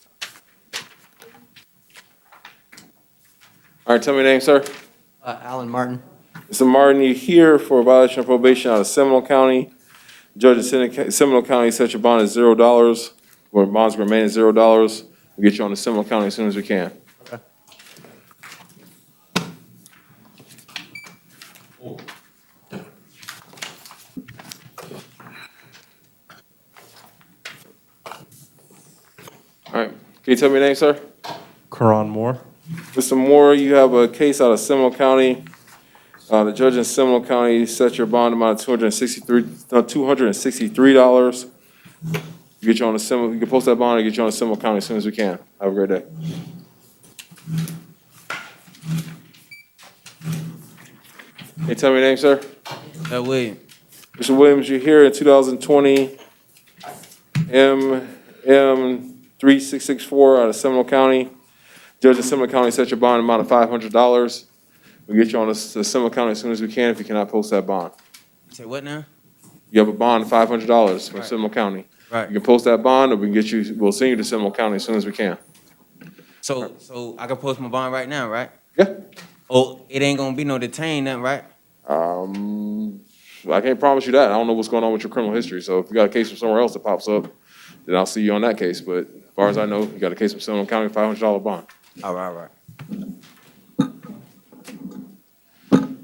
All right, tell me your name, sir. Alan Martin. Mr. Martin, you're here for a violation of probation out of Seminole County. Judge in Seminole County set your bond at $0. Where bonds remain at $0. We'll get you on to Seminole County as soon as we can. Okay. All right, can you tell me your name, sir? Karan Moore. Mr. Moore, you have a case out of Seminole County. The judge in Seminole County set your bond amount of $263. Get you on the Seminole. You can post that bond and get you on the Seminole County as soon as we can. Have a great day. Can you tell me your name, sir? William. Mr. Williams, you're here in 2020 MM3664 out of Seminole County. Judge in Seminole County set your bond amount of $500. We'll get you on the Seminole County as soon as we can if you cannot post that bond. Say what now? You have a bond of $500 from Right. Seminole County. Right. You can post that bond, or we can get you. We'll send you to Seminole County as soon as we can. So I can post my bond right now, right? Yeah. Oh, it ain't gonna be no detain, nothing, right? I can't promise you that. I don't know what's going on with your criminal history. So if you got a case from somewhere else that pops up, then I'll see you on that case. But as far as I know, you got a case from Seminole County, $500 bond. All right, all right.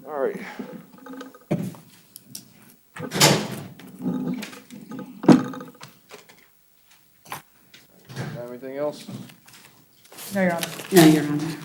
All right. Got anything else? No, Your Honor. No, Your Honor.